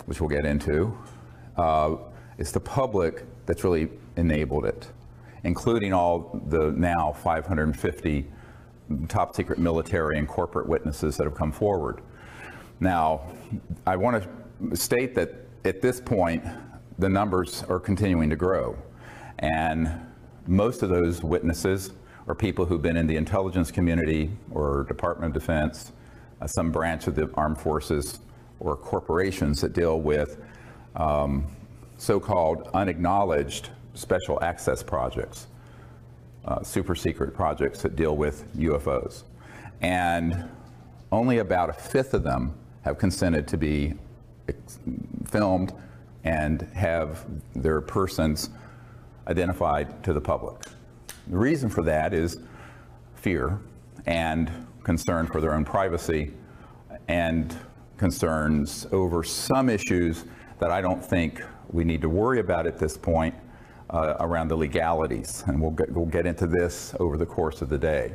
which we'll get into. It's the public that's really enabled it, including all the now 550 top secret military and corporate witnesses that have come forward. Now, I want to state that at this point, the numbers are continuing to grow. And most of those witnesses are people who've been in the intelligence community or Department of Defense, some branch of the armed forces, or corporations that deal with so-called unacknowledged special access projects, super secret projects that deal with UFOs. And only about a fifth of them have consented to be filmed and have their persons identified to the public. The reason for that is fear and concern for their own privacy and concerns over some issues that I don't think we need to worry about at this point around the legalities. And we'll get into this over the course of the day.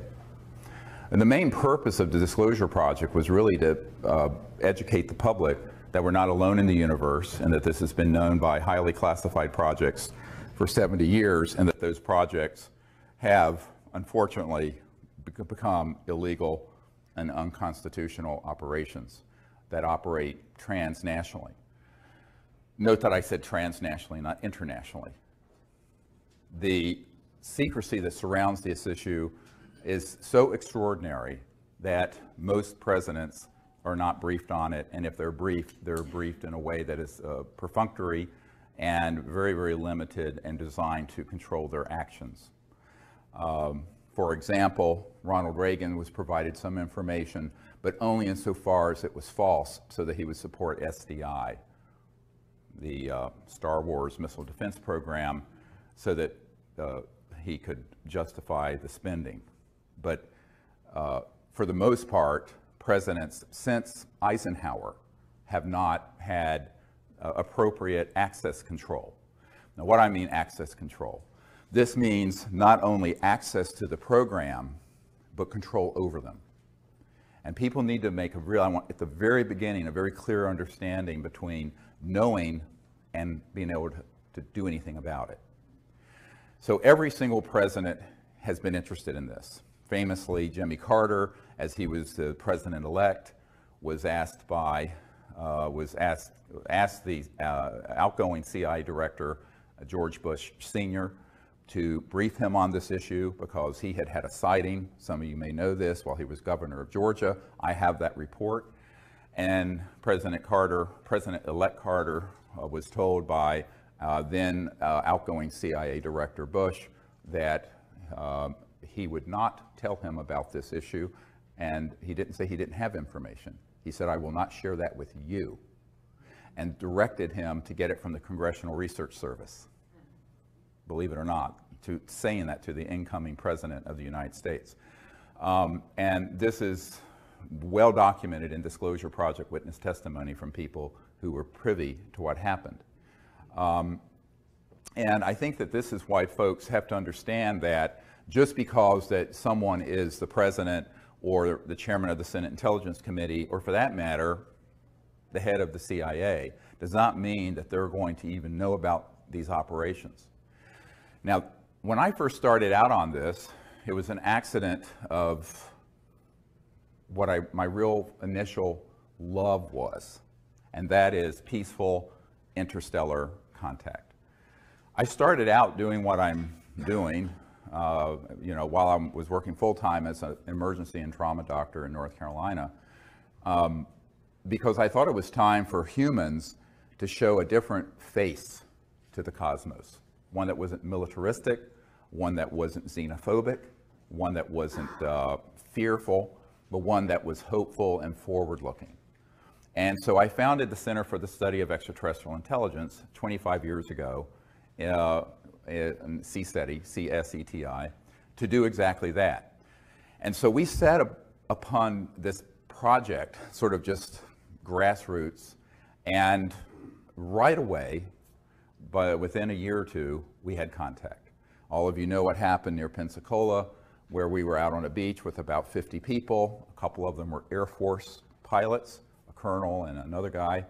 And the main purpose of the Disclosure Project was really to educate the public that we're not alone in the universe and that this has been known by highly classified projects for 70 years and that those projects have, unfortunately, become illegal and unconstitutional operations that operate transnationally. Note that I said transnationally, not internationally. The secrecy that surrounds this issue is so extraordinary that most presidents are not briefed on it, and if they're briefed in a way that is perfunctory and very, very limited and designed to control their actions. For example, Ronald Reagan was provided some information, but only insofar as it was false, so that he would support SDI, the Star Wars missile defense program, so that he could justify the spending. But for the most part, presidents since Eisenhower have not had appropriate access control. Now, what I mean access control, this means not only access to the program, but control over them. And people need to make at the very beginning, a very clear understanding between knowing and being able to do anything about it. So every single president has been interested in this. Famously, Jimmy Carter, as he was the president-elect, was asked the outgoing CIA director, George Bush Sr., to brief him on this issue because he had had a sighting. Some of you may know this while he was governor of Georgia. I have that report. And President-elect Carter was told by then outgoing CIA Director Bush that he would not tell him about this issue, and he didn't say he didn't have information. He said, "I will not share that with you," and directed him to get it from the Congressional Research Service. Believe it or not, saying that to the incoming President of the United States. And this is well documented in Disclosure Project witness testimony from people who were privy to what happened. And I think that this is why folks have to understand that just because that someone is the president or the chairman of the Senate Intelligence Committee, or for that matter, the head of the CIA, does not mean that they're going to even know about these operations. Now, when I first started out on this, it was an accident of what my real initial love was, and that is peaceful interstellar contact. I started out doing what I'm doing, while I was working full-time as an emergency and trauma doctor in North Carolina, because I thought it was time for humans to show a different face to the cosmos. One that wasn't militaristic, one that wasn't xenophobic, one that wasn't fearful, but one that was hopeful and forward-looking. And so I founded the Center for the Study of Extraterrestrial Intelligence 25 years ago, in CSETI, to do exactly that. And so we set upon this project, sort of just grassroots, and right away, but within a year or two, we had contact. All of you know what happened near Pensacola, where we were out on a beach with about 50 people. A couple of them were Air Force pilots, a colonel and another guy.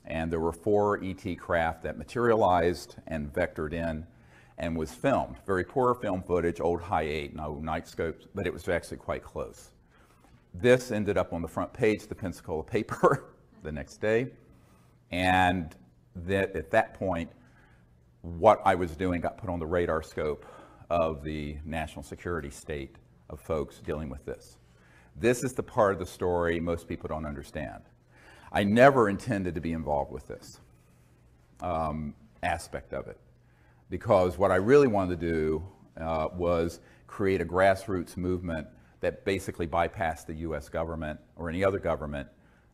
And there were 4 ET craft that materialized and vectored in and was filmed. Very poor film footage, old high-8, no night scopes, but it was actually quite close. This ended up on the front page of the Pensacola paper the next day. And that at that point, what I was doing got put on the radar scope of the national security state of folks dealing with this. This is the part of the story most people don't understand. I never intended to be involved with this aspect of it, because what I really wanted to do was create a grassroots movement that basically bypassed the US government or any other government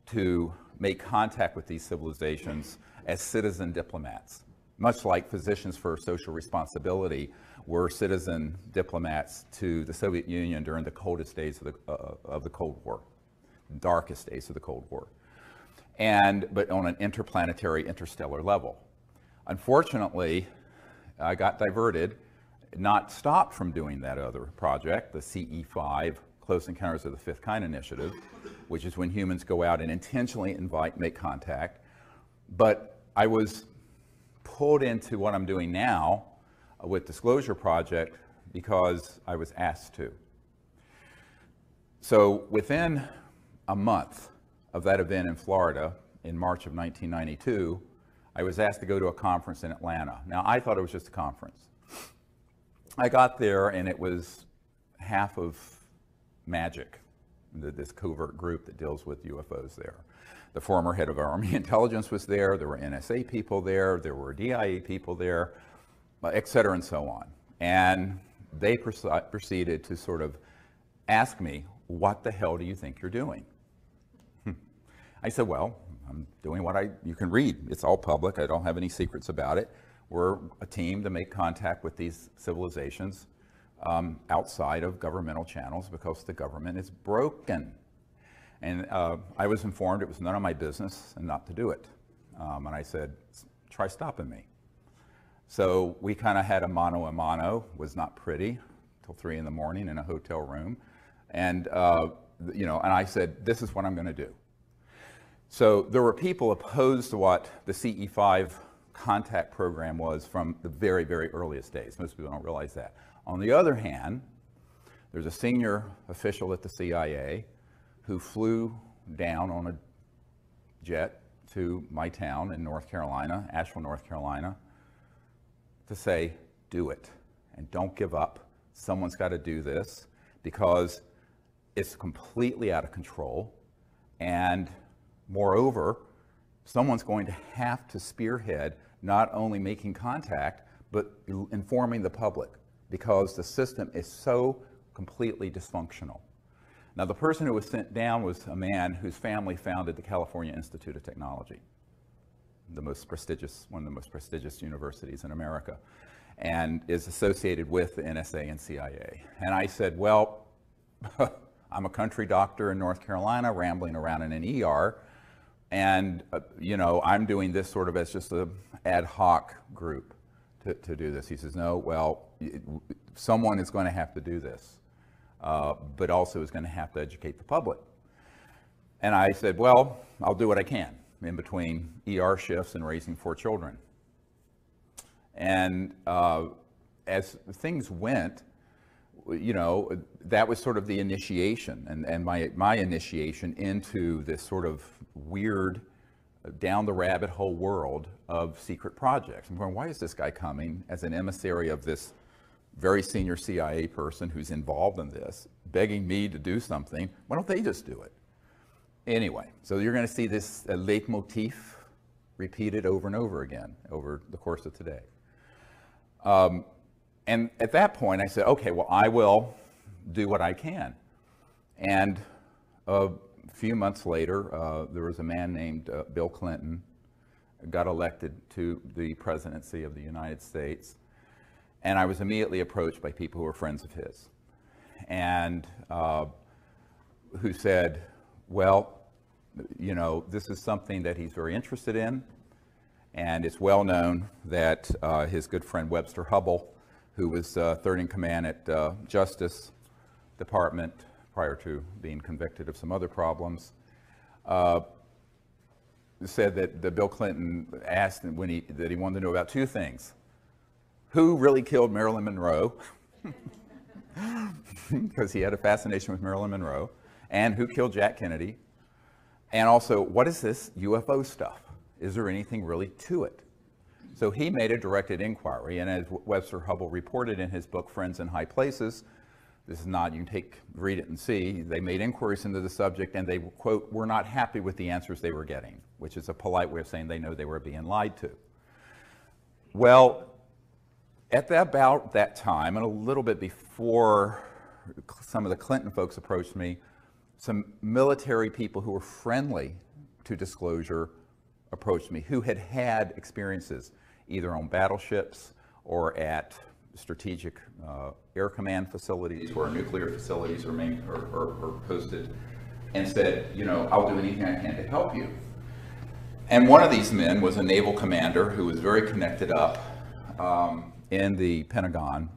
to make contact with these civilizations as citizen diplomats, much like Physicians for Social Responsibility were citizen diplomats to the Soviet Union during the coldest days of the Cold War, darkest days of the Cold War, but on an interplanetary, interstellar level. Unfortunately, I got diverted, not stopped from doing that other project, the CE5, Close Encounters of the Fifth Kind Initiative, which is when humans go out and intentionally make contact. But I was pulled into what I'm doing now with Disclosure Project because I was asked to. So within a month of that event in Florida in March of 1992, I was asked to go to a conference in Atlanta. Now, I thought it was just a conference. I got there and it was half of MAGIC, this covert group that deals with UFOs there. The former head of Army Intelligence was there, there were NSA people there were DIA people there, et cetera and so on. And they proceeded to sort of ask me, what the hell do you think you're doing? I said, well, I'm doing what you can read. It's all public. I don't have any secrets about it. We're a team to make contact with these civilizations outside of governmental channels because the government is broken. And I was informed it was none of my business and not to do it. And I said, try stopping me. So we kind of had a mano a mano, was not pretty, till 3 in the morning in a hotel room. And, and I said, this is what I'm going to do. So there were people opposed to what the CE5 contact program was from the very, very earliest days. Most people don't realize that. On the other hand, there's a senior official at the CIA who flew down on a jet to my town in North Carolina, Asheville, North Carolina, to say, do it and don't give up. Someone's got to do this because it's completely out of control. And moreover, someone's going to have to spearhead not only making contact, but informing the public because the system is so completely dysfunctional. Now, the person who was sent down was a man whose family founded the California Institute of Technology, one of the most prestigious universities in America, and is associated with the NSA and CIA. And I said, well, I'm a country doctor in North Carolina, rambling around in an ER, and I'm doing this sort of as just an ad hoc group to do this. He says, no, well, someone is going to have to do this, but also is going to have to educate the public. And I said, well, I'll do what I can in between ER shifts and raising 4 children. And as things went, that was sort of the initiation and my initiation into this sort of weird down the rabbit hole world of secret projects. I'm going, why is this guy coming as an emissary of this very senior CIA person who's involved in this, begging me to do something? Why don't they just do it? Anyway, so you're going to see this leitmotif repeated over and over again over the course of today. And at that point, I said, okay, well, I will do what I can. And a few months later, there was a man named Bill Clinton, got elected to the presidency of the United States. And I was immediately approached by people who were friends of his and who said, well, this is something that he's very interested in. And it's well known that his good friend Webster Hubbell, who was third in command at Justice Department prior to being convicted of some other problems, said that Bill Clinton asked that he wanted to know about two things: who really killed Marilyn Monroe, because he had a fascination with Marilyn Monroe, and who killed Jack Kennedy, and also, what is this UFO stuff? Is there anything really to it? So he made a directed inquiry, and as Webster Hubbell reported in his book, Friends in High Places, this is not, you can read it and see, they made inquiries into the subject, and they, quote, were not happy with the answers they were getting, which is a polite way of saying they know they were being lied to. Well, at about that time, and a little bit before some of the Clinton folks approached me, some military people who were friendly to disclosure approached me, who had had experiences either on battleships or at strategic air command facilities where nuclear facilities are posted, and said, you know, I'll do anything I can to help you. And one of these men was a naval commander who was very connected up in the Pentagon.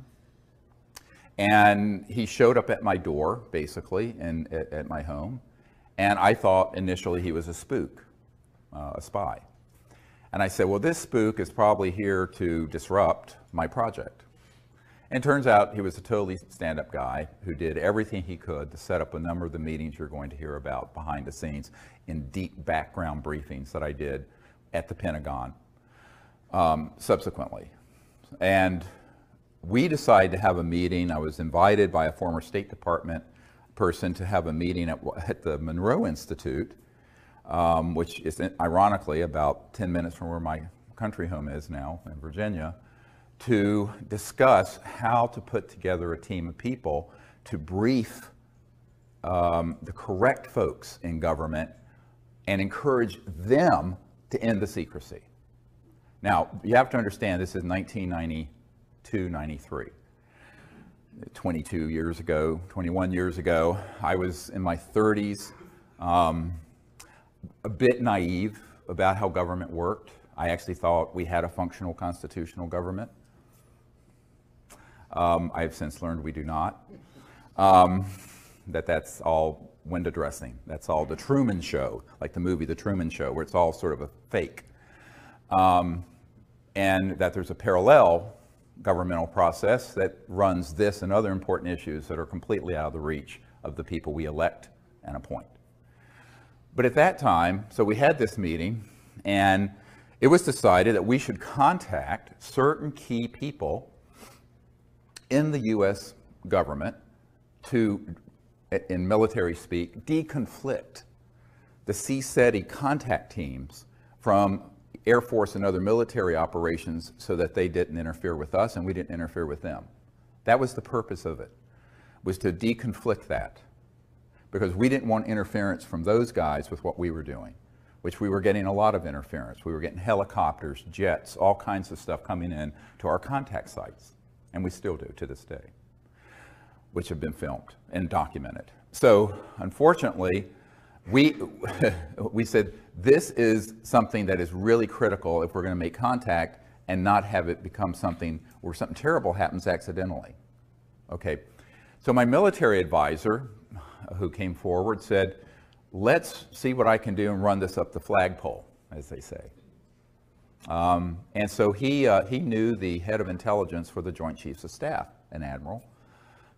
And he showed up at my door, basically, at my home. And I thought initially he was a spook, a spy. And I said, well, this spook is probably here to disrupt my project. And it turns out he was a totally stand-up guy who did everything he could to set up a number of the meetings you're going to hear about behind the scenes in deep background briefings that I did at the Pentagon subsequently. And we decided to have a meeting. I was invited by a former State Department person to have a meeting at the Monroe Institute, which is ironically about 10 minutes from where my country home is now in Virginia, to discuss how to put together a team of people to brief the correct folks in government and encourage them to end the secrecy. Now, you have to understand this is 1992, 93. 22 years ago, 21 years ago, I was in my 30s, a bit naive about how government worked. I actually thought we had a functional constitutional government. I have since learned we do not. That's all window dressing. That's all the Truman Show, like the movie The Truman Show, where it's all sort of a fake. And that there's a parallel governmental process that runs this and other important issues that are completely out of the reach of the people we elect and appoint. But at that time, so we had this meeting, and it was decided that we should contact certain key people in the U.S. government to, in military speak, deconflict the CSETI contact teams from Air Force and other military operations so that they didn't interfere with us and we didn't interfere with them. That was the purpose of it, was to deconflict that, because we didn't want interference from those guys with what we were doing, which we were getting a lot of interference. We were getting helicopters, jets, all kinds of stuff coming in to our contact sites, and we still do to this day, which have been filmed and documented. So unfortunately, we said this is something that is really critical if we're going to make contact and not have it become something where something terrible happens accidentally. Okay, so my military advisor who came forward said, let's see what I can do and run this up the flagpole, as they say. And so he knew the head of intelligence for the Joint Chiefs of Staff, an admiral,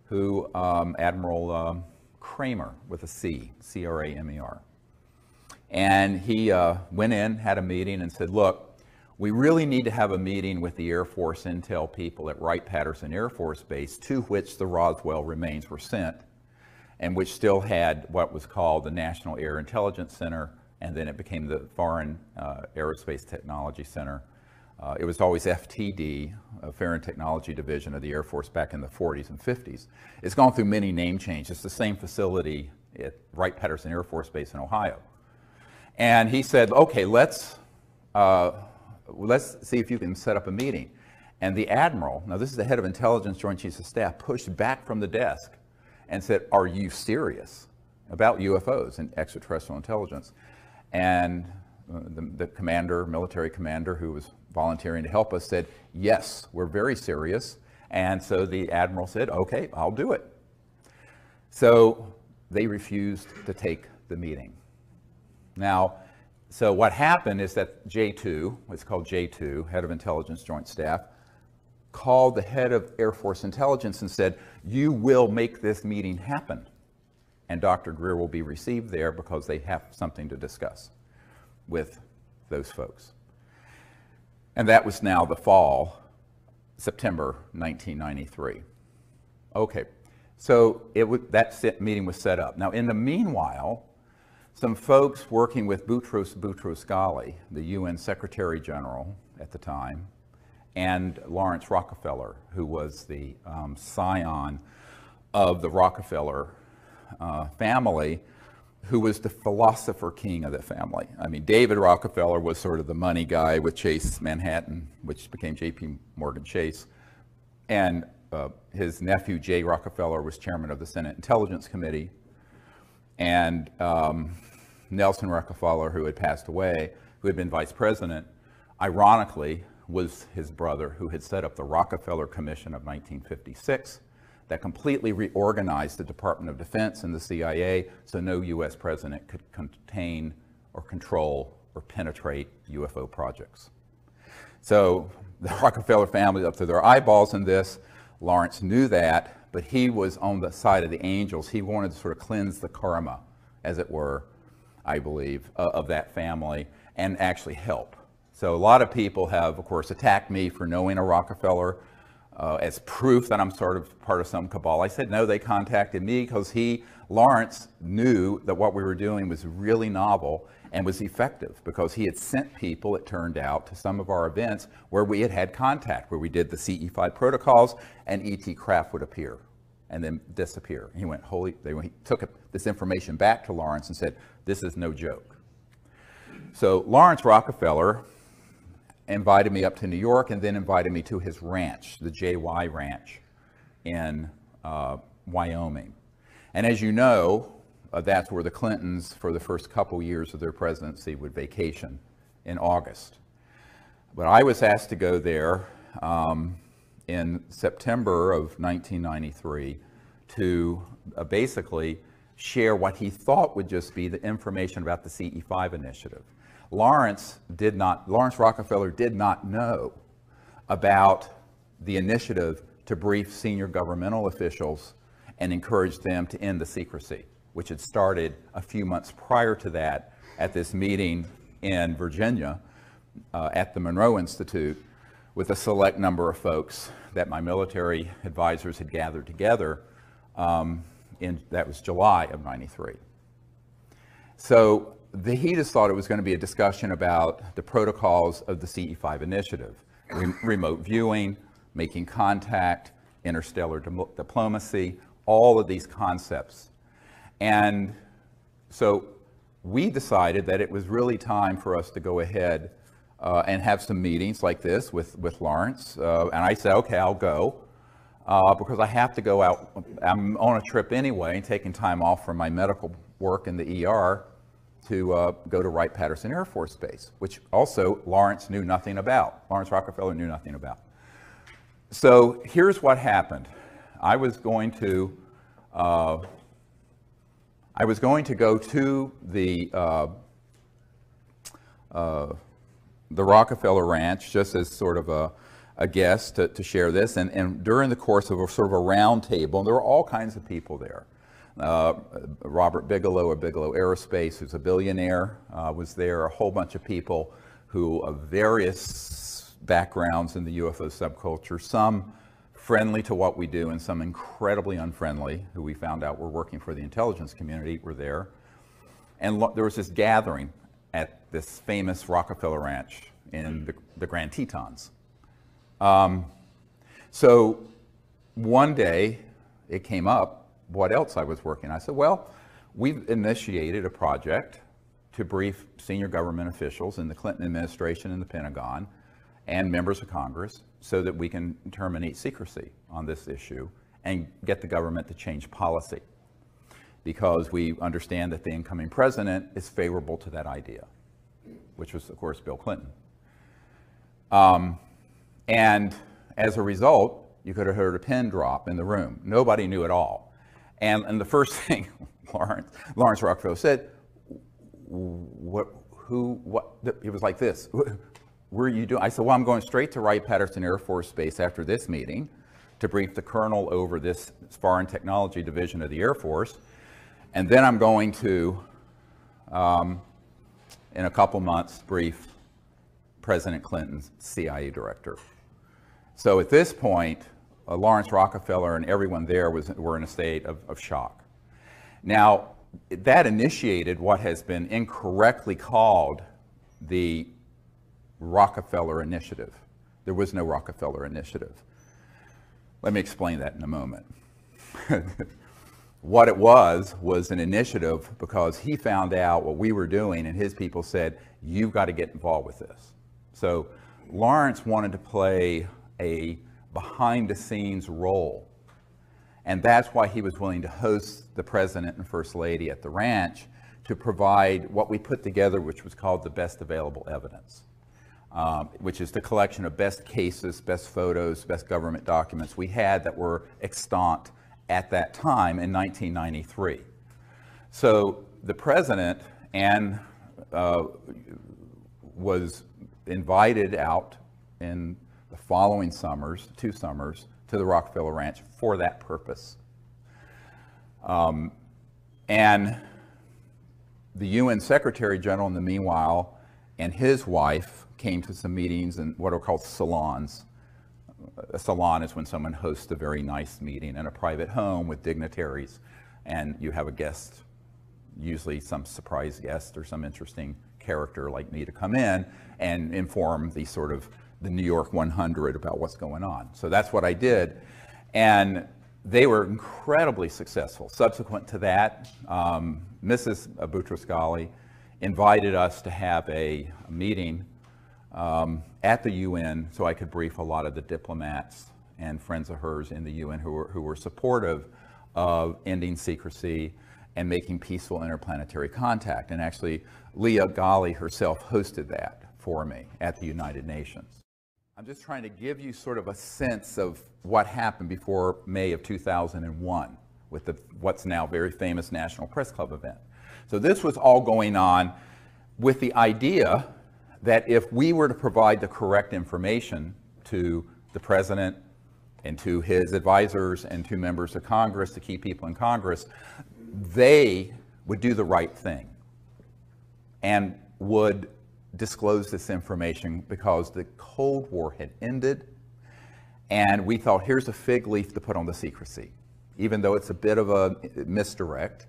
who, Admiral Kramer with a C, C-R-A-M-E-R. And he went in, had a meeting, and said, look, we really need to have a meeting with the Air Force intel people at Wright-Patterson Air Force Base, to which the Roswell remains were sent, and which still had what was called the National Air Intelligence Center, and then it became the Foreign Aerospace Technology Center. It was always FTD, Foreign Technology Division of the Air Force, back in the 40s and 50s. It's gone through many name changes. It's the same facility at Wright-Patterson Air Force Base in Ohio. And he said, okay, let's see if you can set up a meeting. And the admiral, now this is the head of intelligence, Joint Chiefs of Staff, pushed back from the desk and said, are you serious about UFOs and extraterrestrial intelligence? And the commander, military commander, who was volunteering to help us, said, yes, we're very serious. And so the admiral said, okay, I'll do it. So they refused to take the meeting. Now, So what happened is that J2, it's called J2, Head of Intelligence Joint Staff, called the head of Air Force Intelligence and said, you will make this meeting happen. And Dr. Greer will be received there because they have something to discuss with those folks. And that was now the fall, September 1993. Okay, so that meeting was set up. Now, in the meanwhile, some folks working with Boutros Boutros-Ghali, the UN Secretary General at the time, and Lawrence Rockefeller, who was the scion of the Rockefeller family, who was the philosopher king of the family. I mean, David Rockefeller was sort of the money guy with Chase Manhattan, which became J.P. Morgan Chase. And his nephew, Jay Rockefeller, was chairman of the Senate Intelligence Committee. And Nelson Rockefeller, who had passed away, who had been vice president, ironically, was his brother who had set up the Rockefeller Commission of 1956 that completely reorganized the Department of Defense and the CIA so no U.S. president could contain or control or penetrate UFO projects. So the Rockefeller family up to their eyeballs in this. Lawrence knew that, but he was on the side of the angels. He wanted to sort of cleanse the karma, as it were, I believe, of that family and actually help. So a lot of people have, of course, attacked me for knowing a Rockefeller as proof that I'm sort of part of some cabal. I said, no, they contacted me because Lawrence knew that what we were doing was really novel and was effective because he had sent people, it turned out, to some of our events where we had contact, where we did the CE5 protocols and E.T. Craft would appear and then disappear. He went, he took this information back to Lawrence and said, this is no joke. So Lawrence Rockefeller invited me up to New York and then invited me to his ranch, the JY Ranch in Wyoming. And as you know, that's where the Clintons, for the first couple years of their presidency, would vacation in August. But I was asked to go there in September of 1993 to basically share what he thought would just be the information about the CE5 initiative. Lawrence Rockefeller did not know about the initiative to brief senior governmental officials and encourage them to end the secrecy, which had started a few months prior to that at this meeting in Virginia at the Monroe Institute with a select number of folks that my military advisors had gathered together that was July of '93. So he just thought it was going to be a discussion about the protocols of the CE5 initiative, remote viewing, making contact, interstellar diplomacy, all of these concepts. And so we decided that it was really time for us to go ahead and have some meetings like this with Lawrence. And I said, okay, I'll go because I have to go out. I'm on a trip anyway, taking time off from my medical work in the ER to go to Wright-Patterson Air Force Base, which also Lawrence knew nothing about. Lawrence Rockefeller knew nothing about. So here's what happened. I was going to go to the Rockefeller Ranch just as sort of a guest to share this, and during the course of a sort of a round table, and there were all kinds of people there. Robert Bigelow of Bigelow Aerospace, who's a billionaire, was there. A whole bunch of people who of various backgrounds in the UFO subculture, some friendly to what we do and some incredibly unfriendly, who we found out were working for the intelligence community, were there. And there was this gathering at this famous Rockefeller Ranch in the Grand Tetons. So one day it came up what else I was working on. I said, well, we've initiated a project to brief senior government officials in the Clinton administration and the Pentagon and members of Congress so that we can terminate secrecy on this issue and get the government to change policy, because we understand that the incoming president is favorable to that idea, which was, of course, Bill Clinton. And as a result, you could have heard a pin drop in the room. Nobody knew at all. And the first thing Lawrence Rockefeller said, what? He was like this. Where are you doing? I said, well, I'm going straight to Wright-Patterson Air Force Base after this meeting to brief the colonel over this Foreign Technology Division of the Air Force. And then I'm going to, in a couple months, brief President Clinton's CIA director. So at this point, Lawrence Rockefeller and everyone there were in a state of shock. Now, that initiated what has been incorrectly called the Rockefeller Initiative. There was no Rockefeller Initiative. Let me explain that in a moment. What it was an initiative because he found out what we were doing and his people said, you've got to get involved with this. So Lawrence wanted to play a behind-the-scenes role. And that's why he was willing to host the President and First Lady at the ranch to provide what we put together, which was called the best available evidence, which is the collection of best cases, best photos, best government documents we had that were extant at that time in 1993. So the President was invited out in the following summers, 2 summers, to the Rockefeller Ranch for that purpose. And the UN Secretary General in the meanwhile and his wife came to some meetings in what are called salons. A salon is when someone hosts a very nice meeting in a private home with dignitaries and you have a guest, usually some surprise guest or some interesting character like me to come in and inform the New York 100 about what's going on. So that's what I did. And they were incredibly successful. Subsequent to that, Mrs. Boutros-Ghali invited us to have a meeting at the UN so I could brief a lot of the diplomats and friends of hers in the UN who were supportive of ending secrecy and making peaceful interplanetary contact. And actually, Leah Ghali herself hosted that for me at the United Nations. I'm just trying to give you sort of a sense of what happened before May of 2001 with what's now very famous National Press Club event. So this was all going on with the idea that if we were to provide the correct information to the President and to his advisors and to members of Congress, to key people in Congress, they would do the right thing and would disclose this information because the Cold War had ended and we thought, here's a fig leaf to put on the secrecy, even though it's a bit of a misdirect,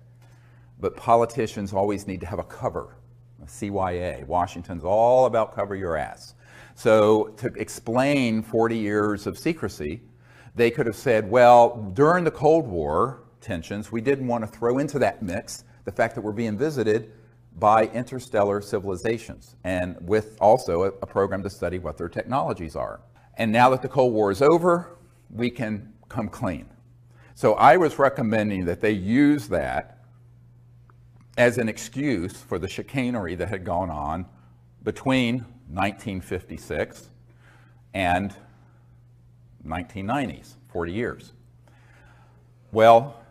but politicians always need to have a cover. CYA, Washington's all about cover your ass. So to explain 40 years of secrecy, they could have said, well, during the Cold War tensions, we didn't want to throw into that mix the fact that we're being visited by interstellar civilizations and with also a program to study what their technologies are. And now that the Cold War is over, we can come clean. So I was recommending that they use that as an excuse for the chicanery that had gone on between 1956 and 1990s, 40 years. Well,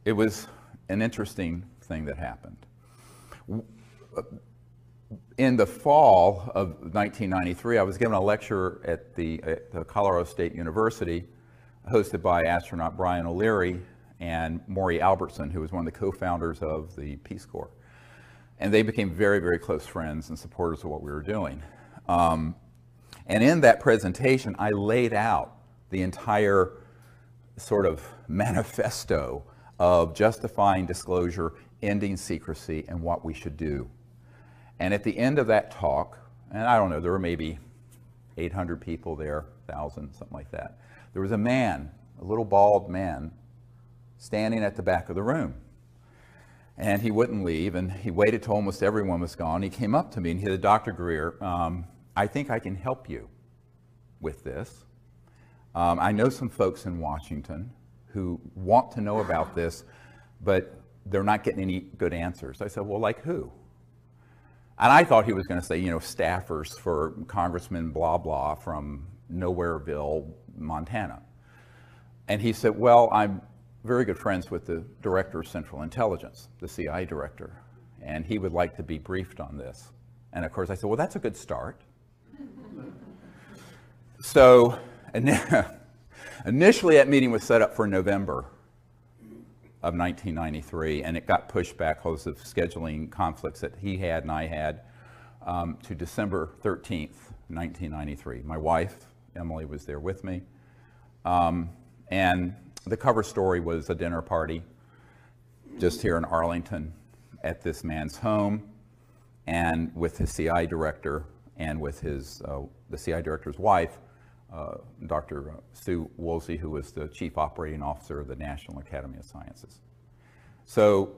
it was an interesting thing that happened. In the fall of 1993, I was given a lecture at the Colorado State University, hosted by astronaut Brian O'Leary and Maury Albertson, who was one of the co-founders of the Peace Corps. And they became very, very close friends and supporters of what we were doing. And in that presentation, I laid out the entire sort of manifesto of justifying disclosure, ending secrecy, and what we should do. And at the end of that talk, and I don't know, there were maybe 800 people there, 1,000, something like that. There was a man, a little bald man, standing at the back of the room. And he wouldn't leave, and he waited till almost everyone was gone. He came up to me and he said, Dr. Greer, I think I can help you with this. I know some folks in Washington who want to know about this, but they're not getting any good answers. I said, well, like who? And I thought he was going to say, you know, staffers for Congressman blah, blah from Nowhereville, Montana. And he said, well, I'm very good friends with the Director of Central Intelligence, the CIA director, and he would like to be briefed on this. And of course I said, well, that's a good start. So initially that meeting was set up for November of 1993, and it got pushed back because of scheduling conflicts that he had and I had to December 13th, 1993. My wife, Emily, was there with me. And the cover story was a dinner party just here in Arlington at this man's home, and with his CI director and with his the CI director's wife, Dr. Sue Woolsey, who was the chief operating officer of the National Academy of Sciences. So,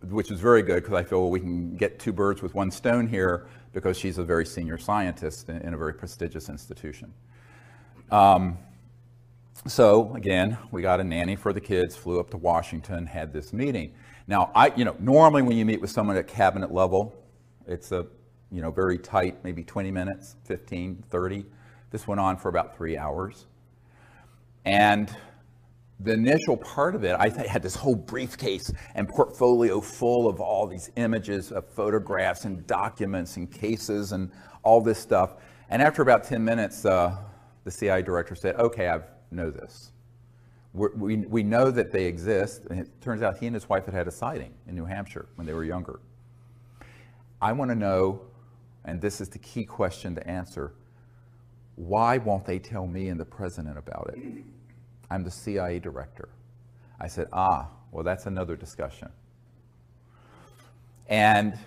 which is very good because I feel we can get two birds with one stone here because she's a very senior scientist in a very prestigious institution. So again, we got a nanny for the kids, flew up to Washington, had this meeting. Now, normally when you meet with someone at cabinet level, it's a, very tight, maybe 20 minutes, 15, 30. This went on for about 3 hours. And the initial part of it, I had this whole briefcase and portfolio full of all these images of photographs and documents and cases and all this stuff. And after about 10 minutes, the CI director said, okay, I know this. We know that they exist. And it turns out he and his wife had had a sighting in New Hampshire when they were younger. I want to know, and this is the key question to answer, why won't they tell me and the president about it? I'm the CIA director. I said, well, that's another discussion. And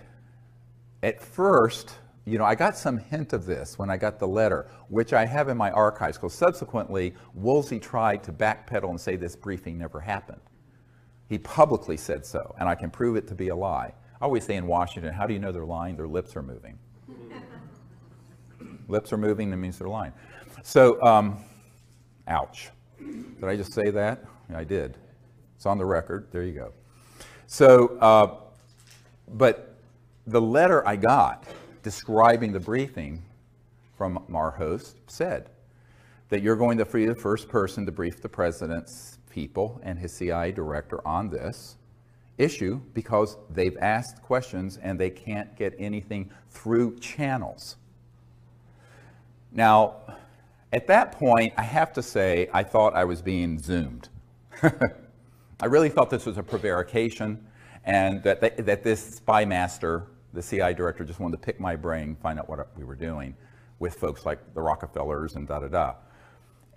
at first, I got some hint of this when I got the letter, which I have in my archives, because subsequently, Woolsey tried to backpedal and say this briefing never happened. He publicly said so, and I can prove it to be a lie. I always say in Washington, how do you know they're lying? Their lips are moving. Lips are moving, that means they're lying. So, ouch. Did I just say that? Yeah, I did. It's on the record. There you go. So, but the letter I got describing the briefing from our host said that you're going to be the first person to brief the president's people and his CI director on this issue because they've asked questions and they can't get anything through channels. Now, at that point, I have to say, I thought I was being Zoomed. I really thought this was a prevarication and that this spy master, the CI director, just wanted to pick my brain, find out what we were doing with folks like the Rockefellers and da-da-da.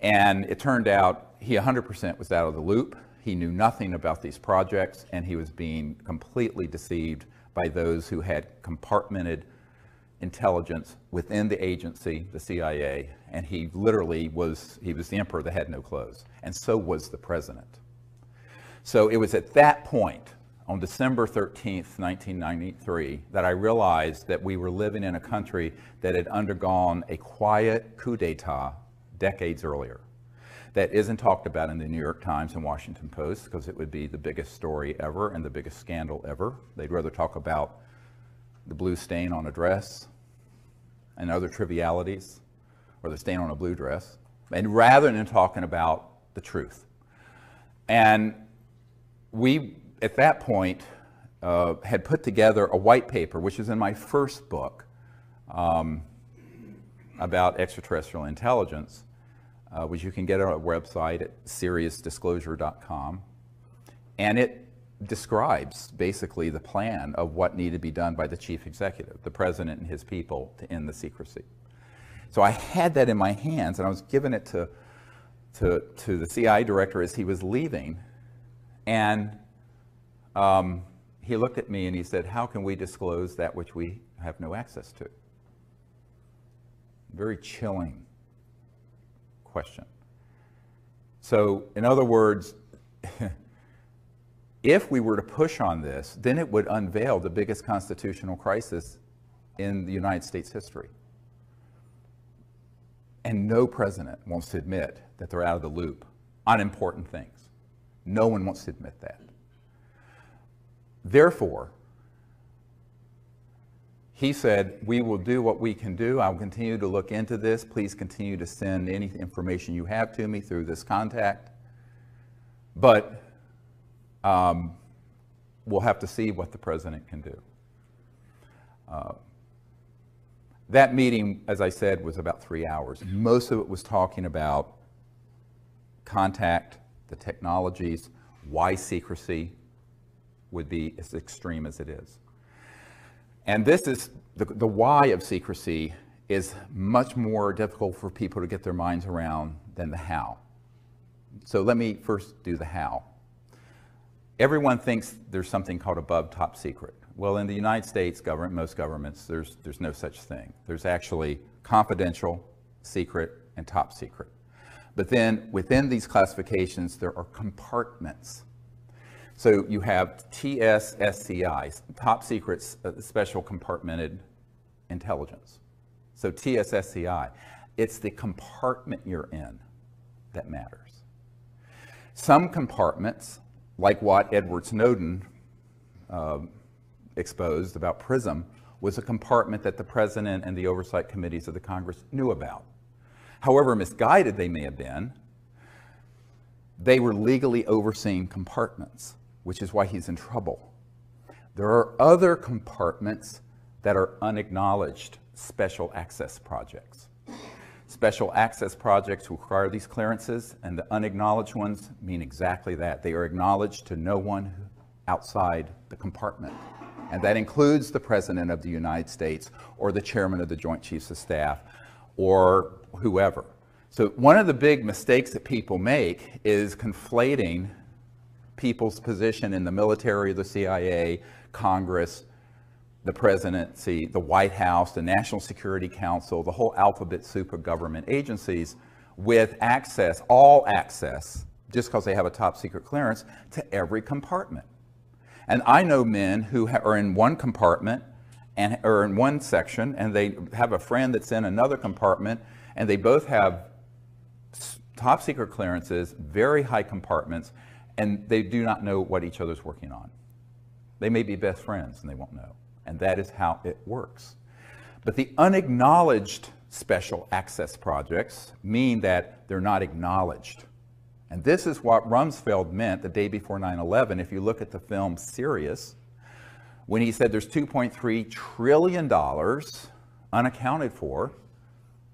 And it turned out he 100% was out of the loop. He knew nothing about these projects, and he was being completely deceived by those who had compartmented intelligence within the agency, the CIA, and he literally was the emperor that had no clothes, and so was the president. So it was at that point, on December 13th, 1993, that I realized that we were living in a country that had undergone a quiet coup d'etat decades earlier. That isn't talked about in the New York Times and Washington Post because it would be the biggest story ever and the biggest scandal ever. They'd rather talk about the blue stain on a dress and other trivialities, or the stain on a blue dress, and rather than talking about the truth. And we, at that point, had put together a white paper, which is in my first book about extraterrestrial intelligence, which you can get on our website at seriousdisclosure.com. And it describes basically the plan of what needed to be done by the chief executive, the president and his people, to end the secrecy. So I had that in my hands, and I was giving it to the CI director as he was leaving. And he looked at me and he said, how can we disclose that which we have no access to? Very chilling question. So, in other words, if we were to push on this, then it would unveil the biggest constitutional crisis in the United States history. And no president wants to admit that they're out of the loop on important things. No one wants to admit that. Therefore, he said, we will do what we can do. I'll continue to look into this. Please continue to send any information you have to me through this contact. But we'll have to see what the president can do. That meeting, as I said, was about 3 hours. Most of it was talking about contact, the technologies, why secrecy would be as extreme as it is. And this is, the why of secrecy is much more difficult for people to get their minds around than the how. So let me first do the how. Everyone thinks there's something called above top secret. Well, in the United States government, most governments, there's no such thing. There's actually confidential, secret, and top secret. But then within these classifications, there are compartments. So you have TSSCI, top secret special compartmented intelligence. So TSSCI, it's the compartment you're in that matters. Some compartments, like what Edward Snowden exposed about PRISM, was a compartment that the President and the oversight committees of the Congress knew about. However misguided they may have been, they were legally overseeing compartments, which is why he's in trouble. There are other compartments that are unacknowledged special access projects. Special access projects require these clearances, and the unacknowledged ones mean exactly that. They are acknowledged to no one outside the compartment. And that includes the President of the United States or the Chairman of the Joint Chiefs of Staff or whoever. So one of the big mistakes that people make is conflating people's position in the military, the CIA, Congress, the presidency, the White House, the National Security Council, the whole alphabet soup of government agencies with access, all access, just because they have a top secret clearance, to every compartment. And I know men who are in one compartment and or in one section, and they have a friend that's in another compartment, and they both have top secret clearances, very high compartments, and they do not know what each other's working on. They may be best friends and they won't know. And that is how it works. But the unacknowledged special access projects mean that they're not acknowledged. And this is what Rumsfeld meant the day before 9/11. If you look at the film Sirius, when he said there's $2.3 trillion unaccounted for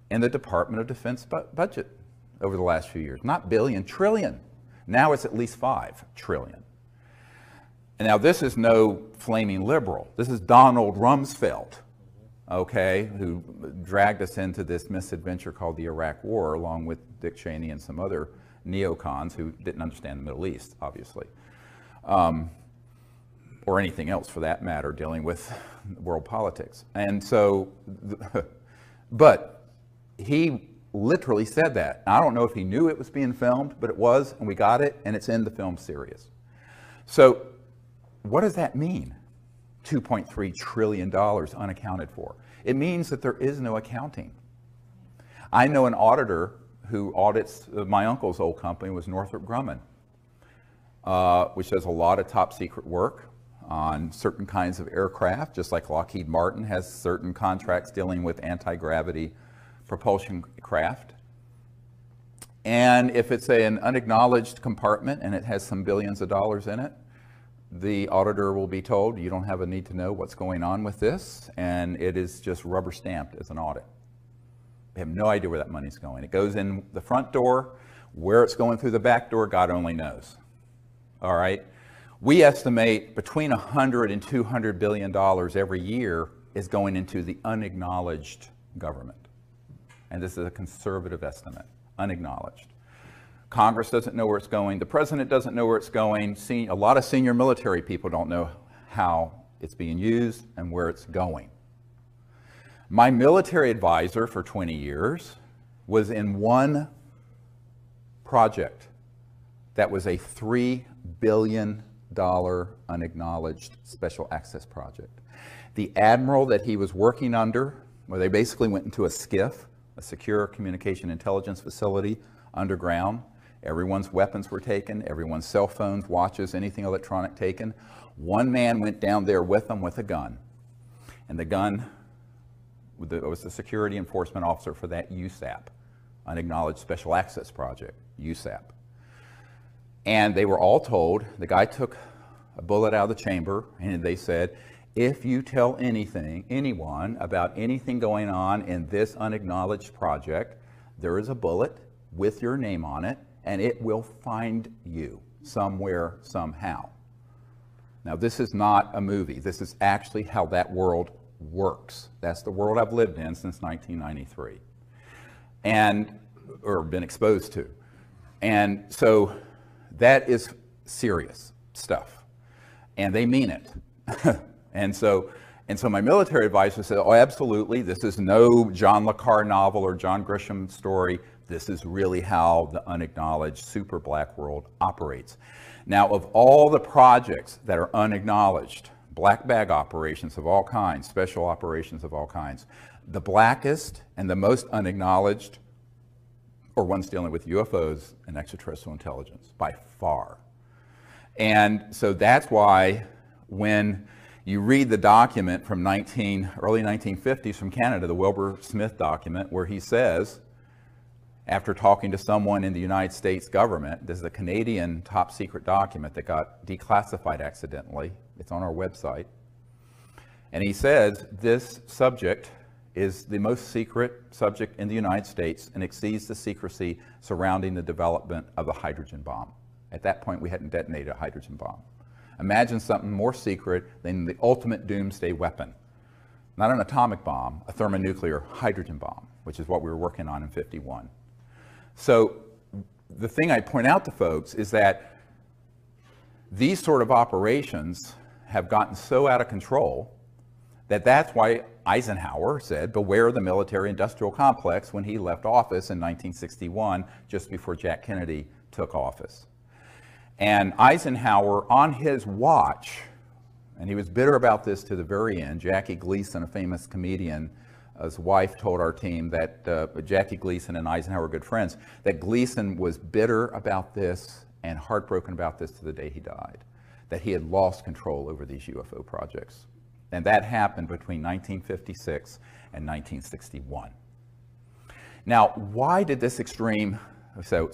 in the Department of Defense budget over the last few years. Not billion, trillion. Now it's at least 5 trillion. And now this is no flaming liberal. This is Donald Rumsfeld, okay, who dragged us into this misadventure called the Iraq War, along with Dick Cheney and some other neocons who didn't understand the Middle East, obviously, or anything else for that matter, dealing with world politics. And so, but he literally said that. I don't know if he knew it was being filmed, but it was, and we got it, and it's in the film Sirius. So what does that mean? $2.3 trillion unaccounted for. It means that there is no accounting. I know an auditor who audits my uncle's old company, was Northrop Grumman, which does a lot of top secret work on certain kinds of aircraft, just like Lockheed Martin has certain contracts dealing with anti-gravity propulsion craft. And if it's an unacknowledged compartment and it has some billions of dollars in it, the auditor will be told, you don't have a need to know what's going on with this, and it is just rubber stamped as an audit. They have no idea where that money's going. It goes in the front door. Where it's going through the back door, God only knows. All right? We estimate between $100 and $200 billion every year is going into the unacknowledged government. And this is a conservative estimate, unacknowledged. Congress doesn't know where it's going. The president doesn't know where it's going. A lot of senior military people don't know how it's being used and where it's going. My military advisor for 20 years was in one project that was a $3 billion unacknowledged special access project. The admiral that he was working under, where they basically went into a SCIF, a secure communication intelligence facility underground. Everyone's weapons were taken, everyone's cell phones, watches, anything electronic taken. One man went down there with them with a gun. And the gun was the security enforcement officer for that USAP, Unacknowledged Special Access Project, USAP. And they were all told, the guy took a bullet out of the chamber, and they said, if you tell anyone about anything going on in this unacknowledged project, there is a bullet with your name on it, and it will find you somewhere, somehow. Now, this is not a movie. This is actually how that world works. That's the world I've lived in since 1993, or been exposed to. And so that is serious stuff, and they mean it. And so my military advisor said, oh, absolutely, this is no John le Carre novel or John Grisham story. This is really how the unacknowledged super black world operates. Now, of all the projects that are unacknowledged, black bag operations of all kinds, special operations of all kinds, the blackest and the most unacknowledged are ones dealing with UFOs and extraterrestrial intelligence, by far. And so that's why when you read the document from early 1950s from Canada, the Wilbur Smith document, where he says, after talking to someone in the United States government, this is a Canadian top secret document that got declassified accidentally. It's on our website. And he says this subject is the most secret subject in the United States and exceeds the secrecy surrounding the development of the hydrogen bomb. At that point, we hadn't detonated a hydrogen bomb. Imagine something more secret than the ultimate doomsday weapon. Not an atomic bomb, a thermonuclear hydrogen bomb, which is what we were working on in '51. So the thing I point out to folks is that these sort of operations have gotten so out of control that that's why Eisenhower said, beware the military-industrial complex when he left office in 1961, just before Jack Kennedy took office. And Eisenhower, on his watch, and he was bitter about this to the very end, Jackie Gleason, a famous comedian, his wife told our team that Jackie Gleason and Eisenhower were good friends, that Gleason was bitter about this and heartbroken about this to the day he died, that he had lost control over these UFO projects. And that happened between 1956 and 1961. Now, why did this extreme, so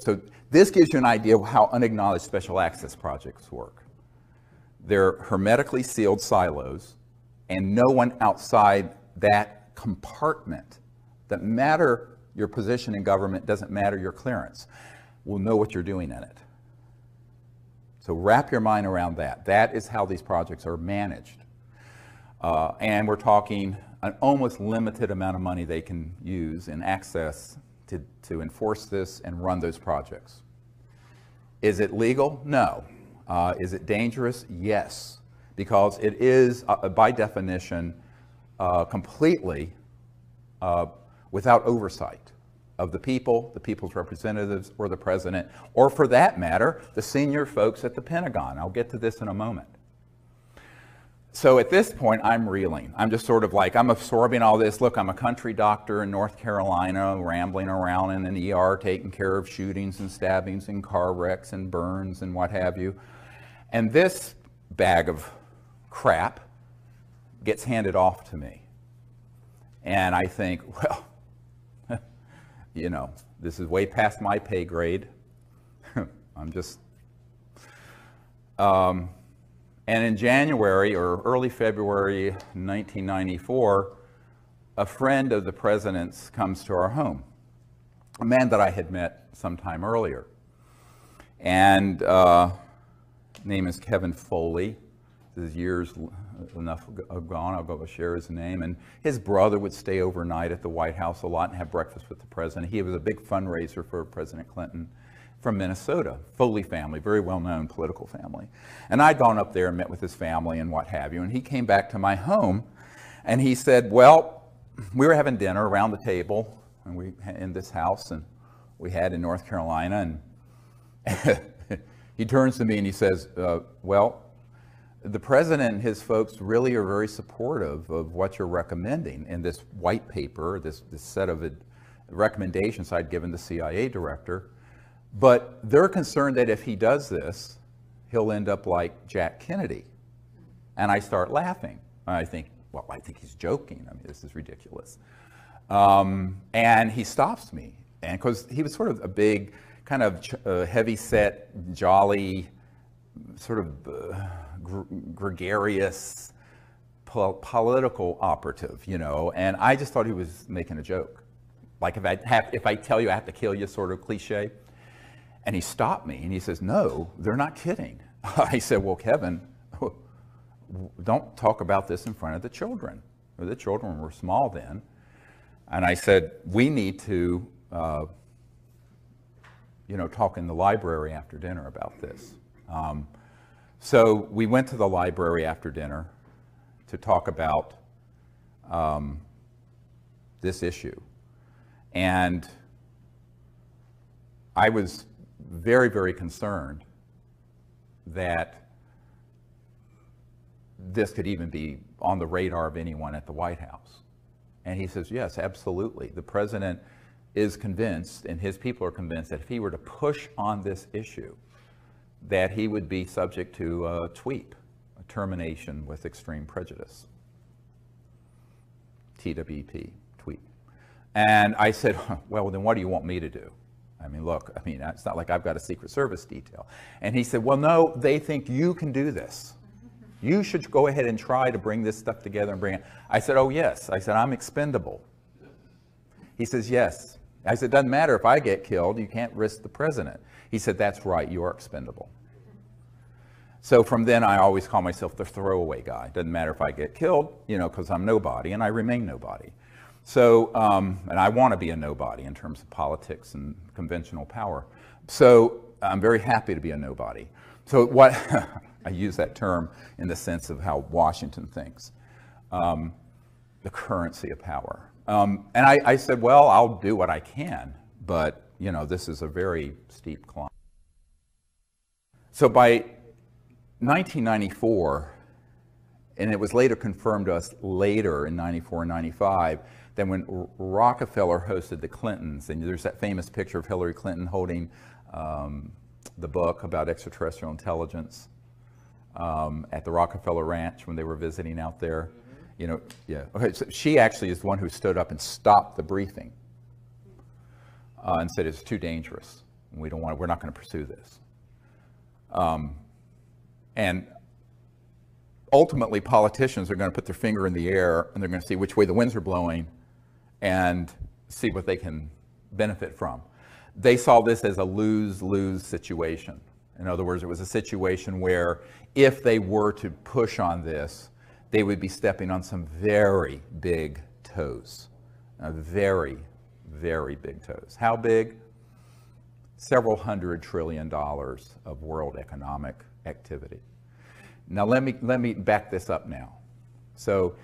this gives you an idea of how unacknowledged special access projects work. They're hermetically sealed silos, and no one outside that compartment, that matter your position in government, doesn't matter your clearance, will know what you're doing in it. So wrap your mind around that. That is how these projects are managed. And we're talking an almost limited amount of money they can use in access to enforce this and run those projects. Is it legal? No. Is it dangerous? Yes. Because it is, by definition, completely without oversight of the people, the people's representatives, or the president, or for that matter, the senior folks at the Pentagon. I'll get to this in a moment. So at this point, I'm reeling. I'm just sort of like, I'm absorbing all this. Look, I'm a country doctor in North Carolina, rambling around in an ER, taking care of shootings and stabbings and car wrecks and burns and what have you. And this bag of crap gets handed off to me. And I think, well, you know, this is way past my pay grade. I'm just, and in January or early February 1994, a friend of the president's comes to our home, a man that I had met sometime earlier. And name is Kevin Foley. This is years enough gone, I'll go share his name. And his brother would stay overnight at the White House a lot and have breakfast with the president. He was a big fundraiser for President Clinton from Minnesota, Foley family, very well-known political family. And I'd gone up there and met with his family and what have you. And he came back to my home and he said, well, we were having dinner around the table and we in this house and we had in North Carolina. And he turns to me and he says, well, the president and his folks really are very supportive of what you're recommending in this white paper, this set of recommendations I'd given the CIA director. But they're concerned that if he does this, he'll end up like Jack Kennedy. And I start laughing. I think, well, I think he's joking. I mean, this is ridiculous. And he stops me. And because he was sort of a big, kind of heavy-set, jolly, sort of gregarious, political operative, you know, and I just thought he was making a joke. Like if I tell you I have to kill you sort of cliche. And he stopped me and he says, no, they're not kidding. I said, well, Kevin, don't talk about this in front of the children. The children were small then. And I said, we need to, you know, talk in the library after dinner about this. So we went to the library after dinner to talk about this issue. And I was very, very concerned that this could even be on the radar of anyone at the White House. And he says, yes, absolutely. The president is convinced, and his people are convinced, that if he were to push on this issue, that he would be subject to a TWEEP, a termination with extreme prejudice. TWEP, TWEEP. And I said, well, then what do you want me to do? I mean, look, I mean, it's not like I've got a Secret Service detail. And he said, well, no, they think you can do this. You should go ahead and try to bring this stuff together and bring it. I said, oh, yes. I said, I'm expendable. He says, yes. I said, doesn't matter if I get killed. You can't risk the president. He said, that's right. You are expendable. So from then, I always call myself the throwaway guy. Doesn't matter if I get killed, you know, because I'm nobody, and I remain nobody. So, and I want to be a nobody in terms of politics and conventional power. So I'm very happy to be a nobody. So what, I use that term in the sense of how Washington thinks, the currency of power. And I said, well, I'll do what I can, but, you know, this is a very steep climb. So by 1994, and it was later confirmed to us later in 94 and 95, then when Rockefeller hosted the Clintons, and there's that famous picture of Hillary Clinton holding the book about extraterrestrial intelligence at the Rockefeller Ranch when they were visiting out there. You know, yeah. Okay, so she actually is the one who stood up and stopped the briefing and said it's too dangerous. We don't want. We're not going to pursue this. And ultimately, politicians are going to put their finger in the air and they're going to see which way the winds are blowing and see what they can benefit from. They saw this as a lose-lose situation. In other words, it was a situation where if they were to push on this, they would be stepping on some very big toes. Very, very big toes. How big? Several $100 trillion of world economic activity. Now let me back this up now. So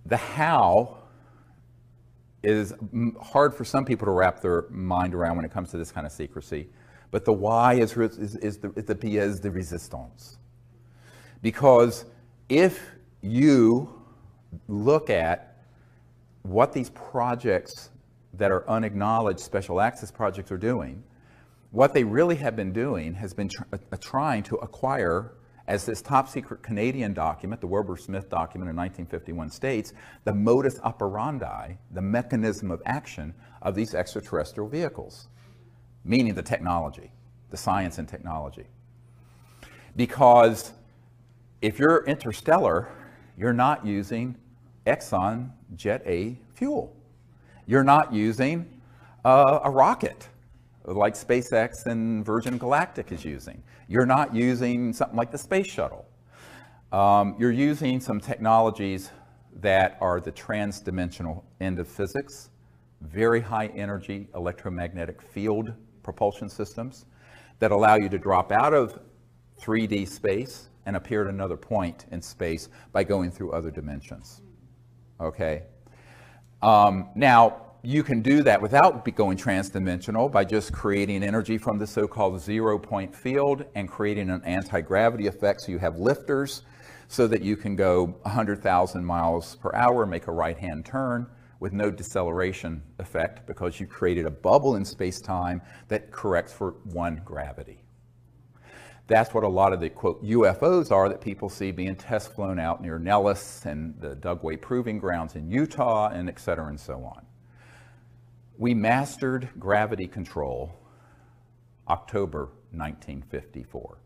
the how is hard for some people to wrap their mind around when it comes to this kind of secrecy, but the why is the pièce de résistance. Because if you look at what these projects that are unacknowledged special access projects are doing, what they really have been doing has been trying to acquire, as this top secret Canadian document, the Wilbur-Smith document in 1951 states, the modus operandi, the mechanism of action of these extraterrestrial vehicles, meaning the technology, the science and technology. Because if you're interstellar, you're not using Exxon Jet A fuel. You're not using a rocket like SpaceX and Virgin Galactic is using. You're not using something like the space shuttle. You're using some technologies that are the trans-dimensional end of physics, very high energy electromagnetic field propulsion systems that allow you to drop out of 3D space and appear at another point in space by going through other dimensions. Okay? Now, you can do that without going trans-dimensional by just creating energy from the so-called zero-point field and creating an anti-gravity effect, so you have lifters so that you can go 100,000 miles per hour, make a right-hand turn with no deceleration effect because you created a bubble in space-time that corrects for one gravity. That's what a lot of the, quote, UFOs are that people see being test flown out near Nellis and the Dugway Proving Grounds in Utah, and et cetera and so on. We mastered gravity control October 1954.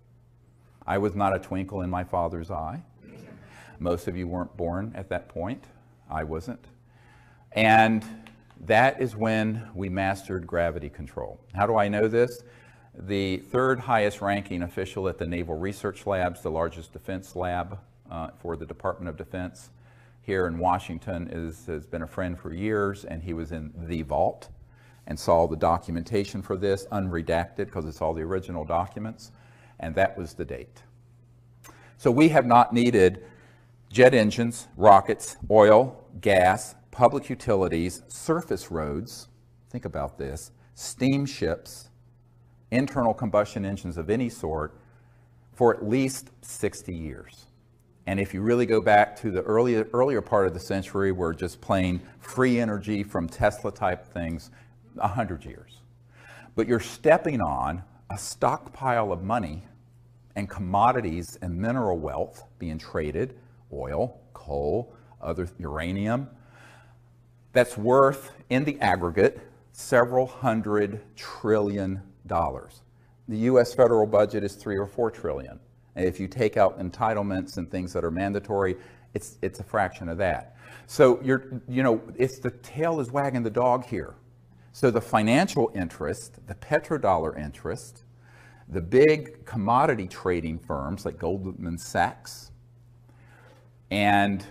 I was not a twinkle in my father's eye. Most of you weren't born at that point. I wasn't. And that is when we mastered gravity control. How do I know this? The third highest ranking official at the Naval Research Labs, the largest defense lab for the Department of Defense here in Washington, has been a friend for years, and he was in the vault and saw the documentation for this, unredacted, because it's all the original documents, and that was the date. So we have not needed jet engines, rockets, oil, gas, public utilities, surface roads, think about this, steamships, internal combustion engines of any sort for at least 60 years. And if you really go back to the earlier part of the century, we're just plain free energy from Tesla type things, 100 years. But you're stepping on a stockpile of money and commodities and mineral wealth being traded, oil, coal, other uranium, that's worth in the aggregate several $100 trillion. The US federal budget is $3 or $4 trillion. And if you take out entitlements and things that are mandatory, it's a fraction of that. So it's the tail is wagging the dog here. So the financial interest, the petrodollar interest, the big commodity trading firms like Goldman Sachs, and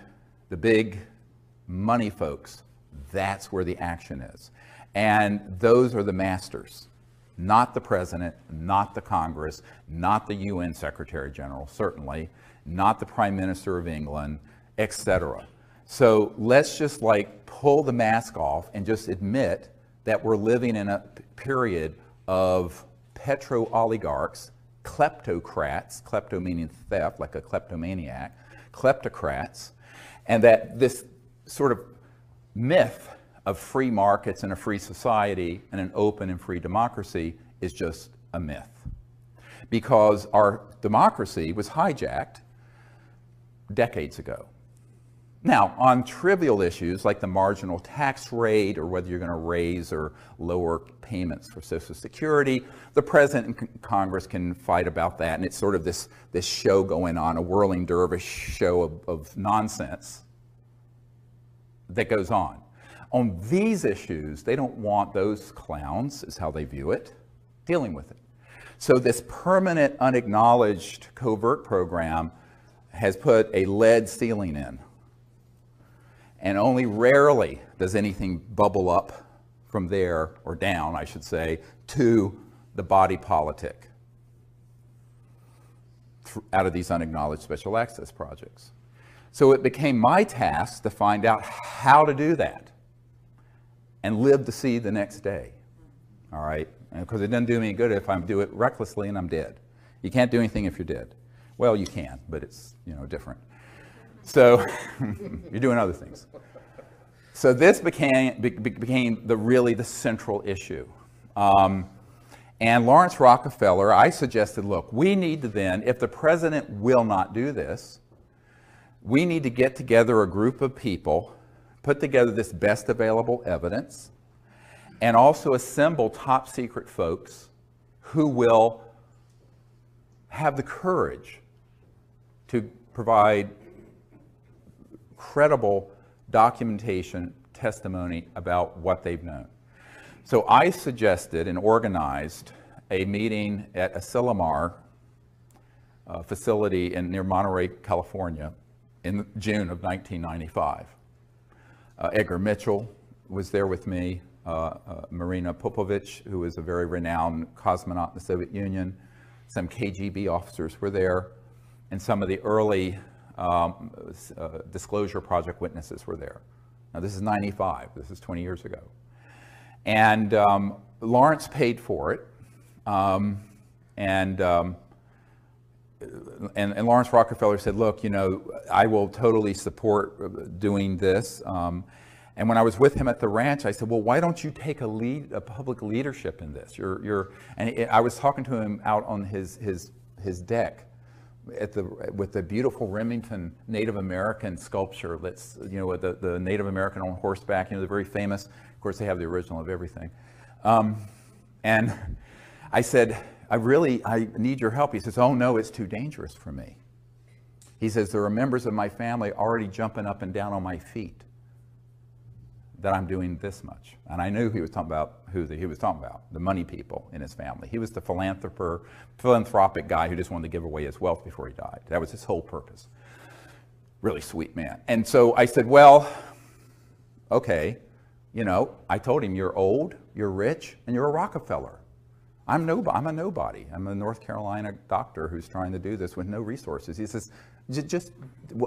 the big money folks, that's where the action is. And those are the masters, not the president, not the Congress, not the UN Secretary General, certainly, not the Prime Minister of England, etc. So let's just like pull the mask off and just admit that we're living in a period of petro-oligarchs, kleptocrats, klepto meaning theft, like a kleptomaniac, kleptocrats, and that this sort of myth of free markets and a free society and an open and free democracy is just a myth. Because our democracy was hijacked decades ago. Now, on trivial issues like the marginal tax rate or whether you're going to raise or lower payments for Social Security, the President and Congress can fight about that, and it's sort of this show going on, a whirling dervish show of nonsense that goes on. On these issues, they don't want those clowns, is how they view it, dealing with it. So this permanent, unacknowledged covert program has put a lead ceiling in. And only rarely does anything bubble up from there, or down, I should say, to the body politic out of these unacknowledged special access projects. So it became my task to find out how to do that and live to see the next day, all right? Because it doesn't do me any good if I do it recklessly and I'm dead. You can't do anything if you're dead. Well, you can, but it's different. So you're doing other things. So this became really the central issue. And Lawrence Rockefeller, I suggested, look, we need to then, if the president will not do this, we need to get together a group of people, put together this best available evidence, and also assemble top secret folks who will have the courage to provide credible documentation, testimony about what they've known. So I suggested and organized a meeting at Asilomar facility near Monterey, California in June of 1995. Edgar Mitchell was there with me, Marina Popovich, who was a very renowned cosmonaut in the Soviet Union, some KGB officers were there, and some of the early Disclosure Project witnesses were there. Now this is 95, this is 20 years ago. And Lawrence paid for it, and Lawrence Rockefeller said, look, I will totally support doing this. And when I was with him at the ranch, I said, well, why don't you take a public leadership in this? And I was talking to him out on his deck with the beautiful Remington Native American sculpture that's, the Native American on horseback, the very famous. Of course, they have the original of everything. And I said, I need your help. He says, oh no, it's too dangerous for me. He says, there are members of my family already jumping up and down on my feet that I'm doing this much. And I knew he was talking about who he was talking about, the money people in his family. He was the philanthropic guy who just wanted to give away his wealth before he died. That was his whole purpose. Really sweet man. And so I said, well, okay, you know, I told him, you're old, you're rich, and you're a Rockefeller. I'm a nobody. I'm a North Carolina doctor who's trying to do this with no resources. He says, just,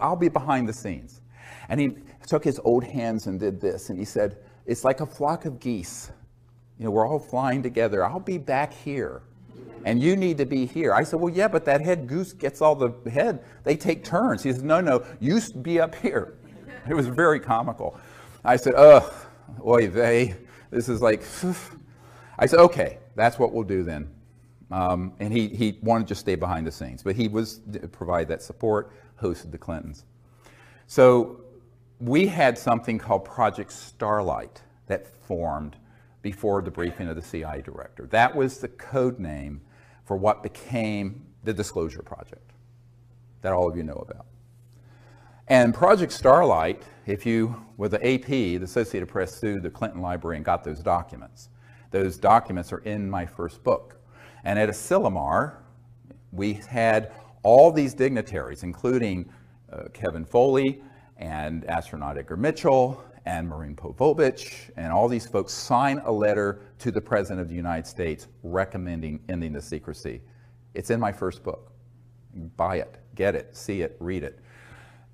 I'll be behind the scenes. And he took his old hands and did this, and he said, it's like a flock of geese. You know, we're all flying together. I'll be back here, and you need to be here. I said, well, yeah, but that head goose gets all the head. They take turns. He said, no, you be up here. It was very comical. I said, ugh, oy vey, this is like, I said, okay, that's what we'll do then. And he wanted to just stay behind the scenes, but he was provide that support, hosted the Clintons. So we had something called Project Starlight that formed before the briefing of the CIA director. That was the code name for what became the Disclosure Project that all of you know about. And Project Starlight, with the AP, the Associated Press sued the Clinton Library and got those documents. Those documents are in my first book. And at Asilomar, we had all these dignitaries, including Kevin Foley and astronaut Edgar Mitchell and Maureen Povovich, and all these folks sign a letter to the President of the United States recommending ending the secrecy. It's in my first book. Buy it, get it, see it, read it.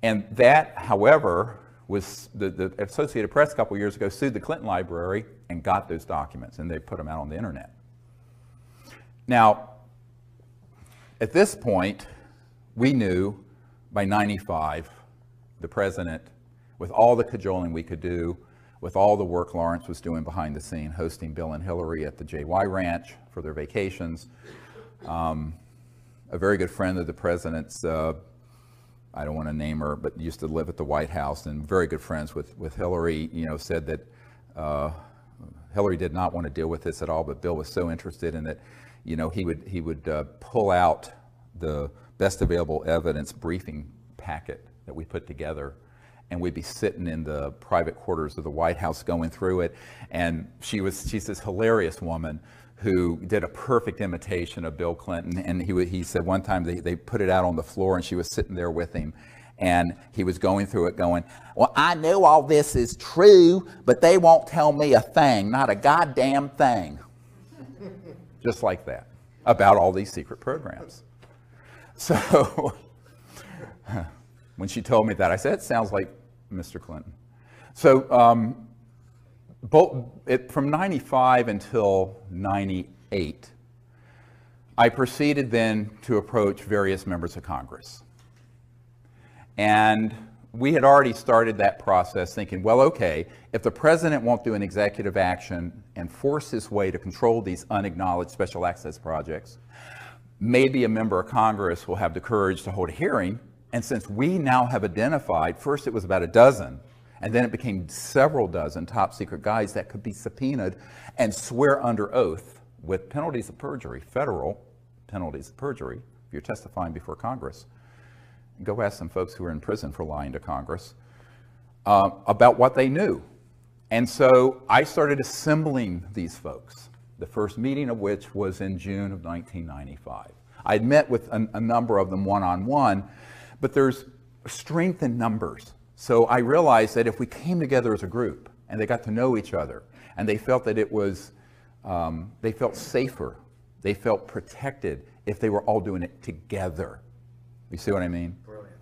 And that, however, was the Associated Press a couple years ago sued the Clinton Library and got those documents, and they put them out on the internet. Now, at this point, we knew by '95, the president, with all the cajoling we could do, with all the work Lawrence was doing behind the scene, hosting Bill and Hillary at the JY Ranch for their vacations. A very good friend of the president's, I don't want to name her, but used to live at the White House and very good friends with Hillary, you know, said that Hillary did not want to deal with this at all, but Bill was so interested in it, you know, he would pull out the best available evidence briefing packet that we put together, and we'd be sitting in the private quarters of the White House going through it. And she's this hilarious woman who did a perfect imitation of Bill Clinton. And he said one time they put it out on the floor and she was sitting there with him. And he was going through it going, well, I know all this is true, but they won't tell me a thing, not a goddamn thing. Just like that, about all these secret programs. So when she told me that, I said, it sounds like Mr. Clinton. So from '95 until '98, I proceeded then to approach various members of Congress. And we had already started that process thinking, well, okay, if the president won't do an executive action and force his way to control these unacknowledged special access projects, maybe a member of Congress will have the courage to hold a hearing. And since we now have identified, first it was about a dozen, and then it became several dozen top secret guys that could be subpoenaed and swear under oath with penalties of perjury, federal penalties of perjury, if you're testifying before Congress. Go ask some folks who are in prison for lying to Congress about what they knew. And so I started assembling these folks, the first meeting of which was in June of 1995. I'd met with a number of them one-on-one, but there's strength in numbers. So I realized that if we came together as a group and they got to know each other and they felt that it was, they felt safer, they felt protected if they were all doing it together. You see what I mean? Brilliant.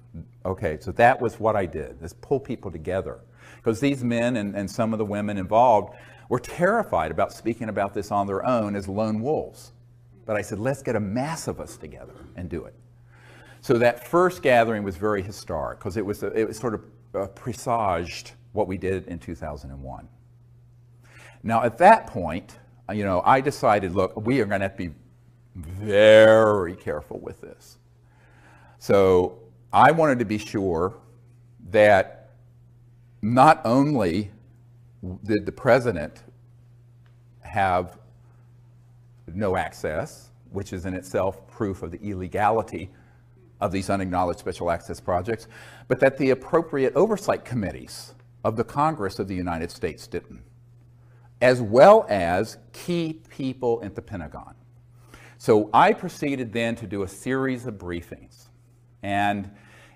Okay, so that was what I did, is pull people together. Because these men and some of the women involved were terrified about speaking about this on their own as lone wolves. But I said, let's get a mass of us together and do it. So that first gathering was very historic because it was sort of presaged what we did in 2001. Now at that point, you know, I decided, look, we are going to have to be very careful with this. So I wanted to be sure that not only did the president have no access, which is in itself proof of the illegality of these unacknowledged special access projects, but that the appropriate oversight committees of the Congress of the United States didn't, as well as key people at the Pentagon. So I proceeded then to do a series of briefings. And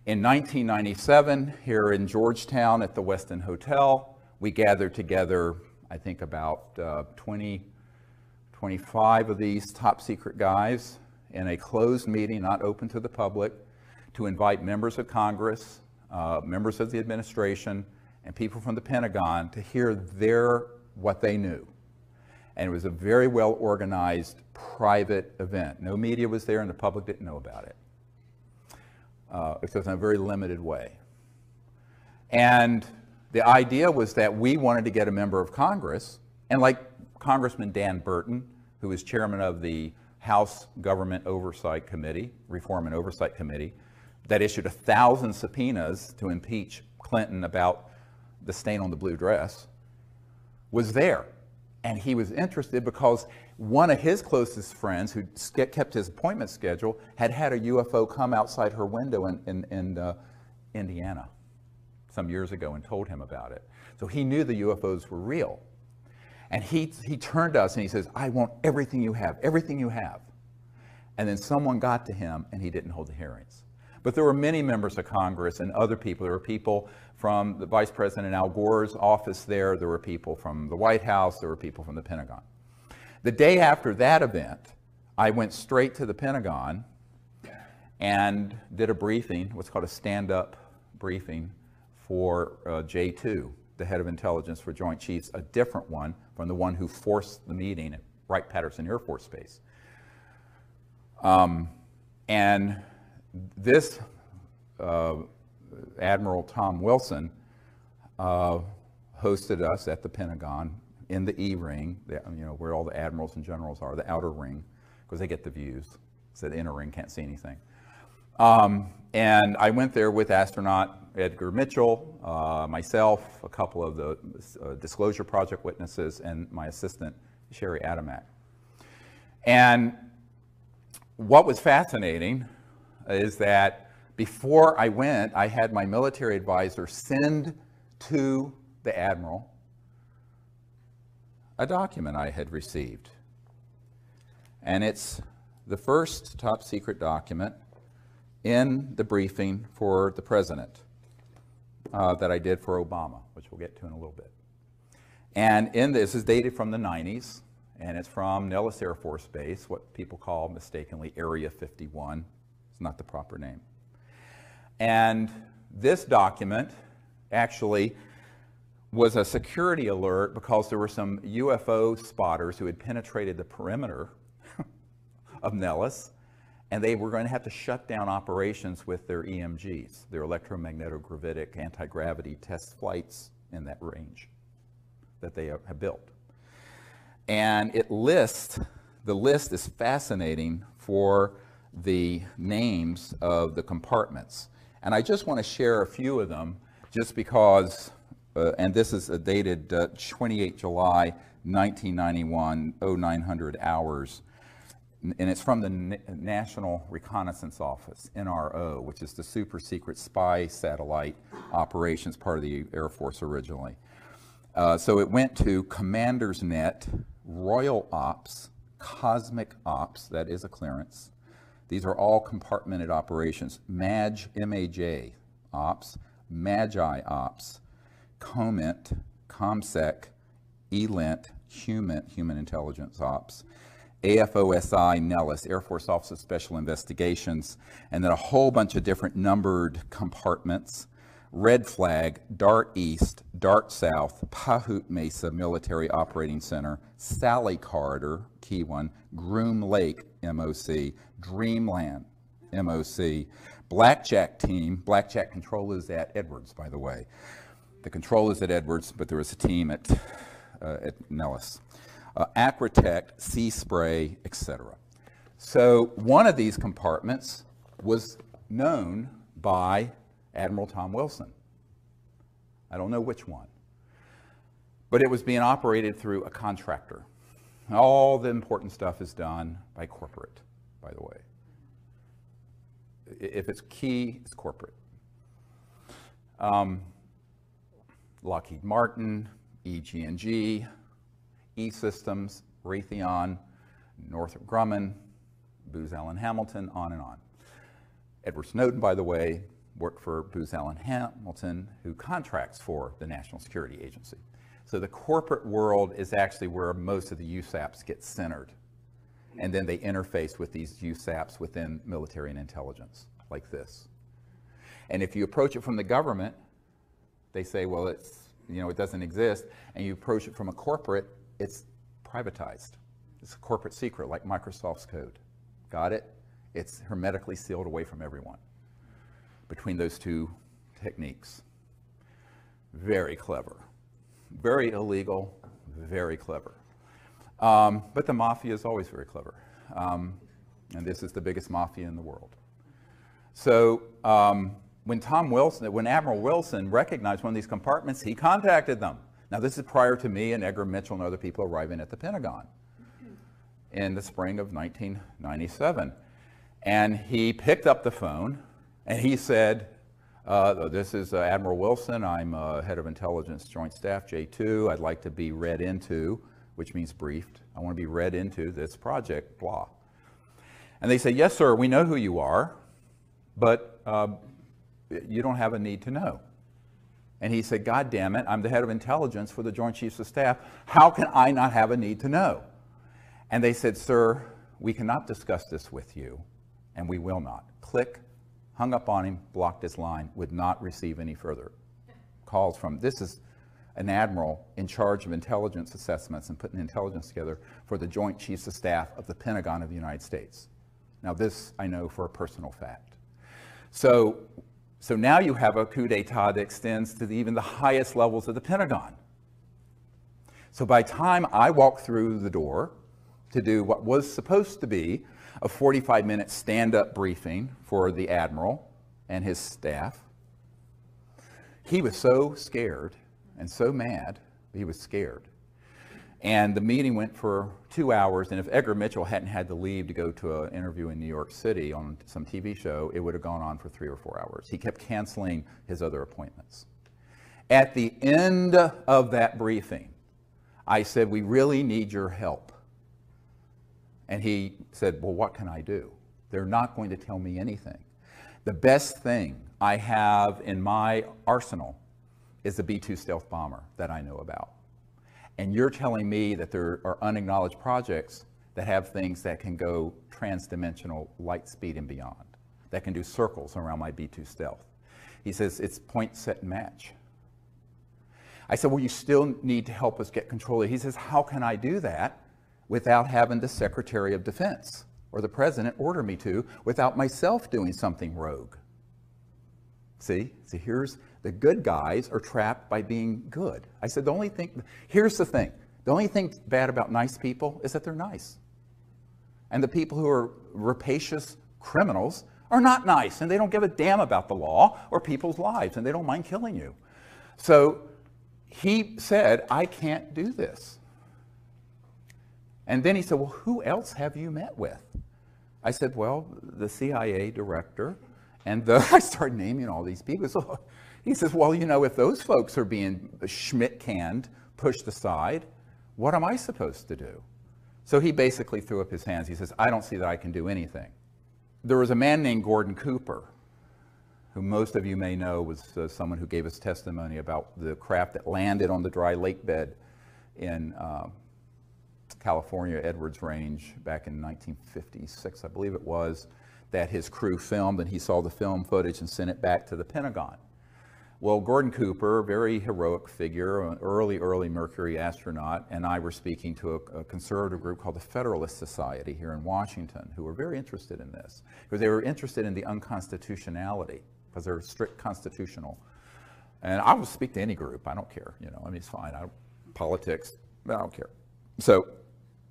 in 1997, here in Georgetown at the Westin Hotel, we gathered together, I think about 25 of these top secret guys in a closed meeting, not open to the public, to invite members of Congress, members of the administration, and people from the Pentagon to hear what they knew. And it was a very well organized private event. No media was there and the public didn't know about it, except in a very limited way. And the idea was that we wanted to get a member of Congress, and like Congressman Dan Burton, who is chairman of the House Government Oversight Committee, Reform and Oversight Committee, that issued 1,000 subpoenas to impeach Clinton about the stain on the blue dress, was there. And he was interested because one of his closest friends, who kept his appointment schedule, had had a UFO come outside her window in Indiana some years ago and told him about it. So he knew the UFOs were real. And he turned to us and he says, I want everything you have, everything you have. And then someone got to him and he didn't hold the hearings. But there were many members of Congress and other people. There were people from the Vice President Al Gore's office there. There were people from the White House. There were people from the Pentagon. The day after that event, I went straight to the Pentagon and did a briefing, what's called a stand-up briefing for J2, the head of intelligence for Joint Chiefs, a different one from the one who forced the meeting at Wright-Patterson Air Force Base. And this Admiral Tom Wilson hosted us at the Pentagon in the E-ring, where all the admirals and generals are, the outer ring, because they get the views. So the inner ring can't see anything. And I went there with astronaut Edgar Mitchell, myself, a couple of the Disclosure Project witnesses, and my assistant, Sherry Adamak. And what was fascinating is that before I went, I had my military advisor send to the Admiral a document I had received. And it's the first top secret document in the briefing for the President that I did for Obama, which we'll get to in a little bit. And this is dated from the 90s, and it's from Nellis Air Force Base, what people call mistakenly Area 51. It's not the proper name. And this document actually was a security alert because there were some UFO spotters who had penetrated the perimeter of Nellis, and they were going to have to shut down operations with their EMGs, their electromagnetic anti-gravity test flights in that range that they have built. And the list is fascinating for the names of the compartments. And I just want to share a few of them just because, and this is dated 28 July 1991, 0900 hours. And it's from the National Reconnaissance Office, NRO, which is the super secret spy satellite operations part of the Air Force originally. So it went to Commander's Net, Royal Ops, Cosmic Ops, that is a clearance. These are all compartmented operations. MAJ, M-A-J Ops, Magi Ops, COMINT, COMSEC, ELINT, Human Intelligence Ops, AFOSI, Nellis, Air Force Office of Special Investigations, and then a whole bunch of different numbered compartments. Red Flag, Dart East, Dart South, Pahut Mesa Military Operating Center, Sally Corridor, key one, Groom Lake, MOC, Dreamland, MOC, Blackjack Team. Blackjack control is at Edwards, by the way. The control is at Edwards, but there was a team at Nellis. Acrotech, Sea Spray, etc. So one of these compartments was known by Admiral Tom Wilson. I don't know which one. But it was being operated through a contractor. All the important stuff is done by corporate, by the way. if it's key, it's corporate. Lockheed Martin, EG&G, E-Systems, Raytheon, Northrop Grumman, Booz Allen Hamilton, on and on. Edward Snowden, by the way, worked for Booz Allen Hamilton, who contracts for the National Security Agency. So the corporate world is actually where most of the USAPs get centered. And then they interface with these USAPs within military and intelligence, like this. And if you approach it from the government, they say, well, it's, you know, it doesn't exist. And you approach it from a corporate, it's privatized. It's a corporate secret, like Microsoft's code. Got it? It's hermetically sealed away from everyone between those two techniques. Very clever. Very illegal, very clever. But the mafia is always very clever. And this is the biggest mafia in the world. So when Admiral Wilson recognized one of these compartments, he contacted them. Now this is prior to me and Edgar Mitchell and other people arriving at the Pentagon in the spring of 1997. And he picked up the phone and he said, this is Admiral Wilson. I'm head of intelligence joint staff, J2. I'd like to be read into, which means briefed. I want to be read into this project, blah. And they say, yes, sir, we know who you are, but you don't have a need to know. And he said, God damn it, I'm the head of intelligence for the Joint Chiefs of Staff. How can I not have a need to know? And they said, sir, we cannot discuss this with you, and we will not. Click. Hung up on him, blocked his line, would not receive any further calls from. This is an admiral in charge of intelligence assessments and putting intelligence together for the Joint Chiefs of Staff of the Pentagon of the United States. Now this I know for a personal fact. So now you have a coup d'etat that extends to even the highest levels of the Pentagon. So by the time I walked through the door to do what was supposed to be a 45-minute stand-up briefing for the admiral and his staff, he was so scared and so mad, he was scared. And the meeting went for 2 hours, and if Edgar Mitchell hadn't had to leave to go to an interview in New York City on some TV show, it would have gone on for 3 or 4 hours. He kept canceling his other appointments. At the end of that briefing, I said, we really need your help. And he said, well, what can I do? They're not going to tell me anything. The best thing I have in my arsenal is the B-2 stealth bomber that I know about. And you're telling me that there are unacknowledged projects that have things that can go transdimensional light speed and beyond, that can do circles around my B-2 stealth. He says, it's point, set, and match. I said, well, you still need to help us get control of it. He says, how can I do that without having the Secretary of Defense or the President order me to, without myself doing something rogue? See, here's the good guys are trapped by being good. I said, here's the thing. The only thing bad about nice people is that they're nice. And the people who are rapacious criminals are not nice, and they don't give a damn about the law or people's lives, and they don't mind killing you. So he said, I can't do this. And then he said, well, who else have you met with? I said, well, the CIA director, and I started naming all these people. So he says, well, you know, if those folks are being Schmidt-canned, pushed aside, what am I supposed to do? So he basically threw up his hands. He says, I don't see that I can do anything. There was a man named Gordon Cooper, who most of you may know was someone who gave us testimony about the craft that landed on the dry lake bed in California, Edwards Range, back in 1956, I believe it was, that his crew filmed, and he saw the film footage and sent it back to the Pentagon. Well, Gordon Cooper, very heroic figure, an early Mercury astronaut, and I were speaking to a conservative group called the Federalist Society here in Washington, who were very interested in this, because they were interested in the unconstitutionality, because they're strict constitutional. And I will speak to any group, I don't care, you know, I mean, it's fine, politics, I don't care. So,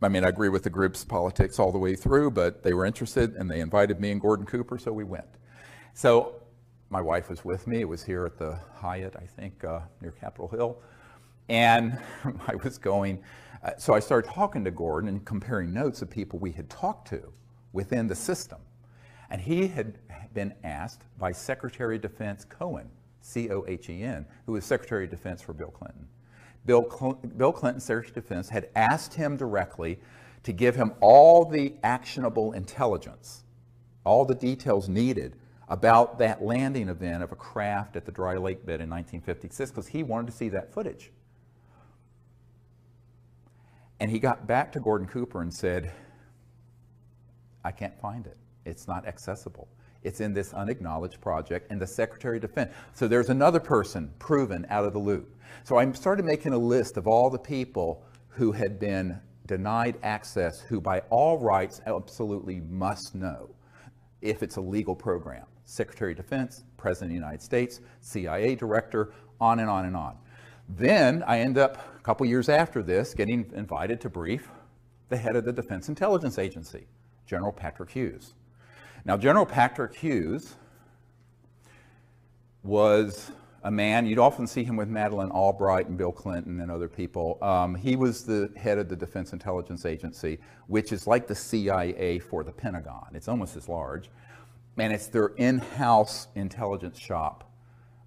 I mean, I agree with the group's politics all the way through, but they were interested, and they invited me and Gordon Cooper, so we went. So my wife was with me. It was here at the Hyatt, I think, near Capitol Hill. And I was going, so I started talking to Gordon and comparing notes of people we had talked to within the system. And he had been asked by Secretary of Defense Cohen, C-O-H-E-N, who was Secretary of Defense for Bill Clinton. Bill Clinton, Secretary of Defense, had asked him directly to give him all the actionable intelligence, all the details needed about that landing event of a craft at the dry lake bed in 1956, because he wanted to see that footage. And he got back to Gordon Cooper and said, I can't find it. It's not accessible. It's in this unacknowledged project, and the Secretary of Defense. So there's another person proven out of the loop. So I started making a list of all the people who had been denied access, who by all rights absolutely must know if it's a legal program. Secretary of Defense, President of the United States, CIA Director, on and on and on. Then I end up, a couple years after this, getting invited to brief the head of the Defense Intelligence Agency, General Patrick Hughes. Now, General Patrick Hughes was a man, you'd often see him with Madeleine Albright and Bill Clinton and other people. He was the head of the Defense Intelligence Agency, which is like the CIA for the Pentagon. It's almost as large. And it's their in-house intelligence shop,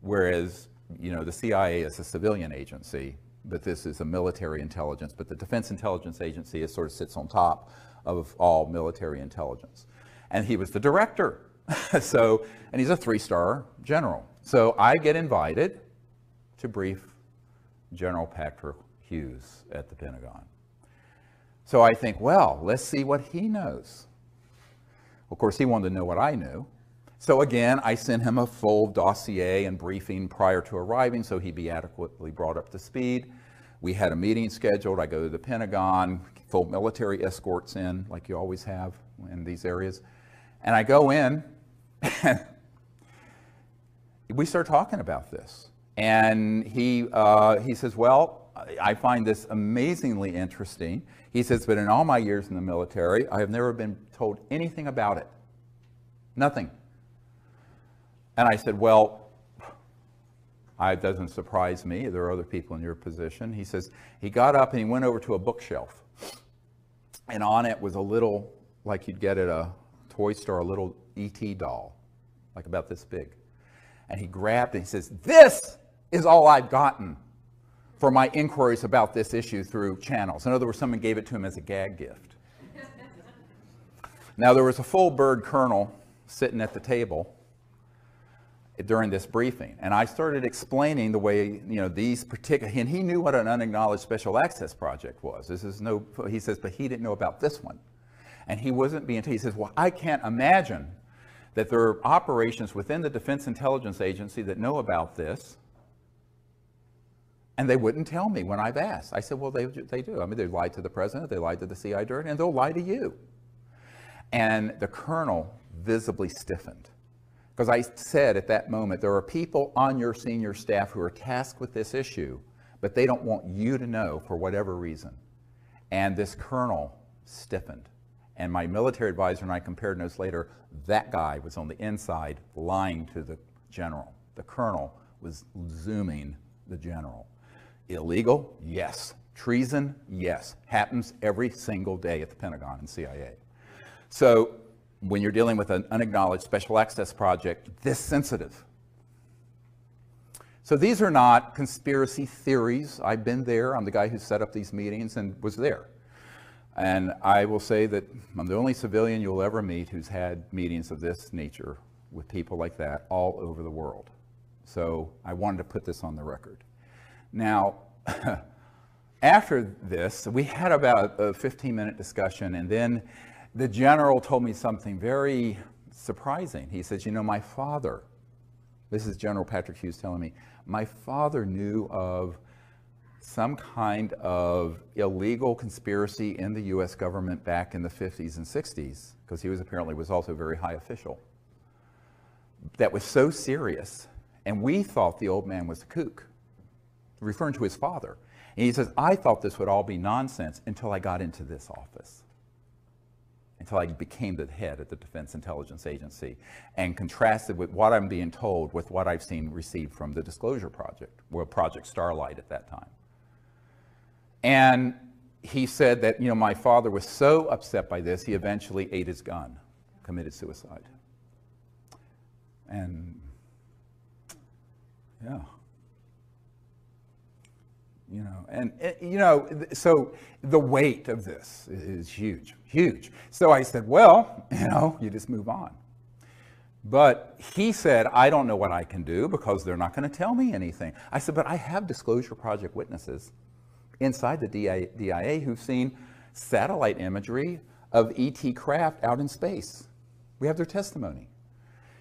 whereas, you know, the CIA is a civilian agency, but this is a military intelligence. But the Defense Intelligence Agency is, sort of sits on top of all military intelligence. And he was the director. So, and he's a 3-star general. So I get invited to brief General Patrick Hughes at the Pentagon. So I think, well, let's see what he knows. Of course, he wanted to know what I knew. So again, I sent him a full dossier and briefing prior to arriving so he'd be adequately brought up to speed. We had a meeting scheduled. I go to the Pentagon, full military escorts in, like you always have in these areas. And I go in, and we start talking about this. And he says, well, I find this amazingly interesting. He says, but in all my years in the military, I have never been told anything about it. Nothing. And I said, well, it doesn't surprise me. There are other people in your position. He says, he got up and he went over to a bookshelf. And on it was a little, like you'd get at a toy store, a little E.T. doll, like about this big. And he grabbed it and he says, this is all I've gotten for my inquiries about this issue through channels. In other words, someone gave it to him as a gag gift. Now, there was a full bird colonel sitting at the table during this briefing, and I started explaining the way, you know, these particular, and he knew what an unacknowledged special access project was. This is no, he says, but he didn't know about this one. And he wasn't being, he says, well, I can't imagine that there are operations within the Defense Intelligence Agency that know about this, and they wouldn't tell me when I've asked. I said, well, they do. I mean, they lied to the president, they lied to the CIA director, and they'll lie to you. And the colonel visibly stiffened. Because I said at that moment, there are people on your senior staff who are tasked with this issue, but they don't want you to know for whatever reason. And this colonel stiffened. And my military advisor and I compared notes later. That guy was on the inside lying to the general. The colonel was zooming the general. Illegal? Yes. Treason? Yes. Happens every single day at the Pentagon and CIA. So when you're dealing with an unacknowledged special access project this sensitive. So these are not conspiracy theories. I've been there. I'm the guy who set up these meetings and was there. And I will say that I'm the only civilian you'll ever meet who's had meetings of this nature with people like that all over the world. So I wanted to put this on the record. Now, after this, we had about a 15-minute discussion, and then the general told me something very surprising. He says, you know, my father, this is General Patrick Hughes telling me, my father knew of some kind of illegal conspiracy in the U.S. government back in the 50s and 60s, because he apparently was also a very high official, that was so serious, and we thought the old man was a kook, referring to his father. And he says, I thought this would all be nonsense until I got into this office, until I became the head of the Defense Intelligence Agency, and contrasted with what I'm being told with what I've seen received from the Disclosure Project, or Project Starlight at that time. And he said that, you know, my father was so upset by this, he eventually ate his gun, committed suicide. And yeah. You know, and you know, so the weight of this is huge, huge. So I said, well, you know, you just move on. But he said, I don't know what I can do because they're not going to tell me anything. I said, but I have Disclosure Project witnesses inside the DIA who've seen satellite imagery of ET craft out in space. We have their testimony.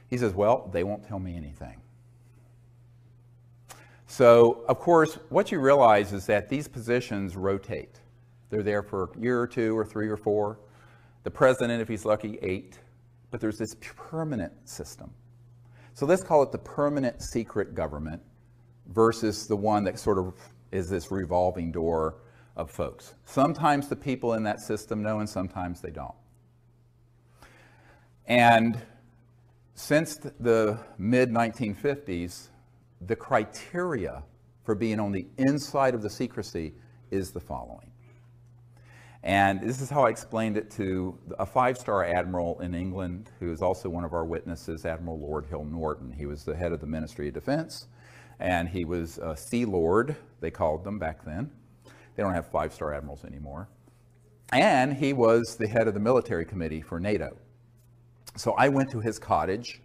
He says, well, they won't tell me anything. So, of course, what you realize is that these positions rotate. They're there for a year or two or 3 or 4. The president, if he's lucky, 8. But there's this permanent system. So let's call it the permanent secret government versus the one that sort of is this revolving door of folks. Sometimes the people in that system know and sometimes they don't. And since the mid-1950s, the criteria for being on the inside of the secrecy is the following. And this is how I explained it to a 5-star admiral in England, who is also one of our witnesses, Admiral Lord Hill Norton. He was the head of the Ministry of Defense, and he was a Sea Lord, they called them back then. They don't have 5-star admirals anymore. And he was the head of the military committee for NATO. So I went to his cottage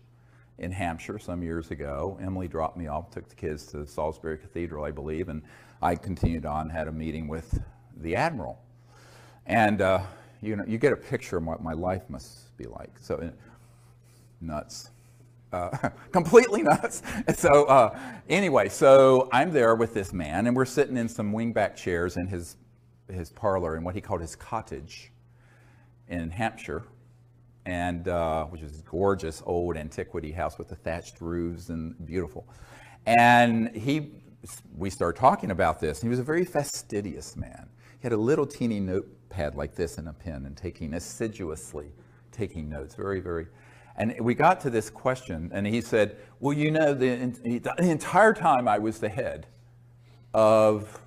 in Hampshire some years ago. Emily dropped me off, took the kids to Salisbury Cathedral, I believe, and I continued on, had a meeting with the admiral. And you know, you get a picture of what my life must be like. So nuts, completely nuts. And so anyway, so I'm there with this man, and we're sitting in some wingback chairs in his parlor in what he called his cottage in Hampshire. And which is a gorgeous old antiquity house with the thatched roofs and beautiful. And we started talking about this. And he was a very fastidious man. He had a little teeny notepad like this and a pen and assiduously taking notes, very, very. And we got to this question, and he said, well, you know, the entire time I was the head of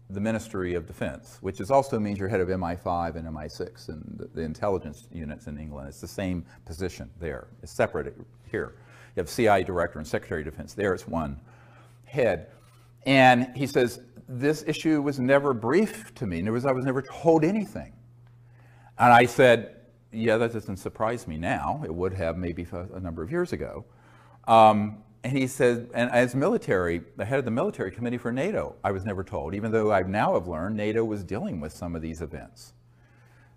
the Ministry of Defense, which also means you're head of MI5 and MI6 and the intelligence units in England. It's the same position there. It's separate here. You have CIA Director and Secretary of Defense. There it's one head. And he says, this issue was never briefed to me. I was never told anything. And I said, yeah, that doesn't surprise me now. It would have maybe a number of years ago. And he said, and as military, the head of the military committee for NATO, I was never told, even though I now have learned NATO was dealing with some of these events,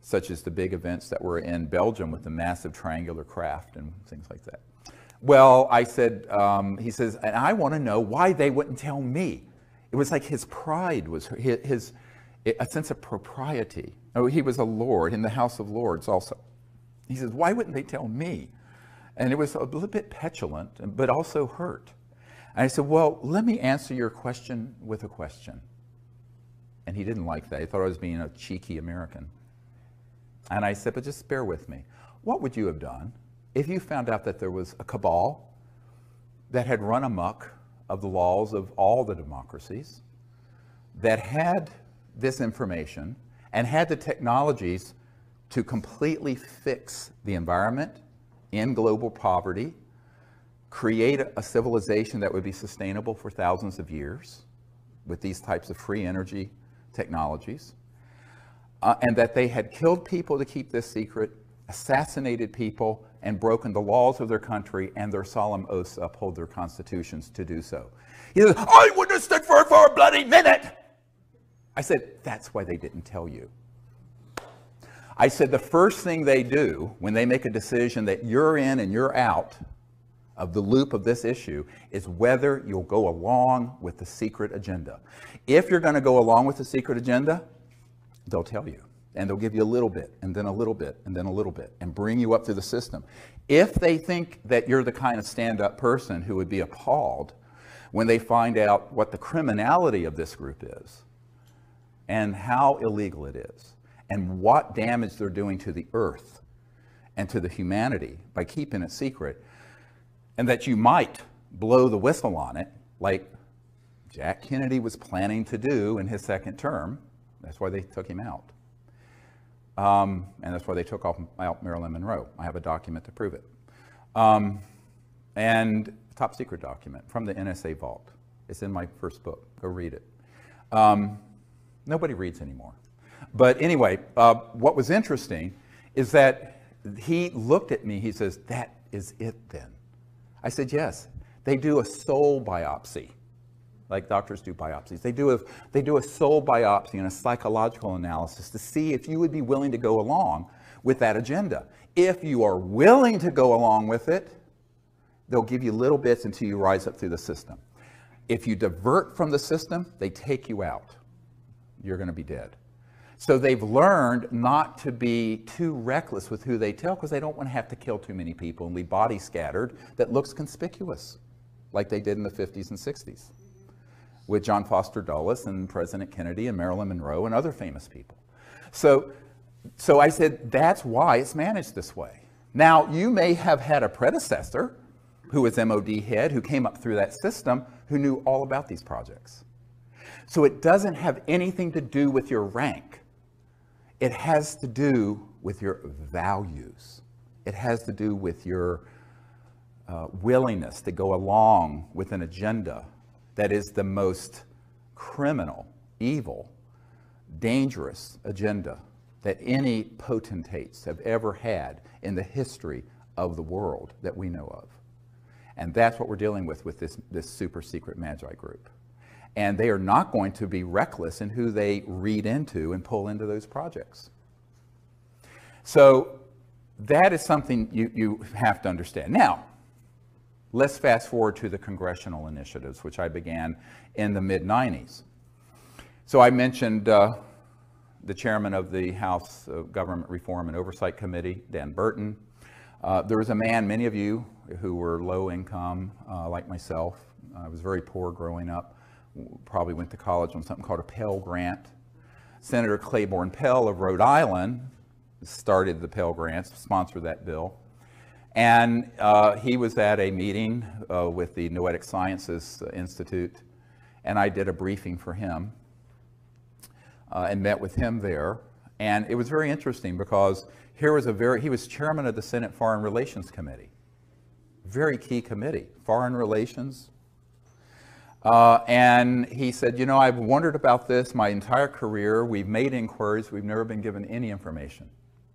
such as the big events that were in Belgium with the massive triangular craft and things like that. Well, I said, he says, and I want to know why they wouldn't tell me. It was like his pride was a sense of propriety. Oh, he was a lord in the House of Lords also. He says, why wouldn't they tell me? And it was a little bit petulant, but also hurt. And I said, well, let me answer your question with a question. And he didn't like that. He thought I was being a cheeky American. And I said, but just bear with me. What would you have done if you found out that there was a cabal that had run amok of the laws of all the democracies, that had this information and had the technologies to completely fix the environment, end global poverty, create a civilization that would be sustainable for thousands of years with these types of free energy technologies, and that they had killed people to keep this secret, assassinated people, and broken the laws of their country and their solemn oaths to uphold their constitutions to do so. He said, I wouldn't have stood for it for a bloody minute. I said, that's why they didn't tell you. I said, the first thing they do when they make a decision that you're in and you're out of the loop of this issue is whether you'll go along with the secret agenda. If you're going to go along with the secret agenda, they'll tell you. And they'll give you a little bit, and then a little bit, and then a little bit, and bring you up through the system. If they think that you're the kind of stand-up person who would be appalled when they find out what the criminality of this group is, and how illegal it is, and what damage they're doing to the earth and to the humanity by keeping it secret, and that you might blow the whistle on it, like Jack Kennedy was planning to do in his second term. That's why they took him out. And that's why they took out Marilyn Monroe. I have a document to prove it. and top secret document from the NSA vault. It's in my first book. Go read it. Nobody reads anymore. But anyway, what was interesting is that he looked at me, he says, "That is it then?" I said, "Yes." They do a soul biopsy, like doctors do biopsies. They do a soul biopsy and a psychological analysis to see if you would be willing to go along with that agenda. If you are willing to go along with it, they'll give you little bits until you rise up through the system. If you divert from the system, they take you out. You're going to be dead. So they've learned not to be too reckless with who they tell, because they don't want to have to kill too many people and leave bodies scattered that looks conspicuous, like they did in the 50s and 60s with John Foster Dulles and President Kennedy and Marilyn Monroe and other famous people. So I said, that's why it's managed this way. Now, you may have had a predecessor who was MOD head, who came up through that system, who knew all about these projects. So it doesn't have anything to do with your rank. It has to do with your values. It has to do with your willingness to go along with an agenda that is the most criminal, evil, dangerous agenda that any potentates have ever had in the history of the world that we know of. And that's what we're dealing with this super secret Magi group. And they are not going to be reckless in who they read into and pull into those projects. So that is something you have to understand. Now, let's fast forward to the congressional initiatives, which I began in the mid-90s. So I mentioned the chairman of the House Government Reform and Oversight Committee, Dan Burton. There was a man, many of you who were low income, like myself. I was very poor growing up. Probably went to college on something called a Pell Grant. Senator Claiborne Pell of Rhode Island started the Pell Grants, sponsored that bill. And he was at a meeting with the Noetic Sciences Institute, and I did a briefing for him and met with him there. And it was very interesting because he was chairman of the Senate Foreign Relations Committee. Very key committee, foreign relations. And he said, you know, I've wondered about this my entire career. We've made inquiries. We've never been given any information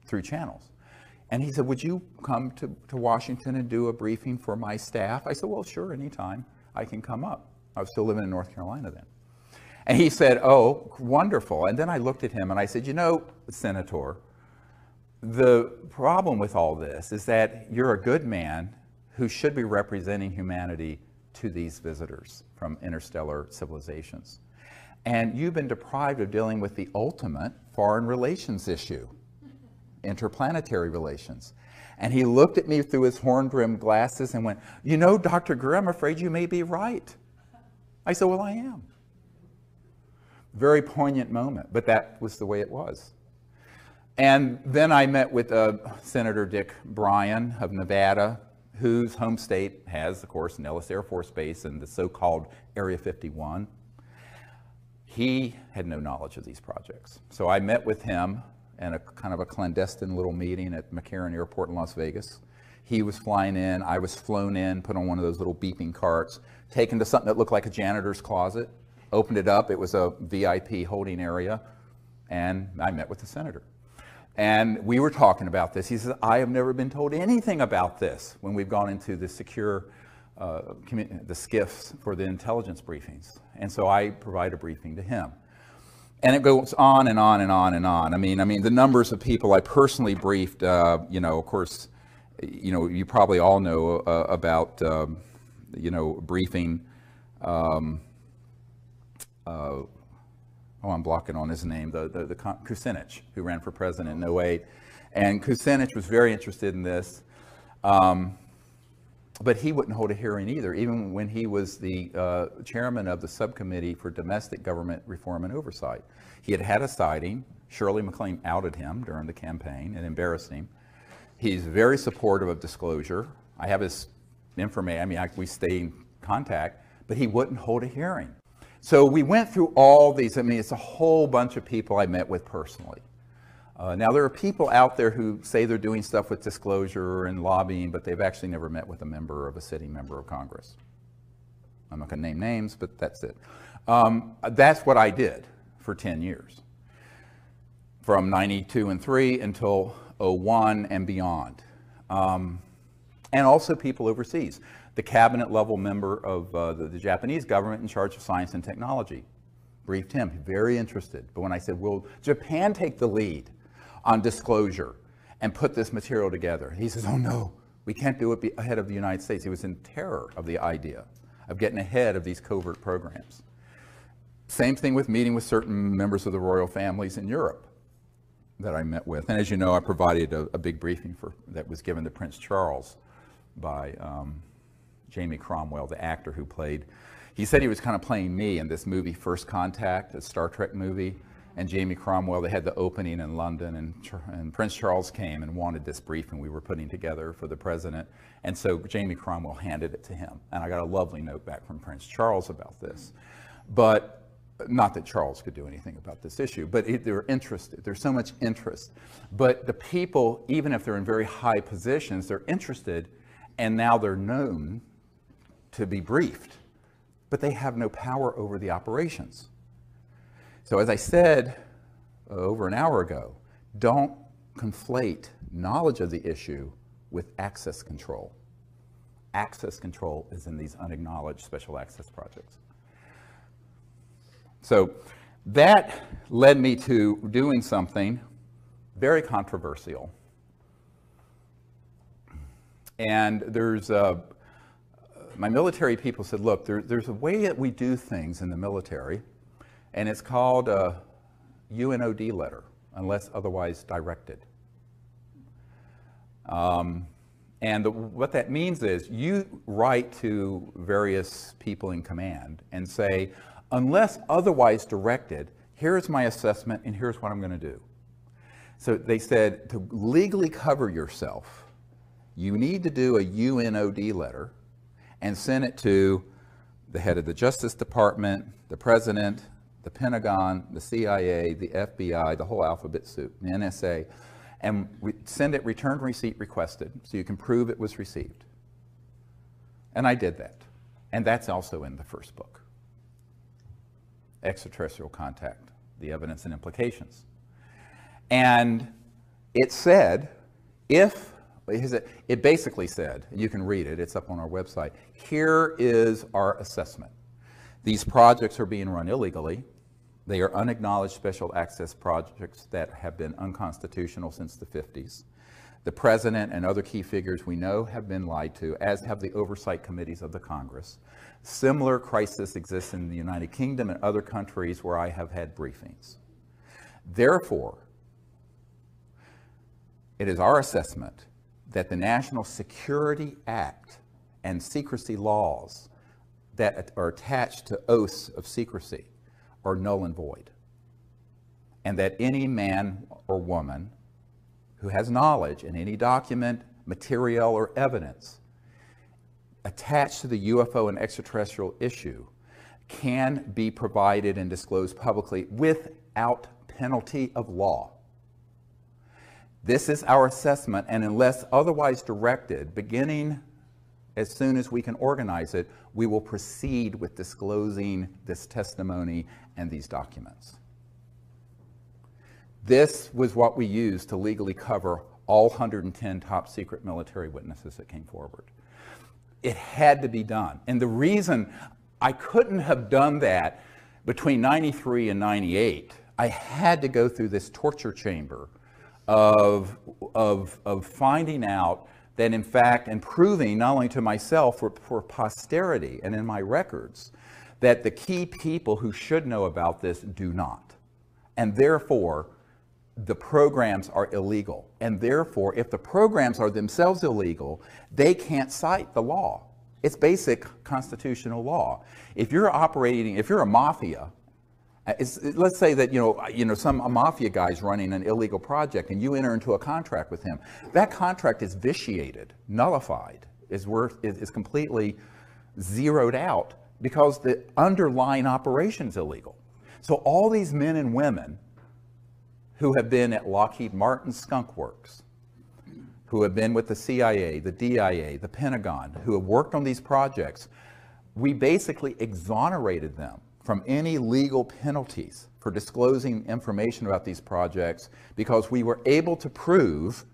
through channels. And he said, would you come to Washington and do a briefing for my staff? I said, well, sure, anytime I can come up. I was still living in North Carolina then. And he said, oh, wonderful. And then I looked at him and I said, you know, Senator, the problem with all this is that you're a good man who should be representing humanity to these visitors from interstellar civilizations. And you've been deprived of dealing with the ultimate foreign relations issue, interplanetary relations. And he looked at me through his horn-rimmed glasses and went, you know, Dr. Greer, I'm afraid you may be right. I said, well, I am. Very poignant moment, but that was the way it was. And then I met with Senator Dick Bryan of Nevada, whose home state has, of course, Nellis Air Force Base and the so-called Area 51. He had no knowledge of these projects. So I met with him in a kind of a clandestine little meeting at McCarran Airport in Las Vegas. He was flying in, I was flown in, put on one of those little beeping carts, taken to something that looked like a janitor's closet, opened it up, it was a VIP holding area, and I met with the senator. And we were talking about this. He says, I have never been told anything about this when we've gone into the secure, the SCIFs for the intelligence briefings. And so I provide a briefing to him. And it goes on and on and on and on. I mean, the numbers of people I personally briefed, you know, of course, you know, you probably all know about, you know, briefing, oh, I'm blocking on his name, the Kucinich, who ran for president in 2008. And Kucinich was very interested in this, but he wouldn't hold a hearing either, even when he was the chairman of the subcommittee for domestic government reform and oversight. He had had a sighting. Shirley MacLaine outed him during the campaign and embarrassed him. He's very supportive of disclosure. I have his information, I mean, we stay in contact, but he wouldn't hold a hearing. So we went through all these, I mean, it's a whole bunch of people I met with personally. Now, there are people out there who say they're doing stuff with disclosure and lobbying, but they've actually never met with a sitting member of Congress. I'm not going to name names, but that's it. That's what I did for 10 years, from 92 and 3 until 01 and beyond. And also people overseas. The cabinet level member of the Japanese government in charge of science and technology briefed him, very interested. But when I said, will Japan take the lead on disclosure and put this material together? He says, oh no, we can't do it ahead of the United States. He was in terror of the idea of getting ahead of these covert programs. Same thing with meeting with certain members of the royal families in Europe that I met with. And as you know, I provided a big briefing that was given to Prince Charles by Jamie Cromwell, the actor who played. He said he was kind of playing me in this movie, First Contact, a Star Trek movie. And Jamie Cromwell, they had the opening in London, and Prince Charles came and wanted this briefing we were putting together for the president. And so Jamie Cromwell handed it to him. And I got a lovely note back from Prince Charles about this. But not that Charles could do anything about this issue, but they're interested. There's so much interest. But the people, even if they're in very high positions, they're interested, and now they're known to be briefed. But they have no power over the operations. So as I said over an hour ago, don't conflate knowledge of the issue with access control. Access control is in these unacknowledged special access projects. So that led me to doing something very controversial. And there's my military people said, look, there's a way that we do things in the military, and it's called a UNOD letter, unless otherwise directed. What that means is you write to various people in command and say, unless otherwise directed, here's my assessment and here's what I'm going to do. So they said to legally cover yourself, you need to do a UNOD letter and send it to the head of the Justice Department, the President, the Pentagon, the CIA, the FBI, the whole alphabet soup, the NSA, and send it returned receipt requested so you can prove it was received. And I did that. And that's also in the first book, Extraterrestrial Contact, The Evidence and Implications. And it said, it basically said, you can read it, it's up on our website, here is our assessment. These projects are being run illegally. They are unacknowledged special access projects that have been unconstitutional since the 50s. The president and other key figures we know have been lied to, as have the oversight committees of the Congress. Similar crisis exists in the United Kingdom and other countries where I have had briefings. Therefore, it is our assessment that the National Security Act and secrecy laws that are attached to oaths of secrecy are null and void, and that any man or woman who has knowledge in any document, material, or evidence attached to the UFO and extraterrestrial issue can be provided and disclosed publicly without penalty of law. This is our assessment, and unless otherwise directed, beginning as soon as we can organize it, we will proceed with disclosing this testimony and these documents. This was what we used to legally cover all 110 top secret military witnesses that came forward. It had to be done. And the reason I couldn't have done that between 93 and 98, I had to go through this torture chamber of finding out that, in fact, and proving not only to myself, for posterity and in my records, that the key people who should know about this do not. And therefore, the programs are illegal. And therefore, if the programs are themselves illegal, they can't cite the law. It's basic constitutional law. If you're operating, if you're a mafia, let's say that a mafia guy's running an illegal project and you enter into a contract with him. That contract is vitiated, nullified, is completely zeroed out because the underlying operation is illegal. So all these men and women who have been at Lockheed Martin Skunk Works, who have been with the CIA, the DIA, the Pentagon, who have worked on these projects, we basically exonerated them from any legal penalties for disclosing information about these projects because we were able to prove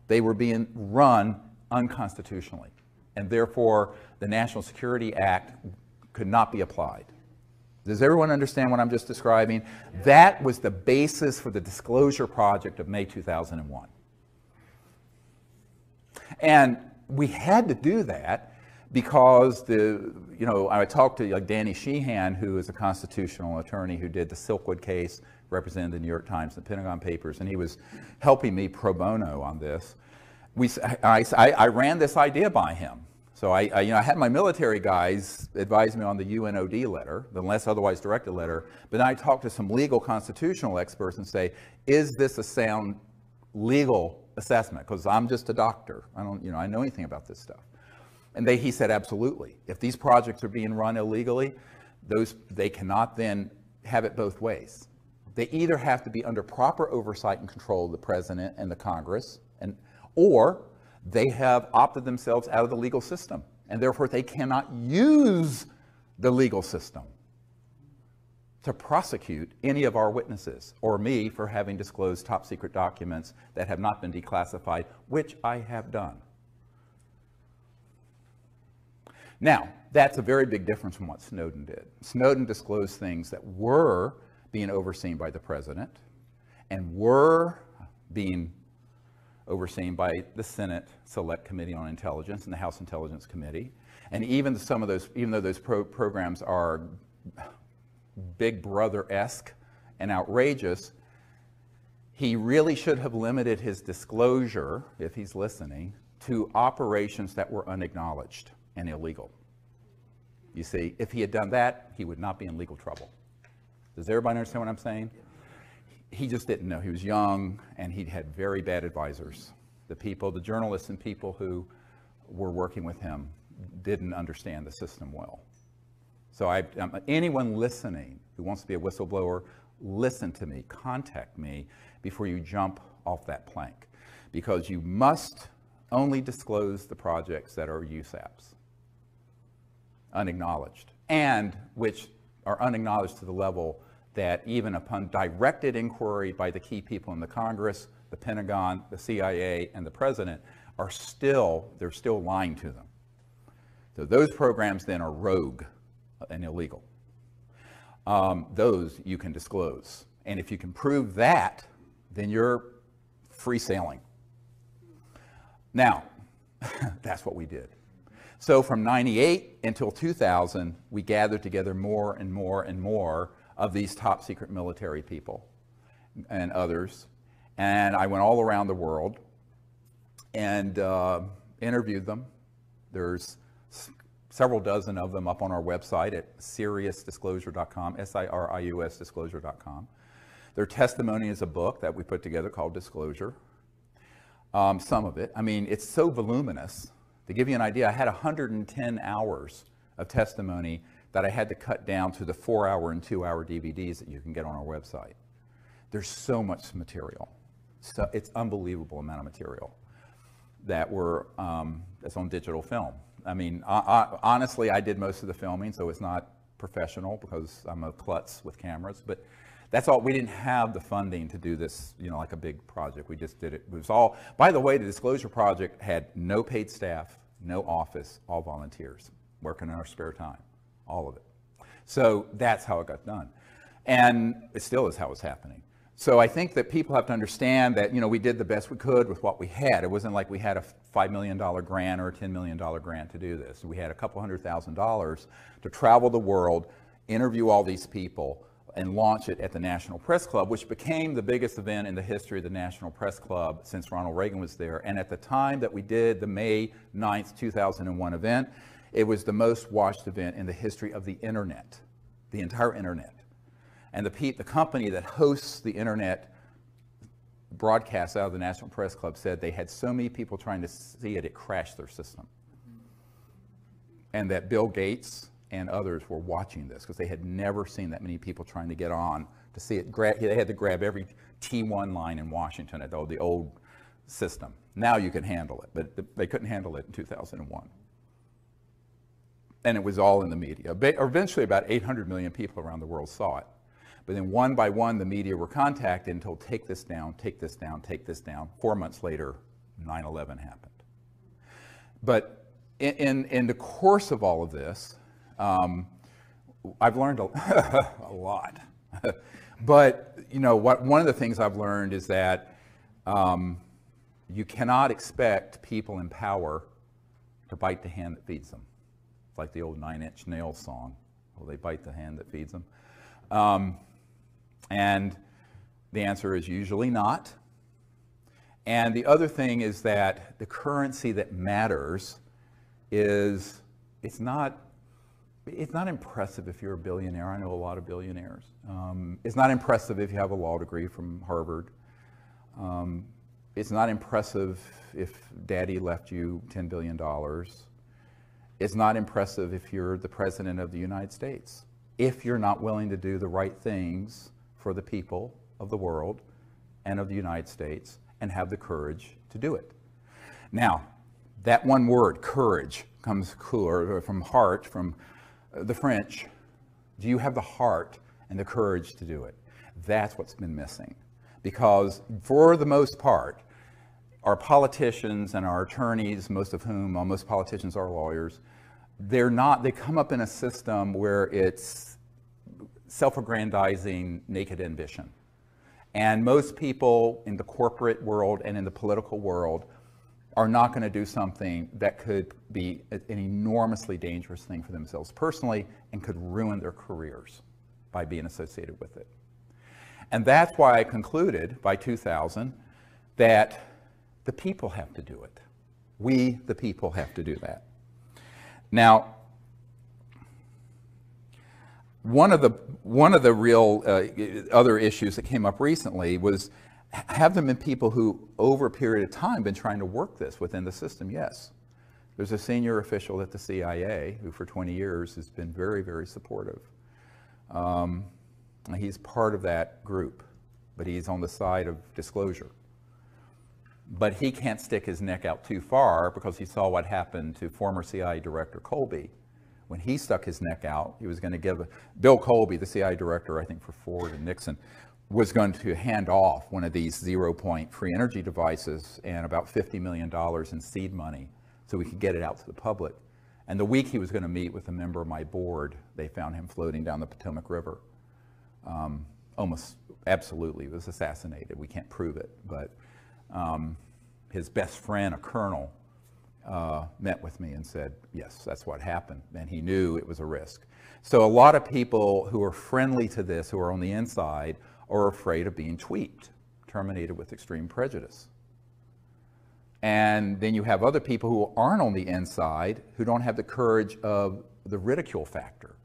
they were being run unconstitutionally. And therefore, the National Security Act could not be applied. Does everyone understand what I'm just describing? That was the basis for the Disclosure Project of May 2001. And we had to do that because I talked to Danny Sheehan, who is a constitutional attorney who did the Silkwood case, represented the New York Times and the Pentagon Papers, and he was helping me pro bono on this. I ran this idea by him. So I had my military guys advise me on the UNOD letter, the unless otherwise directed letter, but then I talked to some legal constitutional experts and say, is this a sound legal assessment? Because I'm just a doctor. I know anything about this stuff. And he said, absolutely. If these projects are being run illegally, they cannot then have it both ways. They either have to be under proper oversight and control of the president and the Congress, or they have opted themselves out of the legal system, and therefore they cannot use the legal system to prosecute any of our witnesses or me for having disclosed top secret documents that have not been declassified, which I have done. Now, that's a very big difference from what Snowden did. Snowden disclosed things that were being overseen by the president and were being overseen by the Senate Select Committee on Intelligence and the House Intelligence Committee. And even some of those, even though those programs are Big Brother-esque and outrageous, he really should have limited his disclosure, if he's listening, to operations that were unacknowledged and illegal. You see, if he had done that, he would not be in legal trouble. Does everybody understand what I'm saying? He just didn't know. He was young, and he'd had very bad advisors. The journalists and people who were working with him didn't understand the system well. So anyone listening who wants to be a whistleblower, listen to me, contact me before you jump off that plank. Because you must only disclose the projects that are USAPs, unacknowledged, and which are unacknowledged to the level that even upon directed inquiry by the key people in the Congress, the Pentagon, the CIA, and the President, they're still lying to them. So those programs then are rogue and illegal. Those you can disclose. And if you can prove that, then you're free sailing. Now, that's what we did. So from 98 until 2000, we gathered together more and more and more of these top secret military people and others. And I went all around the world and interviewed them. There's several dozen of them up on our website at SiriusDisclosure.com, SIRIUS Disclosure.com. Their testimony is a book that we put together called Disclosure. Some of it. I mean, it's so voluminous. To give you an idea, I had 110 hours of testimony that I had to cut down to the 4-hour and 2-hour DVDs that you can get on our website. There's so much material. So it's unbelievable amount of material that that's on digital film. I mean, honestly, I did most of the filming, so it's not professional because I'm a klutz with cameras, but that's all. We didn't have the funding to do this, like a big project. We just did it. It was all, by the way, the Disclosure Project had no paid staff, no office, all volunteers working in our spare time, all of it. So that's how it got done. And it still is how it's happening. So I think that people have to understand that, we did the best we could with what we had. It wasn't like we had a $5 million grant or a $10 million grant to do this. We had a couple $100,000 to travel the world, interview all these people, and launch it at the National Press Club, which became the biggest event in the history of the National Press Club since Ronald Reagan was there. And at the time that we did the May 9th, 2001 event, it was the most watched event in the history of the internet, the entire internet. And the company that hosts the internet broadcasts out of the National Press Club said they had so many people trying to see it, it crashed their system. And that Bill Gates and others were watching this because they had never seen that many people trying to get on to see it. They had to grab every T1 line in Washington at the old system. Now you can handle it, but they couldn't handle it in 2001. And it was all in the media. Eventually, about 800 million people around the world saw it. But then one by one, the media were contacted and told, take this down, take this down, take this down. 4 months later, 9/11 happened. But in the course of all of this, I've learned a lot. But you know, one of the things I've learned is that you cannot expect people in power to bite the hand that feeds them. It's like the old 9 Inch Nails song. Will they bite the hand that feeds them? And the answer is usually not. And the other thing is that the currency that matters is, it's not impressive if you're a billionaire. I know a lot of billionaires. It's not impressive if you have a law degree from Harvard. It's not impressive if daddy left you $10 billion. It's not impressive if you're the president of the United States, if you're not willing to do the right things for the people of the world and of the United States and have the courage to do it. Now, that one word, courage, comes from heart, from the French. Do you have the heart and the courage to do it? That's what's been missing. Because for the most part, our politicians and our attorneys, most politicians are lawyers, they come up in a system where it's self-aggrandizing, naked ambition. And most people in the corporate world and in the political world are not going to do something that could be an enormously dangerous thing for themselves personally and could ruin their careers by being associated with it. And that's why I concluded by 2000 that the people have to do it. We, the people, have to do that. Now, one of the real other issues that came up recently was, have there been people who, over a period of time, been trying to work this within the system? Yes. There's a senior official at the CIA who, for 20 years, has been very, very supportive. He's part of that group, but he's on the side of disclosure. But he can't stick his neck out too far because he saw what happened to former CIA Director Colby. When he stuck his neck out, he was going to give Bill Colby, the CIA Director, I think, for Ford and Nixon, was going to hand off one of these zero-point free energy devices and about $50 million in seed money so we could get it out to the public. And the week he was going to meet with a member of my board, they found him floating down the Potomac River. Almost absolutely was assassinated. We can't prove it, but his best friend, a colonel, met with me and said, yes, that's what happened. And he knew it was a risk. So a lot of people who are friendly to this, who are on the inside, are afraid of being tweaked, terminated with extreme prejudice. And then you have other people who aren't on the inside, who don't have the courage of the ridicule factor,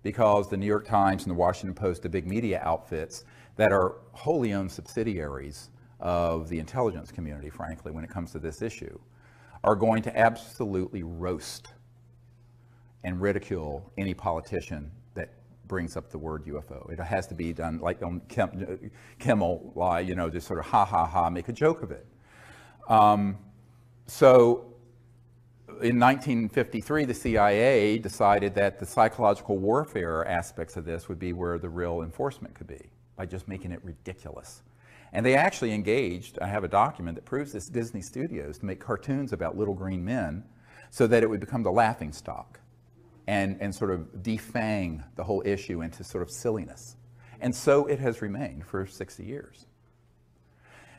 because the New York Times and the Washington Post, the big media outfits that are wholly owned subsidiaries of the intelligence community, frankly, when it comes to this issue, are going to absolutely roast and ridicule any politician that brings up the word UFO. It has to be done like on Kimmel, you know, just sort of ha ha ha, make a joke of it. So in 1953, the CIA decided that the psychological warfare aspects of this would be where the real enforcement could be, by just making it ridiculous. And they actually engaged, I have a document that proves this, Disney Studios, to make cartoons about little green men so that it would become the laughing stock and sort of defang the whole issue into sort of silliness. And so it has remained for 60 years.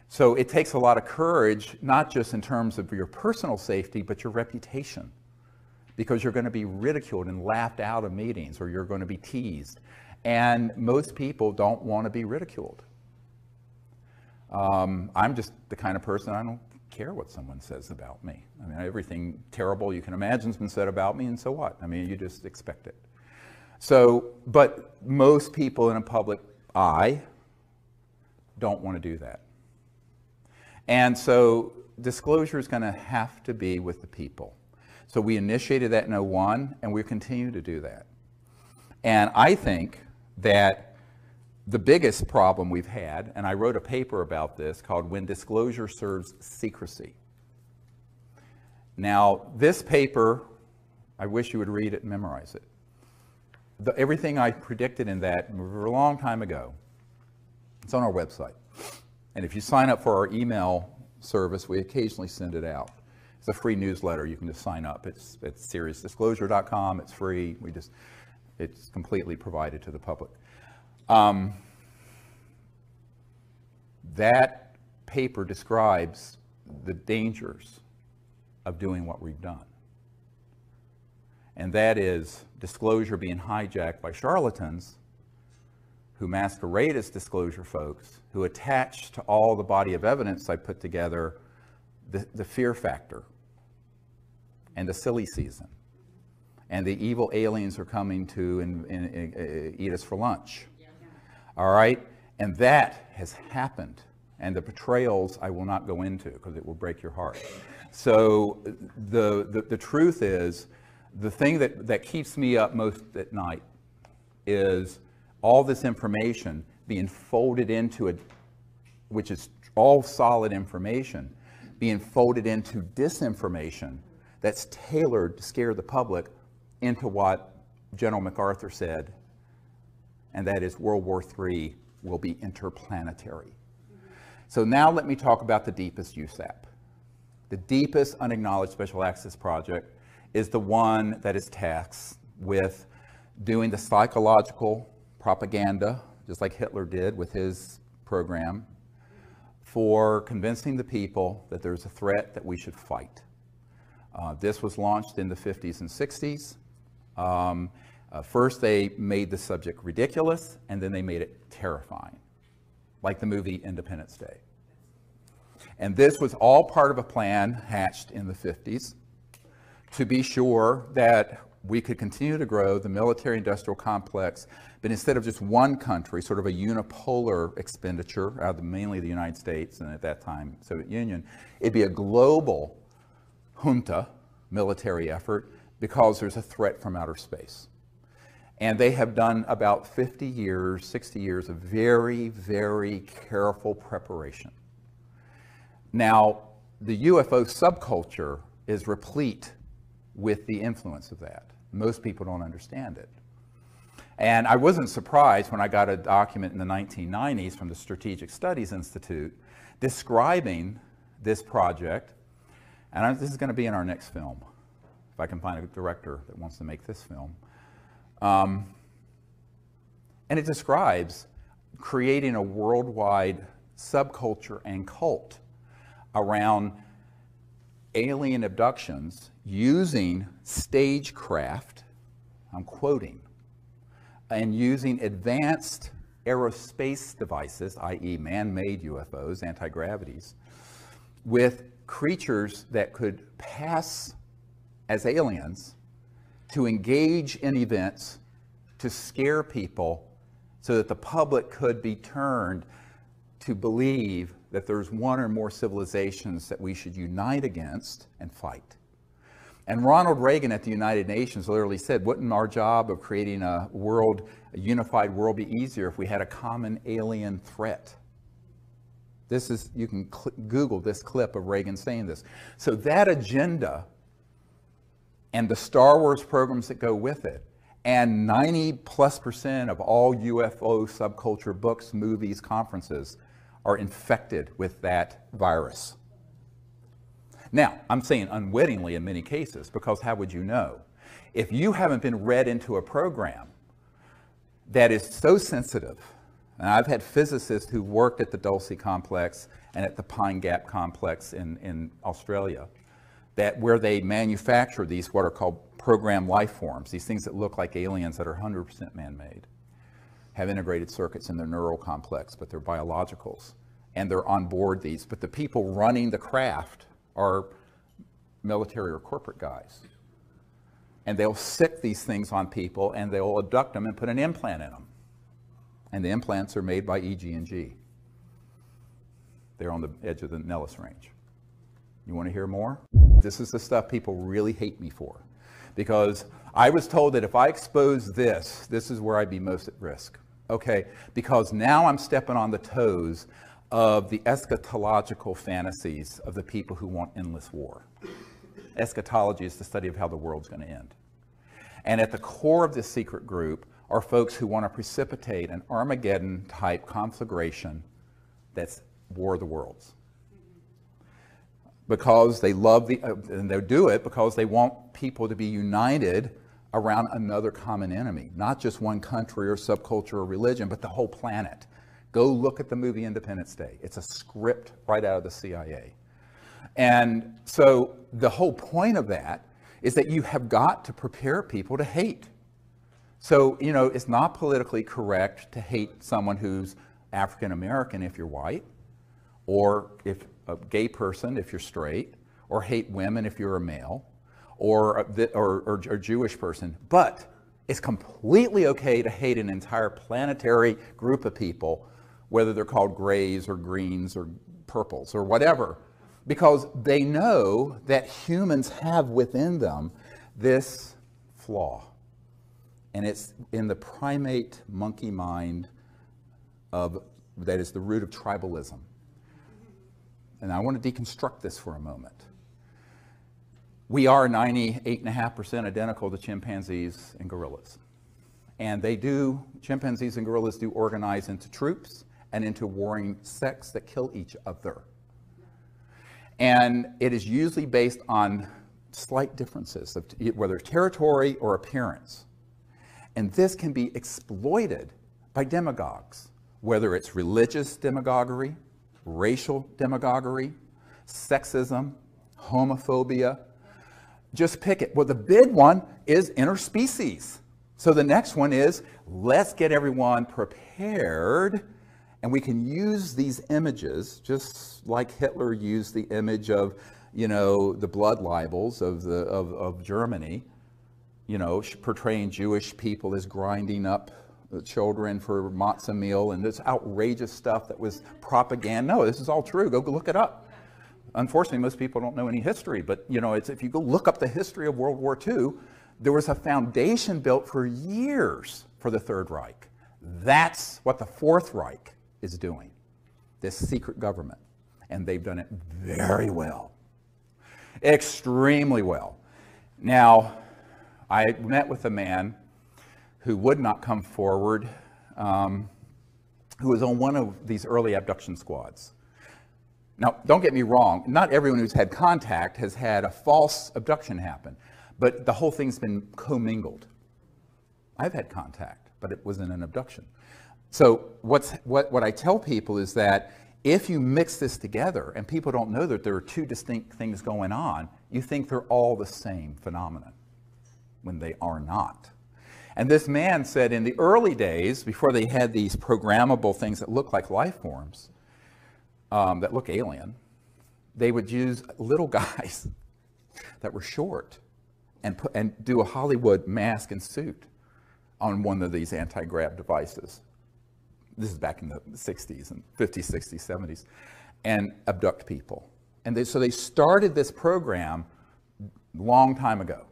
So it takes a lot of courage, not just in terms of your personal safety, but your reputation, because you're going to be ridiculed and laughed out of meetings, or you're going to be teased. And most people don't want to be ridiculed. I'm just the kind of person, I don't care what someone says about me. I mean, everything terrible you can imagine has been said about me, and so what? I mean, you just expect it. So, but most people in a public eye don't want to do that. And so disclosure is going to have to be with the people. So we initiated that in 2001, and we continue to do that. And I think that the biggest problem we've had, and I wrote a paper about this called When Disclosure Serves Secrecy. Now, this paper, I wish you would read it and memorize it. Everything I predicted in that a long time ago, it's on our website. And if you sign up for our email service, we occasionally send it out. It's a free newsletter. You can just sign up. It's seriousdisclosure.com. It's free. It's completely provided to the public. That paper describes the dangers of doing what we've done. And that is disclosure being hijacked by charlatans who masquerade as disclosure folks, who attach to all the body of evidence I put together the fear factor and the silly season and the evil aliens are coming to eat us for lunch. All right? And that has happened. And the betrayals I will not go into because it will break your heart. So the truth is, the thing that keeps me up most at night is all this information being folded into which is all solid information, being folded into disinformation that's tailored to scare the public into what General MacArthur said, and that is World War III will be interplanetary. So now let me talk about the deepest USAP. The deepest unacknowledged special access project is the one that is tasked with doing the psychological propaganda, just like Hitler did with his program, for convincing the people that there's a threat that we should fight. This was launched in the 50s and 60s. First they made the subject ridiculous, and then they made it terrifying, like the movie Independence Day. And this was all part of a plan hatched in the 50s to be sure that we could continue to grow the military-industrial complex, but instead of just one country, sort of a unipolar expenditure out of mainly the United States and at that time Soviet Union, it'd be a global junta military effort because there's a threat from outer space. And they have done about 50 years, 60 years of very, very careful preparation. Now, the UFO subculture is replete with the influence of that. Most people don't understand it. And I wasn't surprised when I got a document in the 1990s from the Strategic Studies Institute describing this project. And this is going to be in our next film, if I can find a director that wants to make this film. And it describes creating a worldwide subculture and cult around alien abductions using stagecraft, I'm quoting, and using advanced aerospace devices, i.e. man-made UFOs, anti-gravities, with creatures that could pass as aliens to engage in events to scare people so that the public could be turned to believe that there's one or more civilizations that we should unite against and fight. And Ronald Reagan at the United Nations literally said, wouldn't our job of creating a unified world be easier if we had a common alien threat? This is, you can Google this clip of Reagan saying this. So that agenda and the Star Wars programs that go with it, and 90+% of all UFO subculture books, movies, conferences are infected with that virus. Now, I'm saying unwittingly in many cases, because how would you know? If you haven't been read into a program that is so sensitive, and I've had physicists who worked at the Dulce complex and at the Pine Gap complex in Australia, that where they manufacture these what are called program life forms, these things that look like aliens that are 100% man-made, have integrated circuits in their neural complex, but they're biologicals, and they're on board these. But the people running the craft are military or corporate guys. And they'll sick these things on people, and they'll abduct them and put an implant in them. And the implants are made by EG&G. They're on the edge of the Nellis Range. You want to hear more? This is the stuff people really hate me for. Because I was told that if I expose this, this is where I'd be most at risk. okay? Because now I'm stepping on the toes of the eschatological fantasies of the people who want endless war. Eschatology is the study of how the world's going to end. And at the core of this secret group are folks who want to precipitate an Armageddon-type conflagration that's War of the Worlds. Because they love and they do it because they want people to be united around another common enemy, not just one country or subculture or religion, but the whole planet. Go look at the movie Independence Day. It's a script right out of the CIA. And so the whole point of that is that you have got to prepare people to hate. So, you know, it's not politically correct to hate someone who's African American if you're white, or if a gay person if you're straight, or hate women if you're a male, or a Jewish person. But it's completely okay to hate an entire planetary group of people, whether they're called grays or greens or purples or whatever, because they know that humans have within them this flaw. And it's in the primate monkey mind that is the root of tribalism. And I want to deconstruct this for a moment. We are 98.5% identical to chimpanzees and gorillas. And chimpanzees and gorillas do organize into troops and into warring sects that kill each other. And it is usually based on slight differences of whether territory or appearance. And this can be exploited by demagogues, whether it's religious demagoguery, racial demagoguery, sexism, homophobia. Just pick it. Well, the big one is interspecies. So the next one is, let's get everyone prepared, and we can use these images, just like Hitler used the image of, you know, the blood libels of Germany, you know, portraying Jewish people as grinding up children for matzah meal, and this outrageous stuff that was propaganda. No, this is all true. Go look it up. Unfortunately, most people don't know any history, but you know, if you go look up the history of World War II, there was a foundation built for years for the Third Reich. That's what the Fourth Reich is doing, this secret government. And they've done it very well, extremely well. Now, I met with a man who would not come forward, who was on one of these early abduction squads. Now, don't get me wrong, not everyone who's had contact has had a false abduction happen, but the whole thing's been commingled. I've had contact, but it wasn't an abduction. So what I tell people is that if you mix this together and people don't know that there are two distinct things going on, you think they're all the same phenomenon when they are not. And this man said in the early days, before they had these programmable things that look like life forms, that look alien, they would use little guys that were short and do a Hollywood mask and suit on one of these anti-grav devices. This is back in the 60s and 50s, 60s, 70s, and abduct people. And so they started this program a long time ago.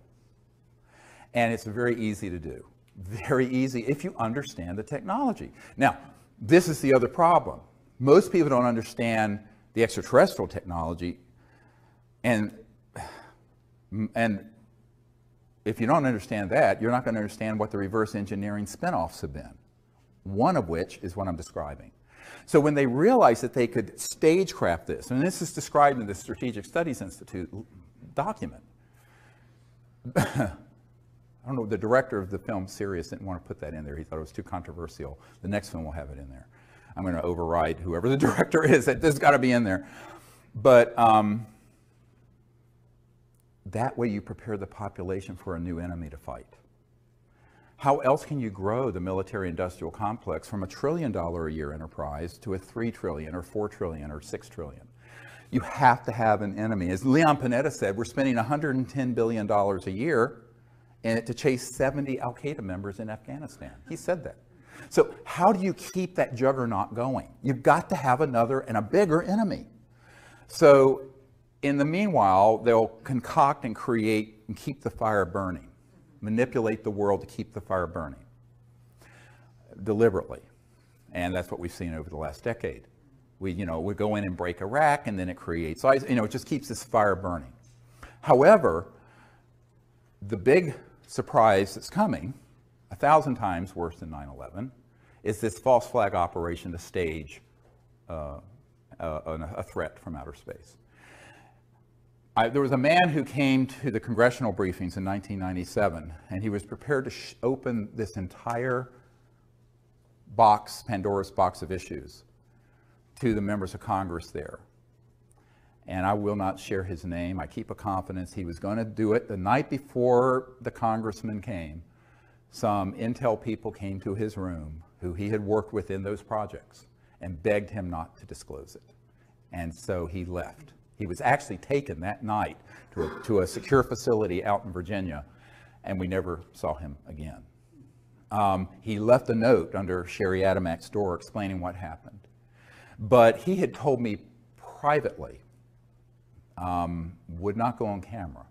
And it's very easy to do. Very easy if you understand the technology. Now, this is the other problem. Most people don't understand the extraterrestrial technology, and if you don't understand that, you're not going to understand what the reverse engineering spinoffs have been, one of which is what I'm describing. So when they realized that they could stagecraft this, and this is described in the Strategic Studies Institute document. I don't know, the director of the film Sirius didn't want to put that in there. He thought it was too controversial. The next film will have it in there. I'm going to override whoever the director is. This has got to be in there. But that way you prepare the population for a new enemy to fight. How else can you grow the military-industrial complex from $1 trillion a year enterprise to a $3 trillion or $4 trillion or $6 trillion? You have to have an enemy. As Leon Panetta said, we're spending $110 billion a year to chase 70 Al-Qaeda members in Afghanistan. He said that. So how do you keep that juggernaut going? You've got to have another and a bigger enemy. So in the meanwhile, they'll concoct and create and keep the fire burning, manipulate the world to keep the fire burning deliberately. And that's what we've seen over the last decade. We go in and break Iraq, and then it creates ice. It just keeps this fire burning. However, the big surprise that's coming, 1,000 times worse than 9/11, is this false flag operation to stage a threat from outer space. There was a man who came to the congressional briefings in 1997, and he was prepared to open this entire box, Pandora's box of issues, to the members of Congress there. And I will not share his name. I keep a confidence he was going to do it. The night before the congressman came, some intel people came to his room who he had worked with in those projects and begged him not to disclose it. And so he left. He was actually taken that night to a secure facility out in Virginia, and we never saw him again. He left a note under Sherry Adamak's door explaining what happened. But he had told me privately, would not go on camera,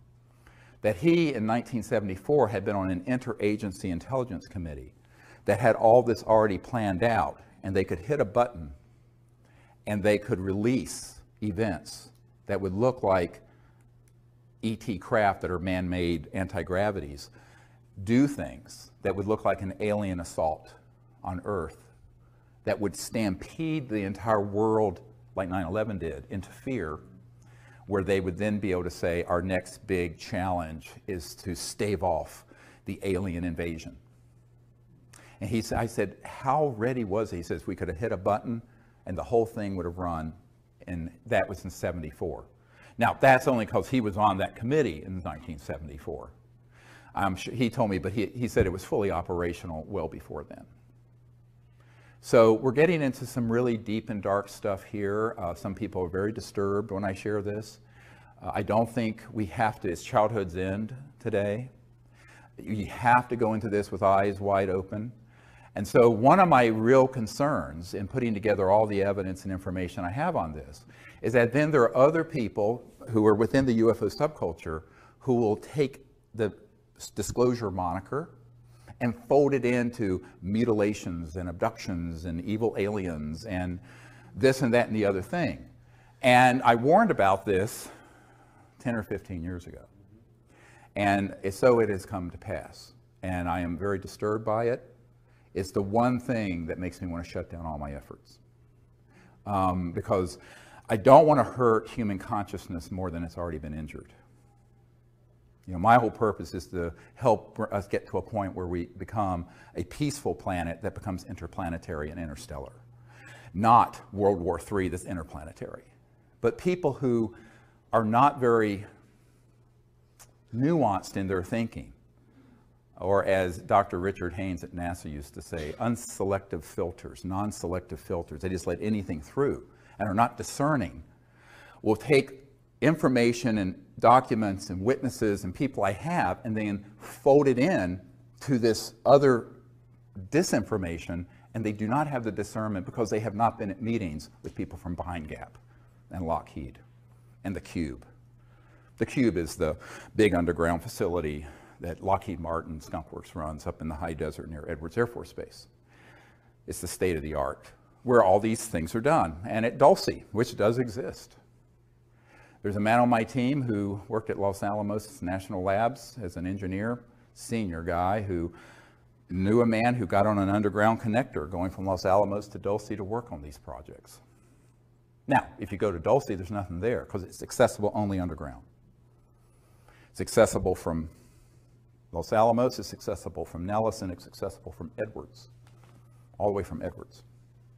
that he in 1974 had been on an interagency intelligence committee that had all this already planned out, and they could hit a button and they could release events that would look like ET craft that are man-made anti-gravities, do things that would look like an alien assault on Earth that would stampede the entire world like 9/11 did into fear, where they would then be able to say, our next big challenge is to stave off the alien invasion. And I said, how ready was he? He says, we could have hit a button and the whole thing would have run, and that was in 74. Now, that's only because he was on that committee in 1974. I'm sure he told me, but he said it was fully operational well before then. So we're getting into some really deep and dark stuff here. Some people are very disturbed when I share this. I don't think we have to, it's childhood's end today. You have to go into this with eyes wide open. And so one of my real concerns in putting together all the evidence and information I have on this is that then there are other people who are within the UFO subculture who will take the disclosure moniker and fold it into mutilations and abductions and evil aliens and this and that and the other thing. And I warned about this 10 or 15 years ago. And so it has come to pass. And I am very disturbed by it. It's the one thing that makes me want to shut down all my efforts. Because I don't want to hurt human consciousness more than it's already been injured. My whole purpose is to help us get to a point where we become a peaceful planet that becomes interplanetary and interstellar. Not World War III that's interplanetary. But people who are not very nuanced in their thinking, or as Dr. Richard Haynes at NASA used to say, unselective filters, non-selective filters. They just let anything through and are not discerning, will take information and documents and witnesses and people I have and then fold it in to this other disinformation, and they do not have the discernment because they have not been at meetings with people from Behind Gap and Lockheed and the Cube. The Cube is the big underground facility that Lockheed Martin Skunk Works runs up in the high desert near Edwards Air Force Base. It's the state of the art where all these things are done. And at Dulce, which does exist. There's a man on my team who worked at Los Alamos National Labs as an engineer, senior guy, who knew a man who got on an underground connector going from Los Alamos to Dulce to work on these projects. Now, if you go to Dulce, there's nothing there because it's accessible only underground. It's accessible from Los Alamos, it's accessible from Nellis, and it's accessible from Edwards, all the way from Edwards,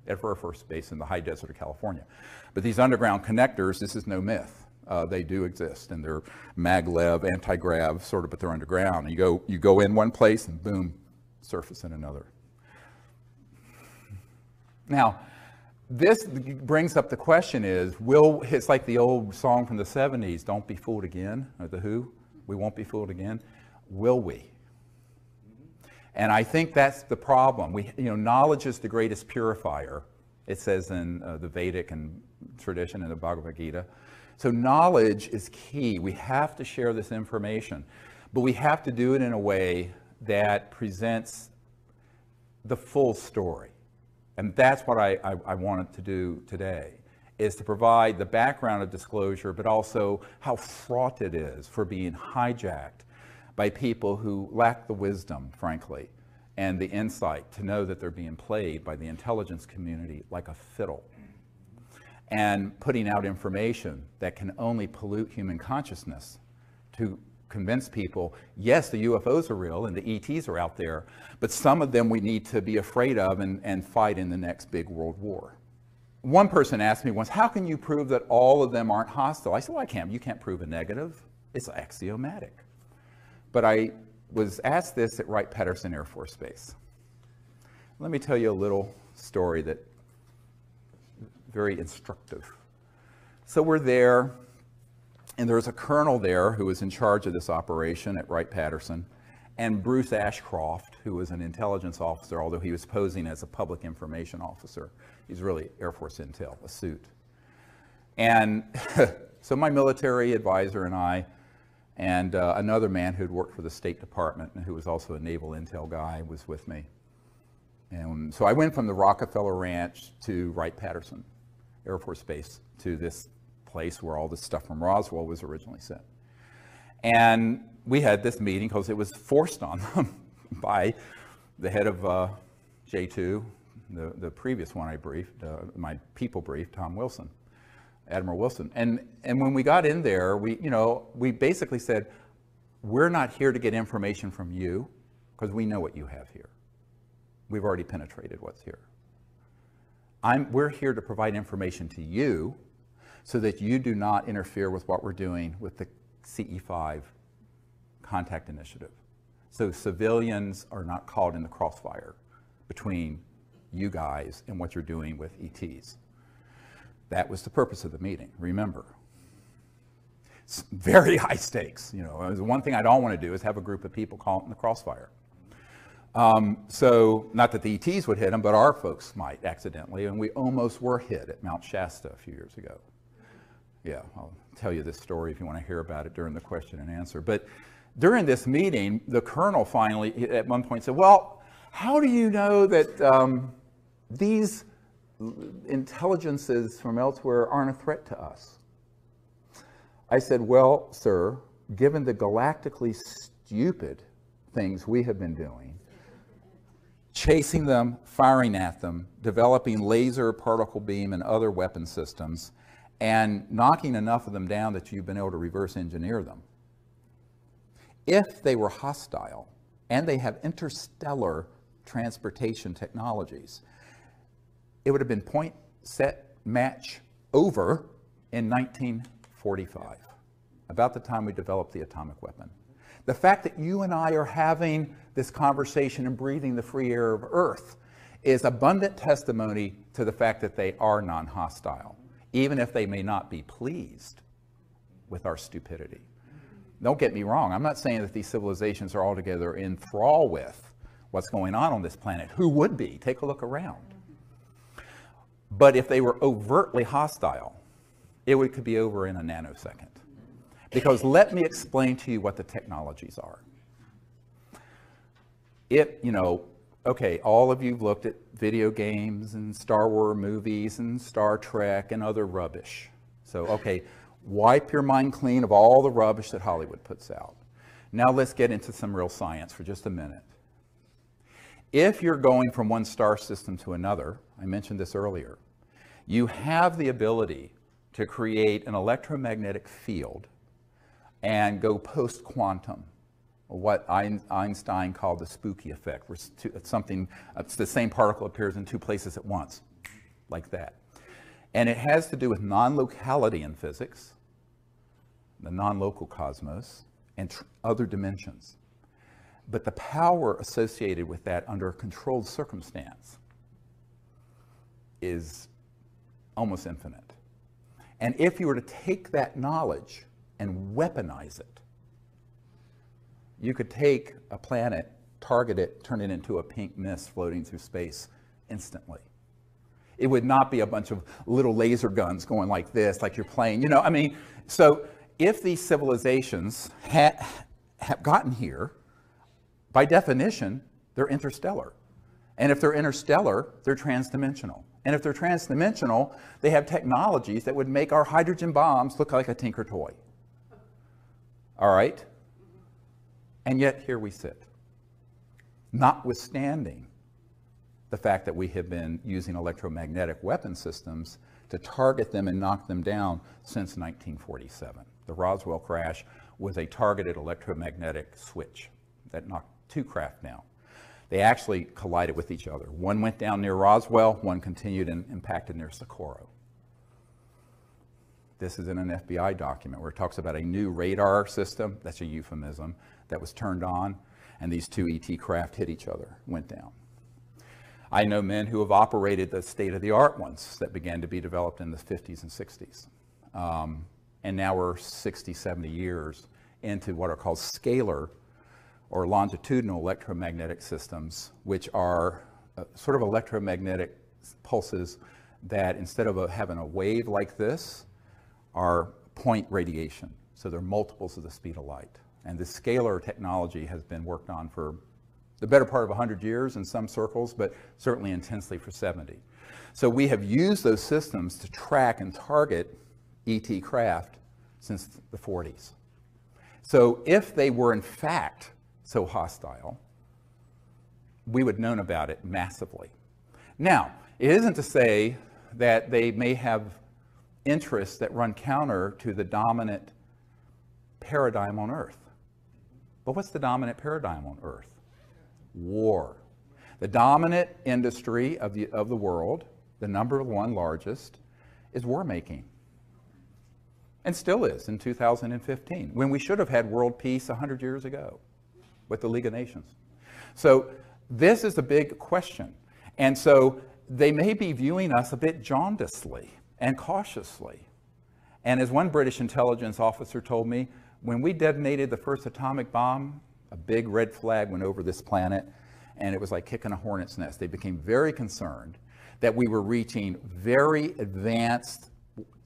Air Force Base in the high desert of California. But these underground connectors, this is no myth. They do exist, and they're maglev, anti-grav, sort of, but they're underground. And you go in one place, and boom, surface in another. Now, this brings up the question is, it's like the old song from the 70s, Don't Be Fooled Again, or The Who, we won't be fooled again. Will we? And I think that's the problem. Knowledge is the greatest purifier, it says in the Vedic and tradition in the Bhagavad Gita. So knowledge is key. We have to share this information, but we have to do it in a way that presents the full story. And that's what I wanted to do today, is to provide the background of disclosure, but also how fraught it is for being hijacked by people who lack the wisdom, frankly, and the insight to know that they're being played by the intelligence community like a fiddle, and putting out information that can only pollute human consciousness to convince people, yes, the UFOs are real and the ETs are out there, but some of them we need to be afraid of and fight in the next big world war. One person asked me once, how can you prove that all of them aren't hostile? I said, well, I can't. You can't prove a negative. It's axiomatic. But I was asked this at Wright-Patterson Air Force Base. Let me tell you a little story that very instructive. So we're there, and there's a colonel there who was in charge of this operation at Wright-Patterson, and Bruce Ashcroft, who was an intelligence officer, although he was posing as a public information officer. He's really Air Force Intel, a suit. And so my military advisor and I, and another man who'd worked for the State Department and who was also a naval intel guy, was with me. And so I went from the Rockefeller Ranch to Wright-Patterson Air Force Base, to this place where all this stuff from Roswell was originally sent. And we had this meeting because it was forced on them by the head of J2, the previous one I briefed, my people briefed, Tom Wilson, Admiral Wilson. And when we got in there, we basically said, we're not here to get information from you because we know what you have here. We've already penetrated what's here. We're here to provide information to you so that you do not interfere with what we're doing with the CE5 contact initiative. So civilians are not caught in the crossfire between you guys and what you're doing with ETs. That was the purpose of the meeting, remember. It's very high stakes. The one thing I don't want to do is have a group of people caught in the crossfire. So not that the ETs would hit them, but our folks might accidentally, and we almost were hit at Mount Shasta a few years ago. Yeah, I'll tell you this story if you want to hear about it during the question and answer. But during this meeting, the colonel finally, at one point, said, well, how do you know that these intelligences from elsewhere aren't a threat to us? I said, well, sir, given the galactically stupid things we have been doing, chasing them, firing at them, developing laser, particle beam, and other weapon systems, and knocking enough of them down that you've been able to reverse engineer them. If they were hostile, and they have interstellar transportation technologies, it would have been point, set, match, over in 1945, about the time we developed the atomic weapon. The fact that you and I are having this conversation and breathing the free air of Earth is abundant testimony to the fact that they are non-hostile, even if they may not be pleased with our stupidity. Don't get me wrong, I'm not saying that these civilizations are altogether in thrall with what's going on this planet. Who would be? Take a look around. But if they were overtly hostile, it could be over in a nanosecond. Because let me explain to you what the technologies are. Okay, all of you have looked at video games and Star Wars movies and Star Trek and other rubbish. So, okay, wipe your mind clean of all the rubbish that Hollywood puts out. Now let's get into some real science for just a minute. If you're going from one star system to another, I mentioned this earlier, you have the ability to create an electromagnetic field and go post-quantum, what Einstein called the spooky effect, where it's the same particle appears in two places at once, like that. And it has to do with non-locality in physics, the non-local cosmos, and other dimensions. But the power associated with that under a controlled circumstance is almost infinite. And if you were to take that knowledge and weaponize it, you could take a planet, target it, turn it into a pink mist floating through space instantly. It would not be a bunch of little laser guns going like this, like you're playing, So if these civilizations have gotten here, by definition, they're interstellar. And if they're interstellar, they're transdimensional. And if they're transdimensional, they have technologies that would make our hydrogen bombs look like a Tinker toy. All right? And yet here we sit, notwithstanding the fact that we have been using electromagnetic weapon systems to target them and knock them down since 1947. The Roswell crash was a targeted electromagnetic switch that knocked 2 craft down. They actually collided with each other. One went down near Roswell, one continued and impacted near Socorro. This is in an FBI document where it talks about a new radar system, that's a euphemism, that was turned on, and these 2 ET craft hit each other, went down. I know men who have operated the state-of-the-art ones that began to be developed in the 50s and 60s. And now we're 60, 70 years into what are called scalar or longitudinal electromagnetic systems, which are sort of electromagnetic pulses that instead of having a wave like this, are point radiation. So they're multiples of the speed of light. And this scalar technology has been worked on for the better part of 100 years in some circles, but certainly intensely for 70. So we have used those systems to track and target ET craft since the 40s. So if they were in fact so hostile, we would have known about it massively. Now, it isn't to say that they may have interests that run counter to the dominant paradigm on Earth. But what's the dominant paradigm on Earth? War. The dominant industry of the world, the number 1 largest, is war making. And still is in 2015, when we should have had world peace 100 years ago with the League of Nations. So this is a big question. And so they may be viewing us a bit jaundicedly and cautiously. And as one British intelligence officer told me, when we detonated the first atomic bomb, a big red flag went over this planet, and it was like kicking a hornet's nest. They became very concerned that we were reaching very advanced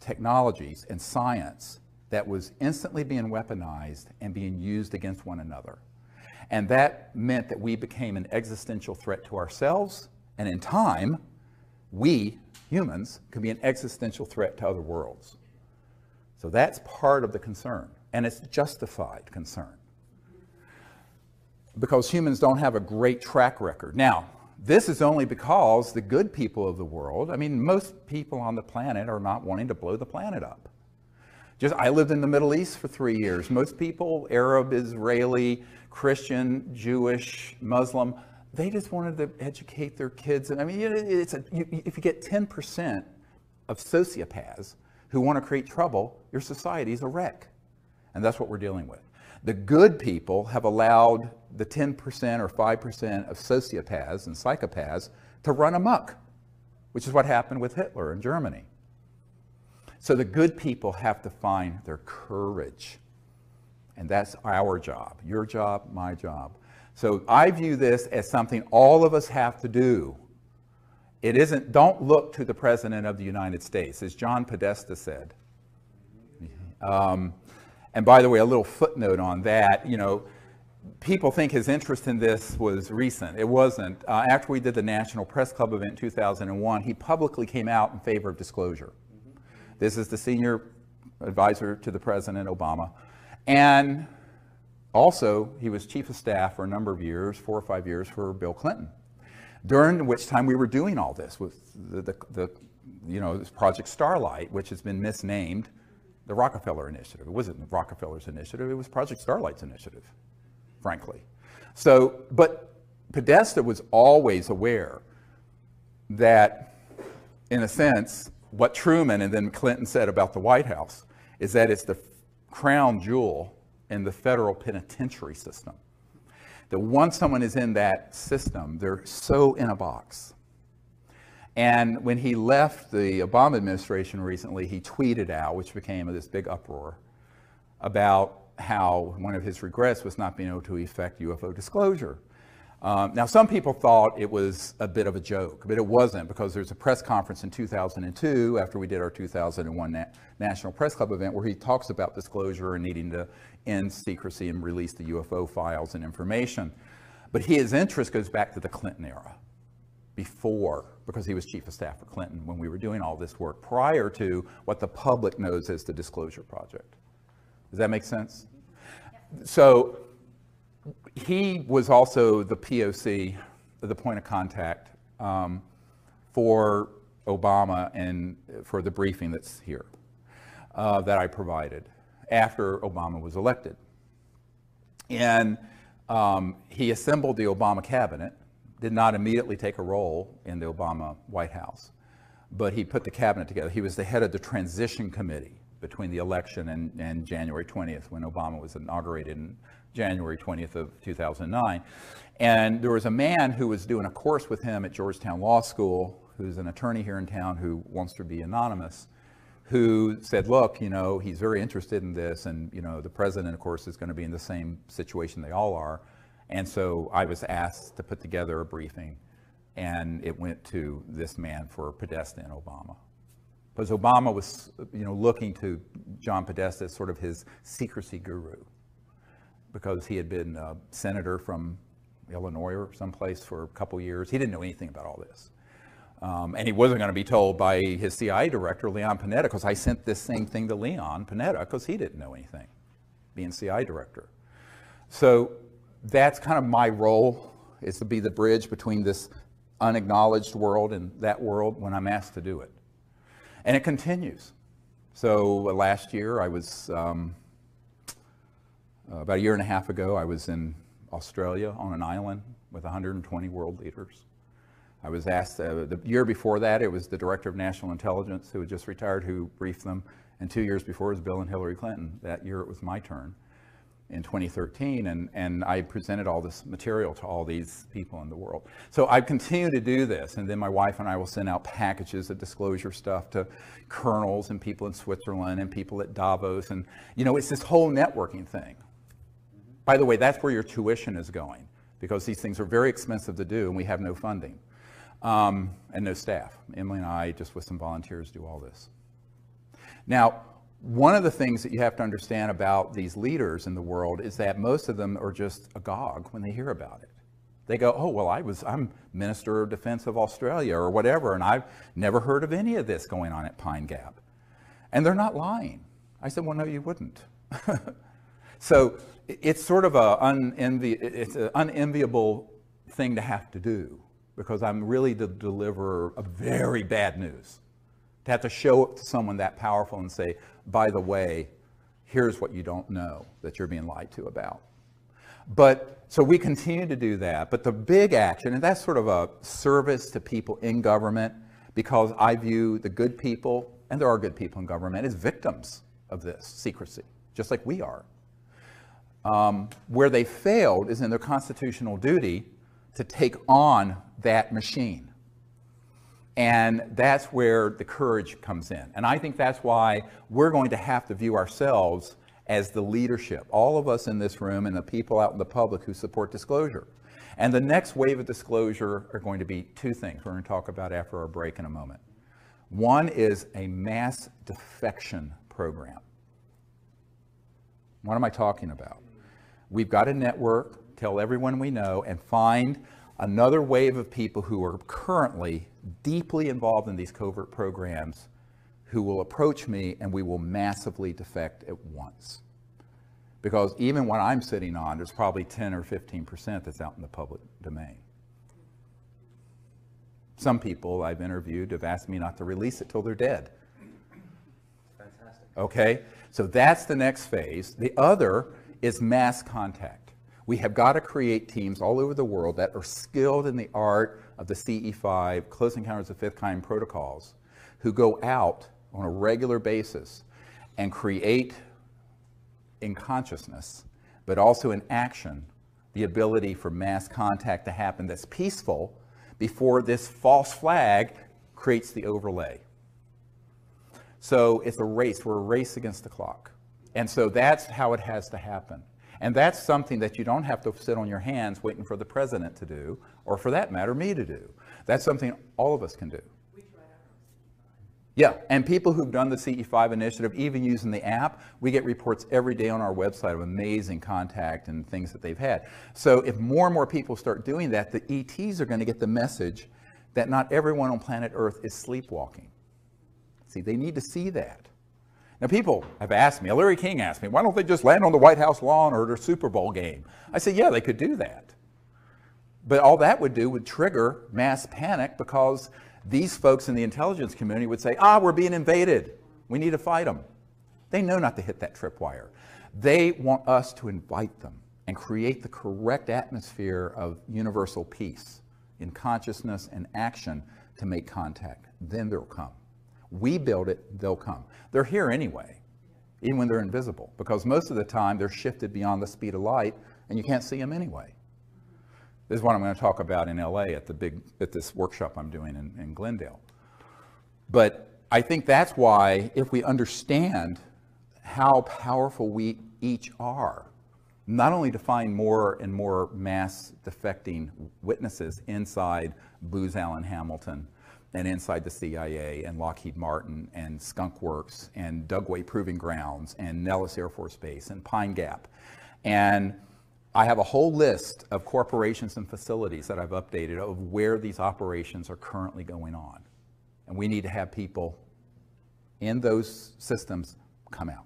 technologies and science that was instantly being weaponized and being used against one another. And that meant that we became an existential threat to ourselves, and in time, we, humans, could be an existential threat to other worlds. So that's part of the concern, and it's justified concern, because humans don't have a great track record. Now, this is only because the good people of the world, I mean, most people on the planet are not wanting to blow the planet up. I lived in the Middle East for 3 years. Most people, Arab, Israeli, Christian, Jewish, Muslim, they just wanted to educate their kids. And I mean, if you get 10% of sociopaths who want to create trouble, your society is a wreck. And that's what we're dealing with. The good people have allowed the 10% or 5% of sociopaths and psychopaths to run amok, which is what happened with Hitler in Germany. So the good people have to find their courage. And that's our job, your job, my job. So I view this as something all of us have to do. It isn't, don't look to the President of the United States, as John Podesta said. And by the way, a little footnote on that, you know, people think his interest in this was recent. It wasn't. After we did the National Press Club event in 2001, he publicly came out in favor of disclosure. This is the senior advisor to the President Obama. And also, he was chief of staff for a number of years, 4 or 5 years, for Bill Clinton, during which time we were doing all this with this Project Starlight, which has been misnamed the Rockefeller Initiative. It wasn't Rockefeller's initiative, it was Project Starlight's initiative, frankly. So, but Podesta was always aware that, in a sense, what Truman and then Clinton said about the White House is that it's the crown jewel in the federal penitentiary system. That once someone is in that system, they're so in a box. And when he left the Obama administration recently, he tweeted out, which became this big uproar, about how one of his regrets was not being able to effect UFO disclosure. Now, some people thought it was a bit of a joke, but it wasn't, because there's a press conference in 2002 after we did our 2001 National Press Club event where he talks about disclosure and needing to end secrecy and release the UFO files and information. But his interest goes back to the Clinton era. before, because he was chief of staff for Clinton when we were doing all this work, prior to what the public knows as the Disclosure Project. Does that make sense? So he was also the POC, the point of contact, for Obama and for the briefing that's here that I provided after Obama was elected. And he assembled the Obama cabinet, did not immediately take a role in the Obama White House, but he put the cabinet together. He was the head of the transition committee between the election and January 20th, when Obama was inaugurated in January 20th of 2009. And there was a man who was doing a course with him at Georgetown Law School, who's an attorney here in town who wants to be anonymous, who said, look, you know, he's very interested in this, and, you know, the president, of course, is going to be in the same situation they all are. And so I was asked to put together a briefing, and it went to this man for Podesta and Obama. Because Obama was, you know, looking to John Podesta as sort of his secrecy guru, because he had been a senator from Illinois or someplace for a couple years. He didn't know anything about all this. And he wasn't going to be told by his CIA director, Leon Panetta, because I sent this same thing to Leon Panetta, because he didn't know anything, being CIA director. So that's kind of my role, is to be the bridge between this unacknowledged world and that world when I'm asked to do it. And it continues. So last year, I was, about a year and a half ago, I was in Australia on an island with 120 world leaders. I was asked, the year before that, it was the Director of National Intelligence, who had just retired, who briefed them. And 2 years before, it was Bill and Hillary Clinton. That year, it was my turn in 2013. And I presented all this material to all these people in the world. So I continue to do this. And then my wife and I will send out packages of disclosure stuff to colonels and people in Switzerland and people at Davos. And, you know, it's this whole networking thing. By the way, that's where your tuition is going, because these things are very expensive to do, and we have no funding. And no staff. Emily and I, just with some volunteers, do all this. Now, one of the things that you have to understand about these leaders in the world is that most of them are just agog when they hear about it. They go, oh, well, I'm Minister of Defense of Australia or whatever, and I've never heard of any of this going on at Pine Gap. And they're not lying. I said, well, no, you wouldn't. So it's sort of an unenviable thing to have to do, because I'm really the deliverer of very bad news. To have to show it to someone that powerful and say, by the way, here's what you don't know that you're being lied to about. But so we continue to do that. But the big action, and that's sort of a service to people in government, because I view the good people, and there are good people in government, as victims of this secrecy, just like we are. Where they failed is in their constitutional duty to take on that machine. And that's where the courage comes in. And I think that's why we're going to have to view ourselves as the leadership, all of us in this room and the people out in the public who support disclosure. And the next wave of disclosure are going to be two things we're going to talk about after our break in a moment. One is a mass defection program. What am I talking about? We've got to network, tell everyone we know, and find another wave of people who are currently deeply involved in these covert programs who will approach me, and we will massively defect at once. Because even what I'm sitting on, there's probably 10 or 15% that's out in the public domain. Some people I've interviewed have asked me not to release it till they're dead. Fantastic. Okay, so that's the next phase. The other is mass contact. We have got to create teams all over the world that are skilled in the art of the CE5, Close Encounters of Fifth Kind protocols, who go out on a regular basis and create in consciousness, but also in action, the ability for mass contact to happen that's peaceful before this false flag creates the overlay. So it's a race. We're a race against the clock. And so that's how it has to happen. And that's something that you don't have to sit on your hands waiting for the president to do, or for that matter, me to do. That's something all of us can do. Yeah, and people who've done the CE5 initiative, even using the app, we get reports every day on our website of amazing contact and things that they've had. So if more and more people start doing that, the ETs are going to get the message that not everyone on planet Earth is sleepwalking. See, they need to see that. Now, people have asked me, Larry King asked me, why don't they just land on the White House lawn or at a Super Bowl game? I said, yeah, they could do that. But all that would do would trigger mass panic, because these folks in the intelligence community would say, we're being invaded. We need to fight them. They know not to hit that tripwire. They want us to invite them and create the correct atmosphere of universal peace in consciousness and action to make contact. Then they'll come. We build it, they'll come. They're here anyway, even when they're invisible, because most of the time they're shifted beyond the speed of light and you can't see them anyway. This is what I'm going to talk about in LA at this workshop I'm doing in Glendale. But I think that's why, if we understand how powerful we each are, not only to find more and more mass defecting witnesses inside Booz Allen Hamilton and inside the CIA and Lockheed Martin and Skunk Works and Dugway Proving Grounds and Nellis Air Force Base and Pine Gap. And I have a whole list of corporations and facilities that I've updated of where these operations are currently going on. And we need to have people in those systems come out.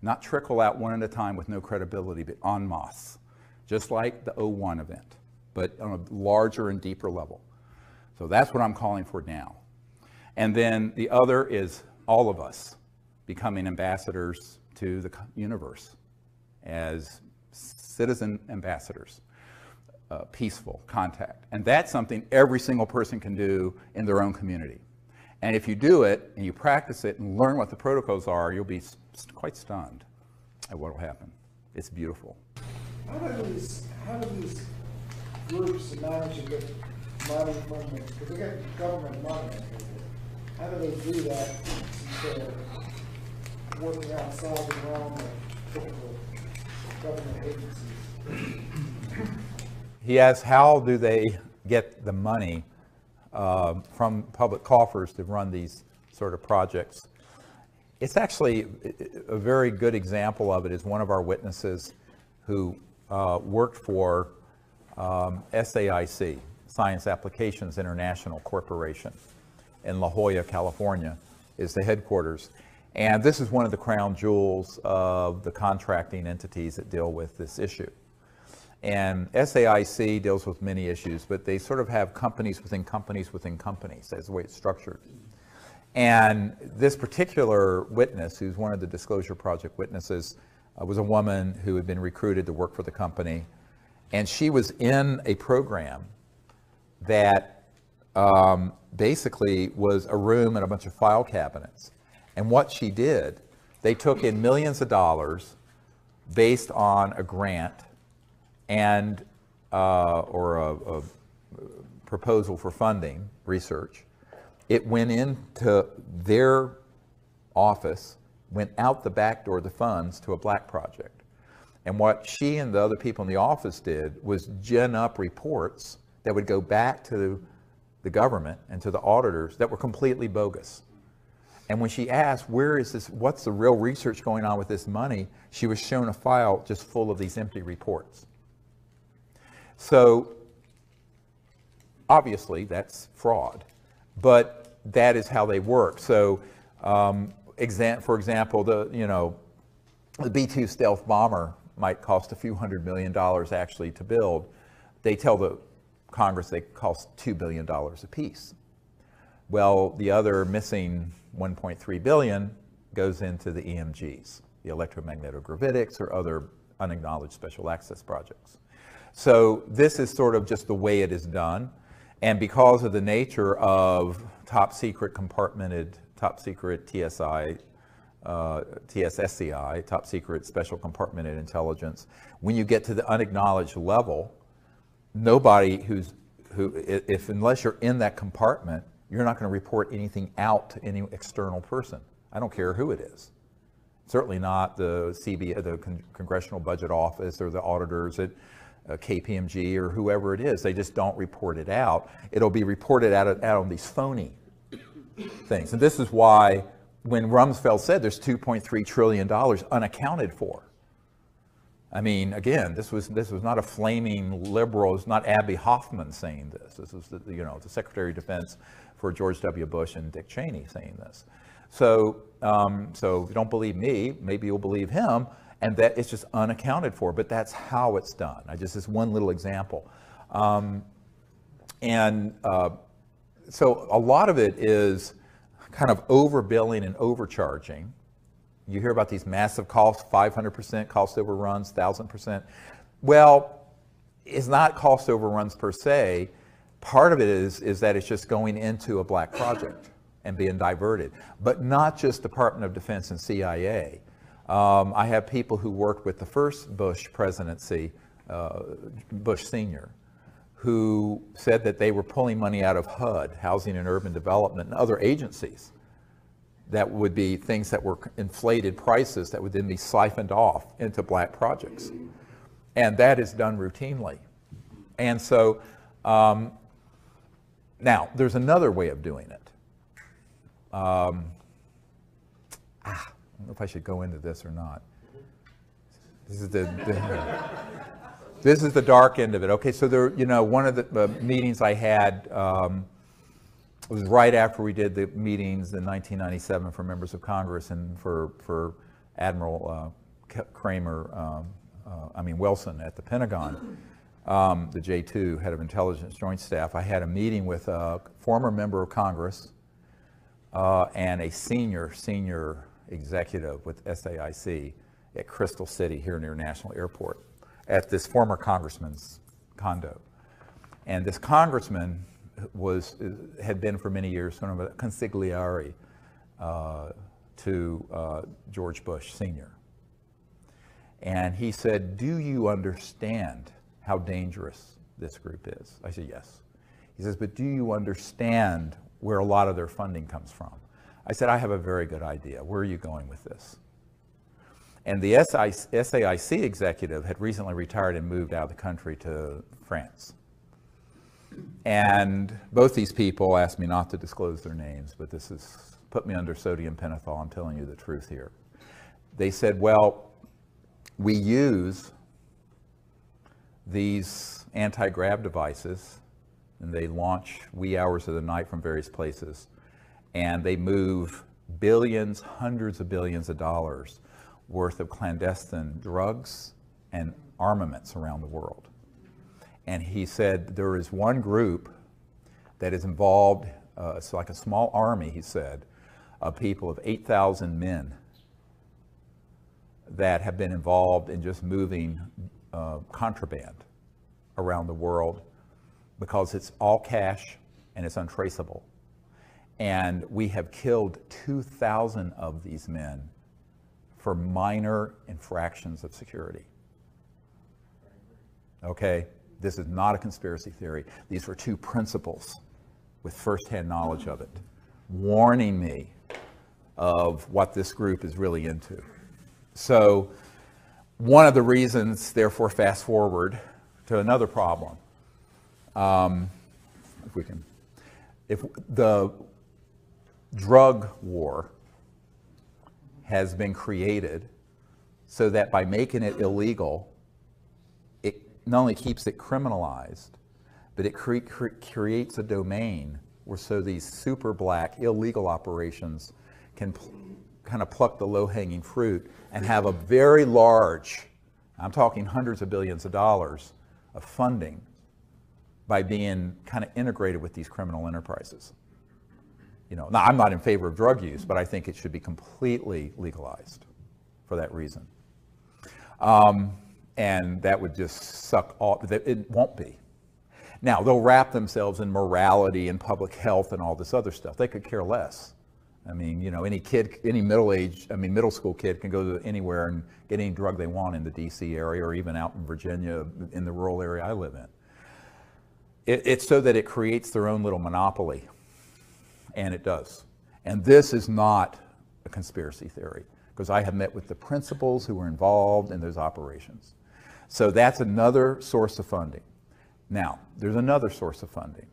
Not trickle out one at a time with no credibility, but en masse, just like the '01 event, but on a larger and deeper level. So that's what I'm calling for now. And then the other is all of us becoming ambassadors to the universe as citizen ambassadors, peaceful contact. And that's something every single person can do in their own community. And if you do it and you practice it and learn what the protocols are, you'll be quite stunned at what will happen. It's beautiful. How do these groups manage to get money from the, because they get government money, how do they do that since they're working outside the realm of typical government agencies? He asks, how do they get the money from public coffers to run these sort of projects? It's actually a very good example of it is one of our witnesses who worked for SAIC, Science Applications International Corporation, in La Jolla, California, is the headquarters. And this is one of the crown jewels of the contracting entities that deal with this issue. And SAIC deals with many issues, but they sort of have companies within companies within companies. That's the way it's structured. And this particular witness, who's one of the Disclosure Project witnesses, was a woman who had been recruited to work for the company. And she was in a program that basically was a room and a bunch of file cabinets. And what she did, they took in millions of dollars based on a grant and or a proposal for funding research. It went into their office, went out the back door of the funds to a black project. And what she and the other people in the office did was gin up reports that would go back to the government and to the auditors that were completely bogus. And when she asked, where is this, what's the real research going on with this money, she was shown a file just full of these empty reports. So obviously that's fraud, but that is how they work. So for example, the B-2 stealth bomber might cost a few $100 million actually to build. They tell the Congress they cost $2 billion a piece. Well, the other missing 1.3 billion goes into the EMGs, the electromagnetogravitics or other unacknowledged special access projects. So this is sort of just the way it is done. And because of the nature of top secret compartmented, top secret TSI, TSSCI, top secret special compartmented intelligence, when you get to the unacknowledged level, nobody unless you're in that compartment, you're not going to report anything out to any external person. I don't care who it is. Certainly not the CB, the Congressional Budget Office or the auditors at KPMG or whoever it is. They just don't report it out. It'll be reported out on these phony things. And this is why when Rumsfeld said there's $2.3 trillion unaccounted for, I mean, again, this was not a flaming liberal. It's not Abby Hoffman saying this. This was the Secretary of Defense for George W. Bush and Dick Cheney saying this. So if you don't believe me, maybe you'll believe him, and that it's just unaccounted for. But that's how it's done. This one little example, so a lot of it is kind of overbilling and overcharging. You hear about these massive costs, 500% cost overruns, 1,000%. Well, it's not cost overruns per se. Part of it is that it's just going into a black project and being diverted, but not just Department of Defense and CIA. I have people who worked with the first Bush presidency, Bush Sr., who said that they were pulling money out of HUD, Housing and Urban Development, and other agencies. That would be things that were inflated prices that would then be siphoned off into black projects. And that is done routinely. And so, now, there's another way of doing it. I don't know if I should go into this or not. This is this is the dark end of it. Okay, so one of the meetings I had was right after we did the meetings in 1997 for members of Congress and for Admiral Wilson at the Pentagon, the J2, head of intelligence joint staff. I had a meeting with a former member of Congress and a senior executive with SAIC at Crystal City here near National Airport at this former congressman's condo. And this congressman had been for many years sort of a consigliere to George Bush Sr. And he said, "Do you understand how dangerous this group is?" I said, "Yes." He says, "But do you understand where a lot of their funding comes from?" I said, "I have a very good idea. Where are you going with this?" And the SAIC executive had recently retired and moved out of the country to France. And both these people asked me not to disclose their names, but this has put me under sodium pentothal. I'm telling you the truth here. They said, "Well, we use these anti-grav devices, and they launch wee hours of the night from various places, and they move billions, hundreds of billions of dollars worth of clandestine drugs and armaments around the world." And he said there is one group that is involved, it's like a small army, he said, of people of 8,000 men that have been involved in just moving contraband around the world because it's all cash and it's untraceable. And we have killed 2,000 of these men for minor infractions of security. Okay? This is not a conspiracy theory. These were two principals with firsthand knowledge of it, warning me of what this group is really into. So one of the reasons, therefore, fast forward to another problem. If the drug war has been created so that by making it illegal, it not only keeps it criminalized, but it creates a domain where so these super black illegal operations can kind of pluck the low-hanging fruit and have a very large, I'm talking hundreds of billions of dollars of funding by being kind of integrated with these criminal enterprises. Now I'm not in favor of drug use, but I think it should be completely legalized for that reason. And that would just suck all, it won't be. Now, they'll wrap themselves in morality and public health and all this other stuff. They could care less. I mean, any kid, any middle school kid can go to anywhere and get any drug they want in the DC area or even out in Virginia in the rural area I live in. It's so that it creates their own little monopoly, and it does. And this is not a conspiracy theory, because I have met with the principals who were involved in those operations. So that's another source of funding. Now, there's another source of funding.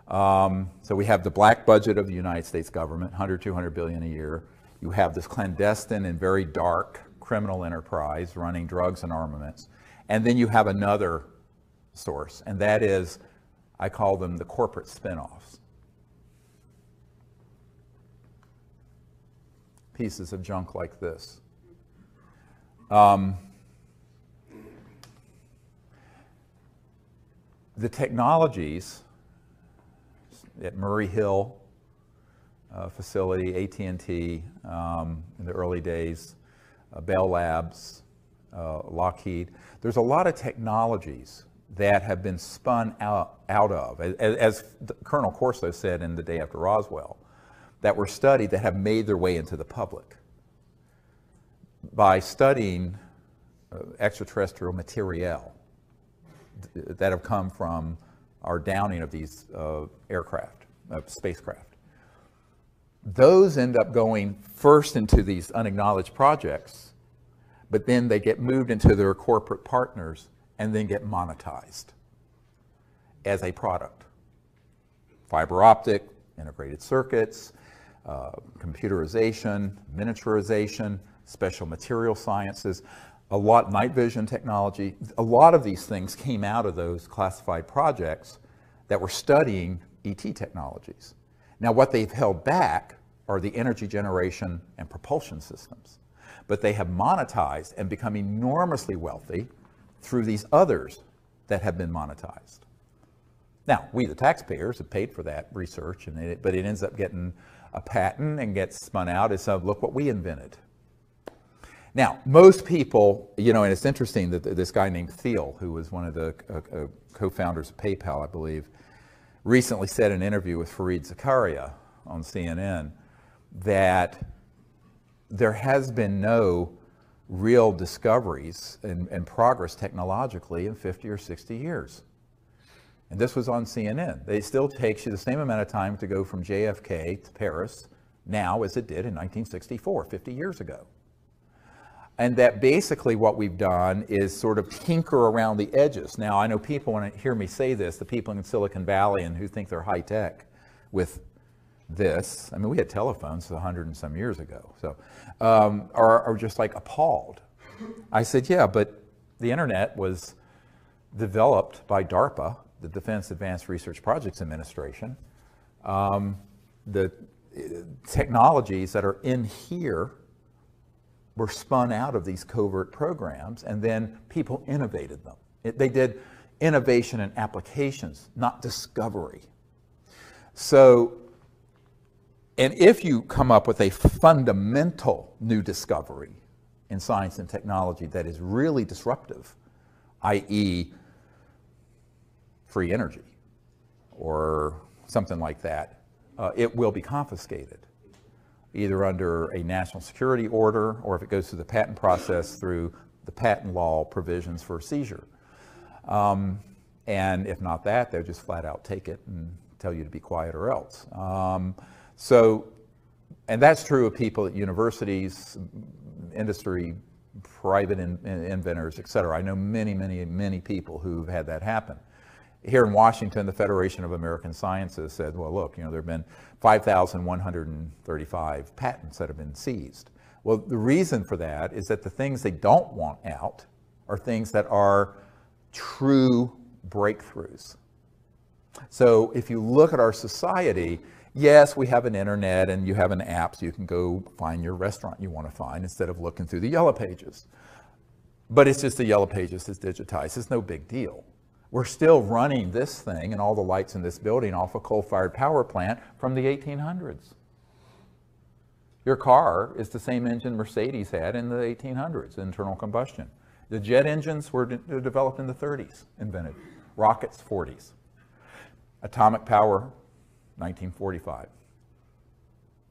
So we have the black budget of the United States government, 100, 200 billion a year. You have this clandestine and very dark criminal enterprise running drugs and armaments. And then you have another source, and that is, I call them the corporate spin-offs. Pieces of junk like this. The technologies at Murray Hill facility, AT&T in the early days, Bell Labs, Lockheed, there's a lot of technologies that have been spun out of, as Colonel Corso said in The Day After Roswell, that were studied that have made their way into the public. By studying extraterrestrial materiel that have come from our downing of these aircraft, spacecraft. Those end up going first into these unacknowledged projects, but then they get moved into their corporate partners and then get monetized as a product. Fiber optic, integrated circuits, computerization, miniaturization, special material sciences, a lot, night vision technology. A lot of these things came out of those classified projects that were studying ET technologies. Now, what they've held back are the energy generation and propulsion systems, but they have monetized and become enormously wealthy through these others that have been monetized. Now, we, the taxpayers, have paid for that research, but it ends up getting a patent and gets spun out as, look what we invented. Now, most people, you know, and it's interesting that this guy named Thiel, who was one of the co-founders of PayPal, I believe, recently said in an interview with Fareed Zakaria on CNN that there has been no real discoveries and progress technologically in 50 or 60 years. And this was on CNN. It still takes you the same amount of time to go from JFK to Paris now as it did in 1964, 50 years ago. And that basically what we've done is sort of tinker around the edges. Now, I know people, when they hear me say this, the people in Silicon Valley and who think they're high tech with this, I mean, we had telephones 100 and some years ago, so, are just like appalled. I said, yeah, but the internet was developed by DARPA, the Defense Advanced Research Projects Administration. The technologies that are in here were spun out of these covert programs, and then people innovated them. They did innovation and applications, not discovery. So, and if you come up with a fundamental new discovery in science and technology that is really disruptive, i.e. free energy or something like that, it will be confiscated, either under a national security order or if it goes through the patent process through the patent law provisions for seizure. And if not that, they'll just flat out take it and tell you to be quiet or else. So, and that's true of people at universities, industry, private inventors, et cetera. I know many people who've had that happen. Here in Washington, the Federation of American Sciences said, well, look, you know, there have been 5,135 patents that have been seized. Well, the reason for that is that the things they don't want out are things that are true breakthroughs. So if you look at our society, yes, we have an internet and you have an app so you can go find your restaurant you want to find instead of looking through the yellow pages. But it's just the yellow pages is digitized. It's no big deal. We're still running this thing and all the lights in this building off a coal-fired power plant from the 1800s. Your car is the same engine Mercedes had in the 1800s, internal combustion. The jet engines were developed in the 30s, invented. Rockets, 40s. Atomic power, 1945.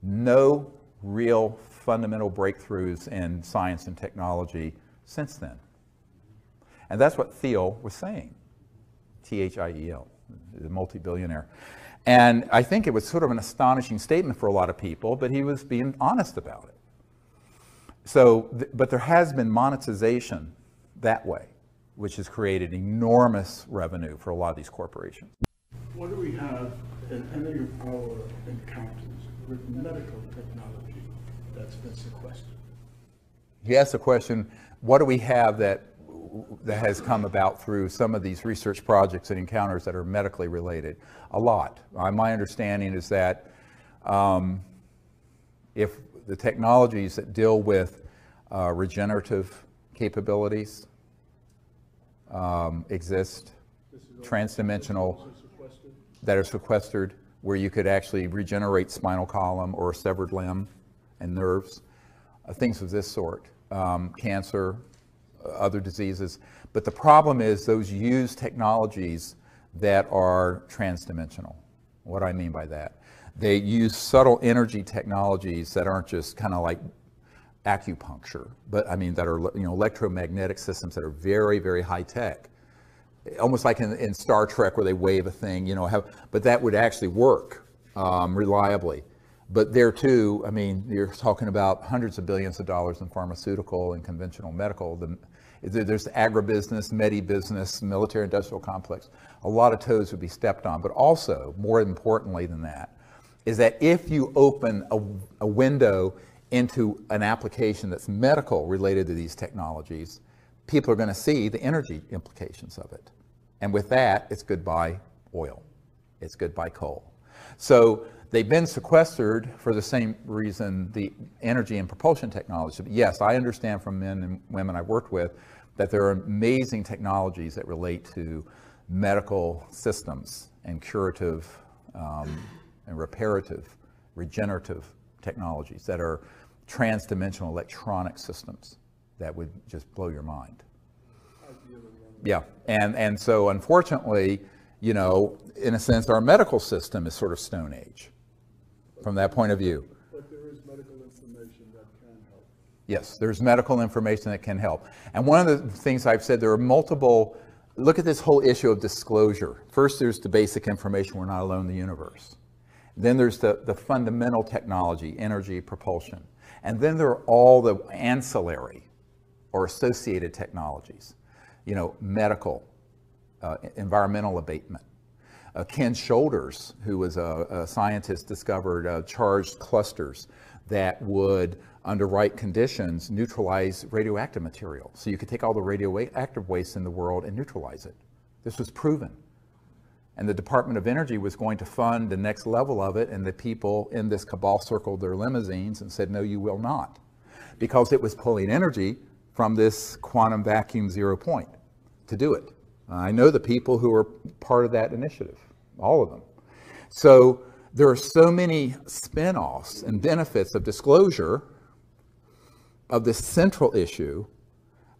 No real fundamental breakthroughs in science and technology since then. And that's what Thiel was saying. Thiel, the multi-billionaire. And I think it was sort of an astonishing statement for a lot of people, but he was being honest about it. So, but there has been monetization that way, which has created enormous revenue for a lot of these corporations. What do we have in any of our encounters with medical technology that's been sequestered? He asked the question, what do we have that has come about through some of these research projects and encounters that are medically related? A lot. My understanding is that if the technologies that deal with regenerative capabilities exist, transdimensional, that are sequestered, where you could actually regenerate spinal column or a severed limb and nerves, things of this sort, cancer, other diseases. But the problem is those use technologies that are transdimensional. What do I mean by that? They use subtle energy technologies that aren't just kind of like acupuncture, but I mean that are, you know, electromagnetic systems that are very, very high tech. Almost like in Star Trek where they wave a thing, you know, but that would actually work reliably. But there too, I mean, you're talking about hundreds of billions of dollars in pharmaceutical and conventional medical. There's agribusiness, medi-business, military-industrial complex. A lot of toes would be stepped on. But also, more importantly than that, is that if you open a window into an application that's medical related to these technologies, people are going to see the energy implications of it. And with that, it's goodbye oil. It's goodbye coal. So they've been sequestered for the same reason the energy and propulsion technology. But yes, I understand from men and women I've worked with that there are amazing technologies that relate to medical systems and curative and reparative, regenerative technologies that are trans-dimensional electronic systems that would just blow your mind. Yeah, and so unfortunately, you know, in a sense, our medical system is sort of Stone Age from that point of view. But there is medical information that can help. Yes, there's medical information that can help. And one of the things I've said, there are multiple, look at this whole issue of disclosure. First, there's the basic information, we're not alone in the universe. Then there's the fundamental technology, energy, propulsion. And then there are all the ancillary or associated technologies, you know, medical, environmental abatement. Ken Shoulders, who was a scientist, discovered charged clusters that would, under right conditions, neutralize radioactive material. So you could take all the radioactive waste in the world and neutralize it. This was proven. And the Department of Energy was going to fund the next level of it, and the people in this cabal circled their limousines and said, no, you will not. Because it was pulling energy from this quantum vacuum 0 point to do it. I know the people who are part of that initiative, all of them. So there are so many spin-offs and benefits of disclosure of this central issue,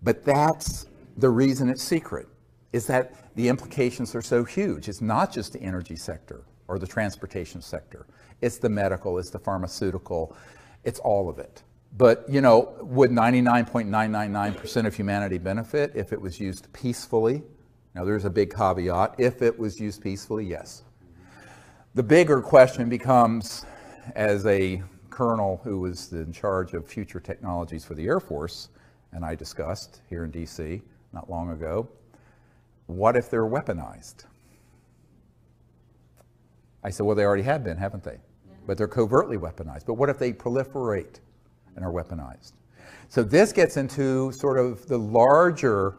but that's the reason it's secret, is that the implications are so huge. It's not just the energy sector or the transportation sector. It's the medical, it's the pharmaceutical, it's all of it. But, you know, would 99.999% of humanity benefit if it was used peacefully? Now, there's a big caveat. If it was used peacefully, yes. The bigger question becomes, as a colonel who was in charge of future technologies for the Air Force, and I discussed here in DC not long ago, what if they're weaponized? I said, well, they already have been, haven't they? But they're covertly weaponized. But what if they proliferate and are weaponized? So this gets into sort of the larger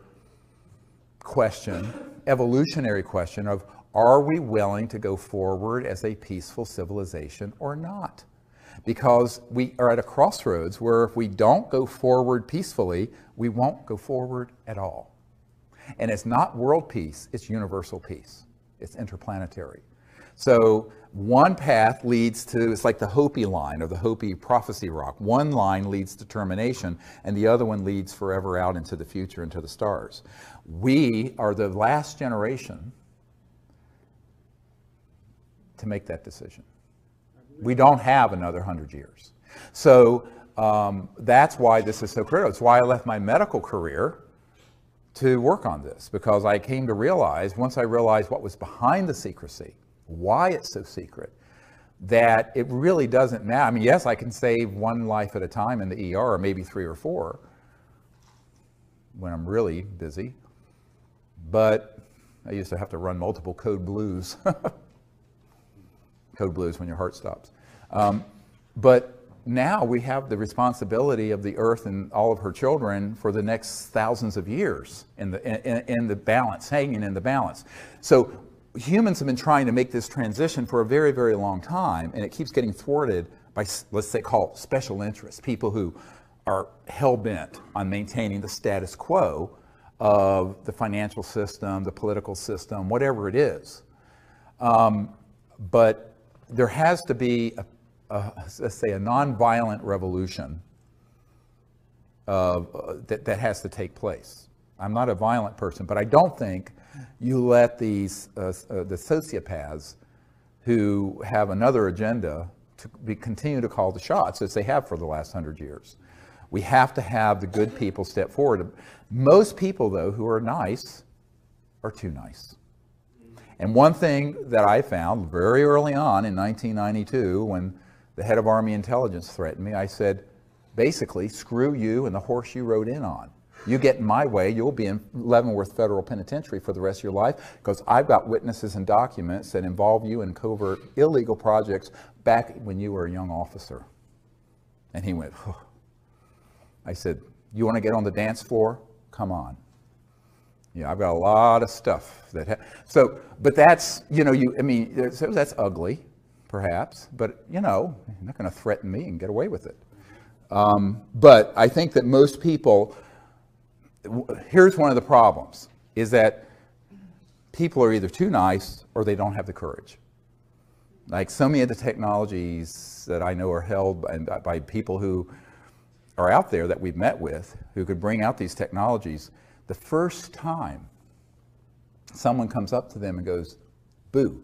question, evolutionary question of, are we willing to go forward as a peaceful civilization or not? Because we are at a crossroads where if we don't go forward peacefully, we won't go forward at all. And it's not world peace, it's universal peace. It's interplanetary. So one path leads to, it's like the Hopi line or the Hopi prophecy rock. One line leads to termination and the other one leads forever out into the future, into the stars. We are the last generation to make that decision. We don't have another 100 years. So that's why this is so critical. It's why I left my medical career to work on this, because I came to realize, once I realized what was behind the secrecy, why it's so secret, that it really doesn't matter. I mean, yes, I can save one life at a time in the ER, or maybe 3 or 4 when I'm really busy, but I used to have to run multiple code blues. Code blues when your heart stops. But now we have the responsibility of the earth and all of her children for the next thousands of years in the balance, hanging in the balance. So humans have been trying to make this transition for a very, very long time, and it keeps getting thwarted by, let's say, call special interests, people who are hell-bent on maintaining the status quo of the financial system, the political system, whatever it is. But there has to be let's say, a nonviolent revolution that has to take place. I'm not a violent person, but I don't think you let these the sociopaths who have another agenda to continue to call the shots as they have for the last 100 years. We have to have the good people step forward. Most people, though, who are nice are too nice. And one thing that I found very early on in 1992, when the head of Army intelligence threatened me, I said, basically, screw you and the horse you rode in on. You get in my way, you'll be in Leavenworth Federal Penitentiary for the rest of your life, because I've got witnesses and documents that involve you in covert illegal projects back when you were a young officer. And he went, oh. I said, you want to get on the dance floor? Come on. Yeah, I've got a lot of stuff that but that's, so that's ugly, perhaps, but you're not going to threaten me and get away with it. But I think that most people, here's one of the problems, is that people are either too nice or they don't have the courage. Like so many of the technologies that I know are held by people who are out there that we've met with, who could bring out these technologies, the first time someone comes up to them and goes, boo,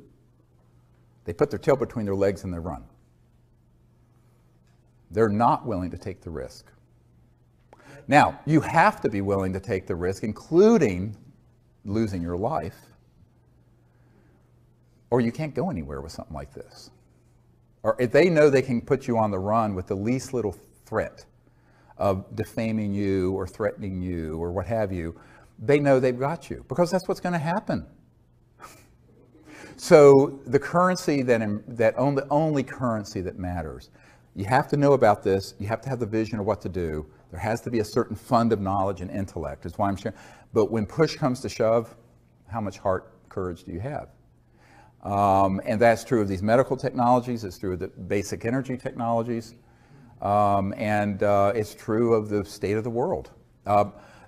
they put their tail between their legs and they run. They're not willing to take the risk. Now, you have to be willing to take the risk, including losing your life, or you can't go anywhere with something like this. Or if they know they can put you on the run with the least little threat of defaming you or threatening you or what have you, they know they've got you, because that's what's going to happen. So the currency the only currency that matters, you have to know about this, you have to have the vision of what to do, there has to be a certain fund of knowledge and intellect, is why I'm sharing. But when push comes to shove, how much heart, courage do you have? And that's true of these medical technologies, it's true of the basic energy technologies, and it's true of the state of the world.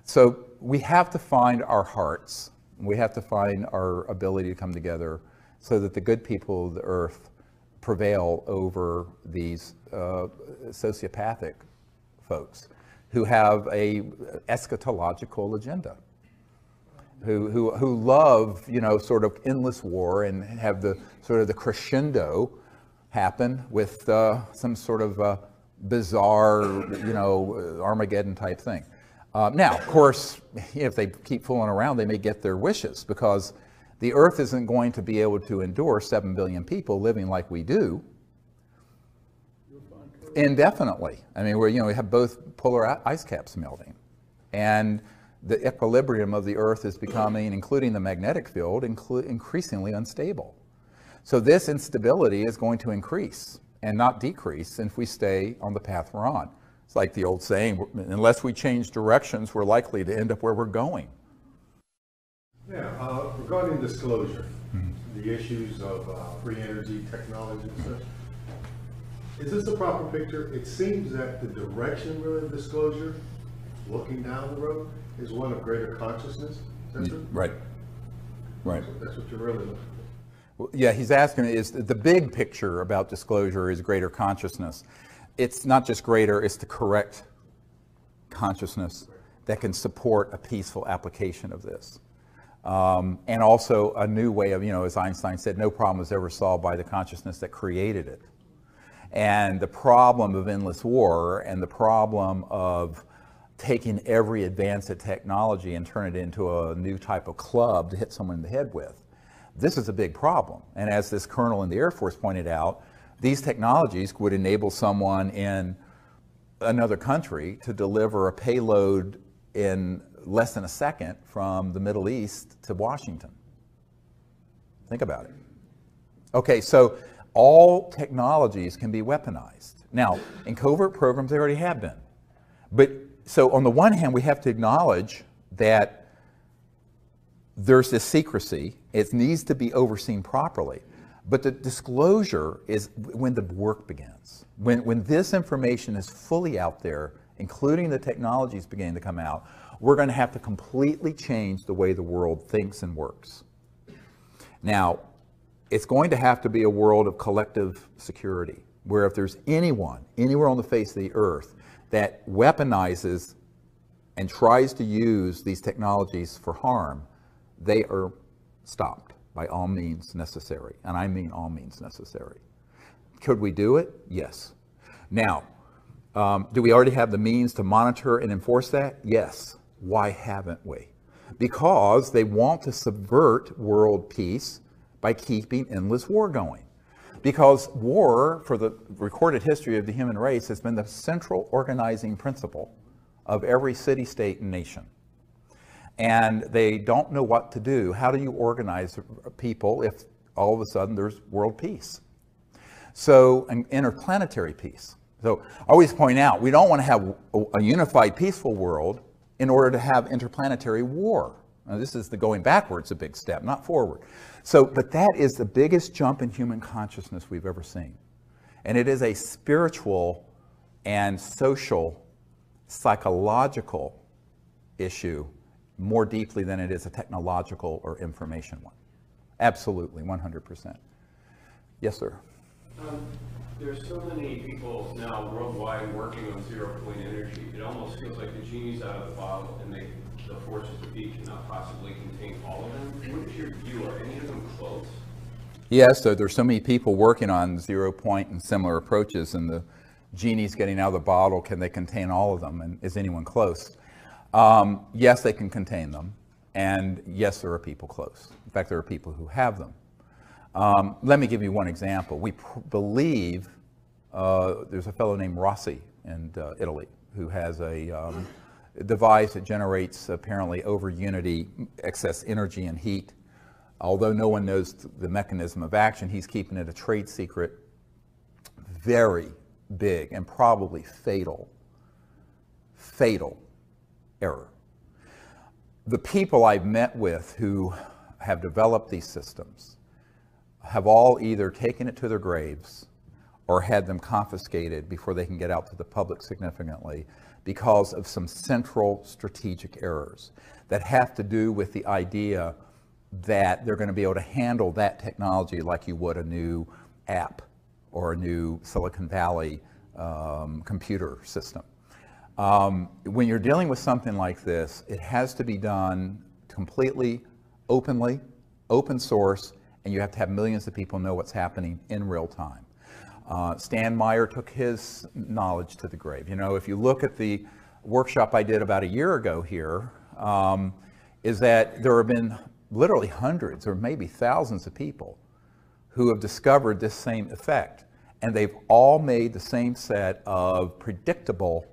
So we have to find our hearts, we have to find our ability to come together so that the good people of the earth prevail over these sociopathic folks who have a eschatological agenda, who love, sort of endless war and have the sort of the crescendo happen with some sort of bizarre, Armageddon type thing. Now, of course, if they keep fooling around, they may get their wishes, because the earth isn't going to be able to endure 7 billion people living like we do indefinitely. I mean, we have both polar ice caps melting, and the equilibrium of the earth is becoming, including the magnetic field, increasingly unstable. So this instability is going to increase and not decrease if we stay on the path we're on. It's like the old saying, unless we change directions, we're likely to end up where we're going. Yeah, regarding disclosure, the issues of free energy technology and such, is this a proper picture? It seems that the direction really of disclosure, looking down the road, is one of greater consciousness. Is that true? Right. Right. That's what you're really looking for. Well, yeah, he's asking, is the big picture about disclosure is greater consciousness. It's not just greater, it's the correct consciousness that can support a peaceful application of this. And also a new way of, as Einstein said, no problem was ever solved by the consciousness that created it. And the problem of endless war and the problem of taking every advance of technology and turn it into a new type of club to hit someone in the head with, this is a big problem. And as this colonel in the Air Force pointed out, these technologies would enable someone in another country to deliver a payload in less than a second from the Middle East to Washington. Think about it. Okay, so all technologies can be weaponized. Now, in covert programs, they already have been. But so on the one hand, we have to acknowledge that there's this secrecy. It needs to be overseen properly. But the disclosure is when the work begins. When this information is fully out there, including the technologies beginning to come out, we're going to have to completely change the way the world thinks and works. Now, it's going to have to be a world of collective security, where if there's anyone, anywhere on the face of the earth, that weaponizes and tries to use these technologies for harm, they are stopped by all means necessary. And I mean all means necessary. Could we do it? Yes. Now, do we already have the means to monitor and enforce that? Yes. Why haven't we? Because they want to subvert world peace by keeping endless war going. Because war, for the recorded history of the human race, has been the central organizing principle of every city, state, and nation. And they don't know what to do. How do you organize people if all of a sudden there's world peace? So, an interplanetary peace. So, I always point out, we don't want to have a unified, peaceful world in order to have interplanetary war. Now, this is the going backwards, a big step, not forward. So, but that is the biggest jump in human consciousness we've ever seen. And it is a spiritual and social, psychological issue more deeply than it is a technological or information one. Absolutely, 100%. Yes, sir. There's so many people now worldwide working on zero-point energy. It almost feels like the genie's out of the bottle, and the forces of peace cannot possibly contain all of them. What is your view? Are any of them close? Yes, so there's so many people working on zero-point and similar approaches, and the genie's getting out of the bottle. Can they contain all of them? And is anyone close? Yes, they can contain them. And yes, there are people close. In fact, there are people who have them. Let me give you one example. We believe there's a fellow named Rossi in Italy who has a device that generates apparently over unity excess energy and heat. Although no one knows the mechanism of action, he's keeping it a trade secret. Very big and probably fatal error. The people I've met with who have developed these systems have all either taken it to their graves or had them confiscated before they can get out to the public significantly because of some central strategic errors that have to do with the idea that they're going to be able to handle that technology like you would a new app or a new Silicon Valley computer system. When you're dealing with something like this, it has to be done completely openly, open source, and you have to have millions of people know what's happening in real time. Stan Meyer took his knowledge to the grave. You know, if you look at the workshop I did about a year ago here, is that there have been literally hundreds or maybe thousands of people who have discovered this same effect. And they've all made the same set of predictable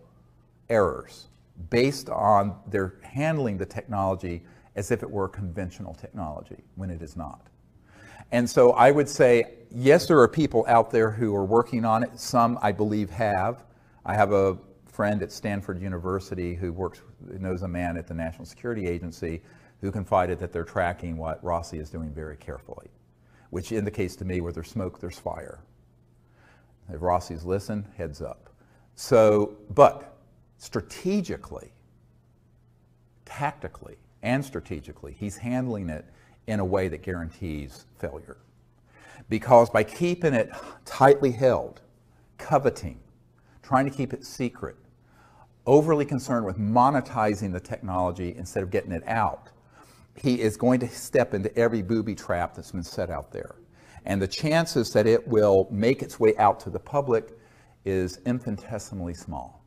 errors based on their handling the technology as if it were conventional technology when it is not. And so I would say, yes, there are people out there who are working on it. Some, I believe, have. I have a friend at Stanford University who knows a man at the National Security Agency who confided that they're tracking what Rossi is doing very carefully, which indicates to me where there's smoke, there's fire. If Rossi's listened, heads up. So, but strategically, tactically, and strategically, he's handling it in a way that guarantees failure. Because by keeping it tightly held, coveting, trying to keep it secret, overly concerned with monetizing the technology instead of getting it out, he is going to step into every booby trap that's been set out there. And the chances that it will make its way out to the public is infinitesimally small.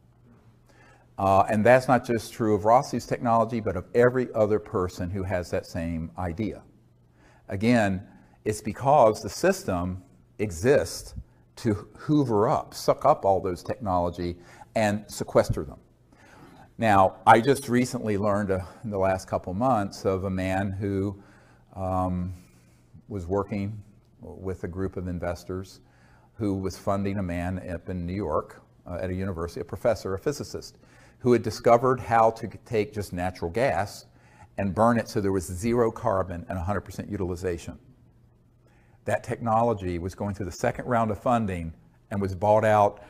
And that's not just true of Rossi's technology, but of every other person who has that same idea. Again, it's because the system exists to hoover up, suck up all those technology and sequester them. Now, I just recently learned in the last couple months of a man who was working with a group of investors who was funding a man up in New York at a university, a professor, a physicist, who had discovered how to take just natural gas and burn it so there was 0 carbon and 100% utilization. That technology was going through the second round of funding and was bought out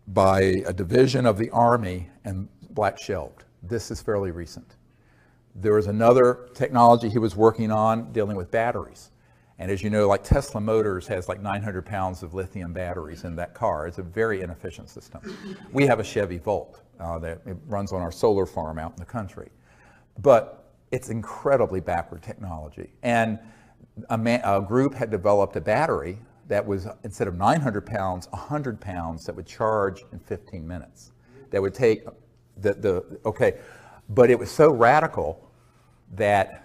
by a division of the Army and black shelved. This is fairly recent. There was another technology he was working on dealing with batteries. And as you know, like Tesla Motors has like 900 pounds of lithium batteries in that car. It's a very inefficient system. We have a Chevy Volt that it runs on our solar farm out in the country. But it's incredibly backward technology. And a group had developed a battery that was, instead of 900 pounds, 100 pounds that would charge in 15 minutes. That would take okay. But it was so radical that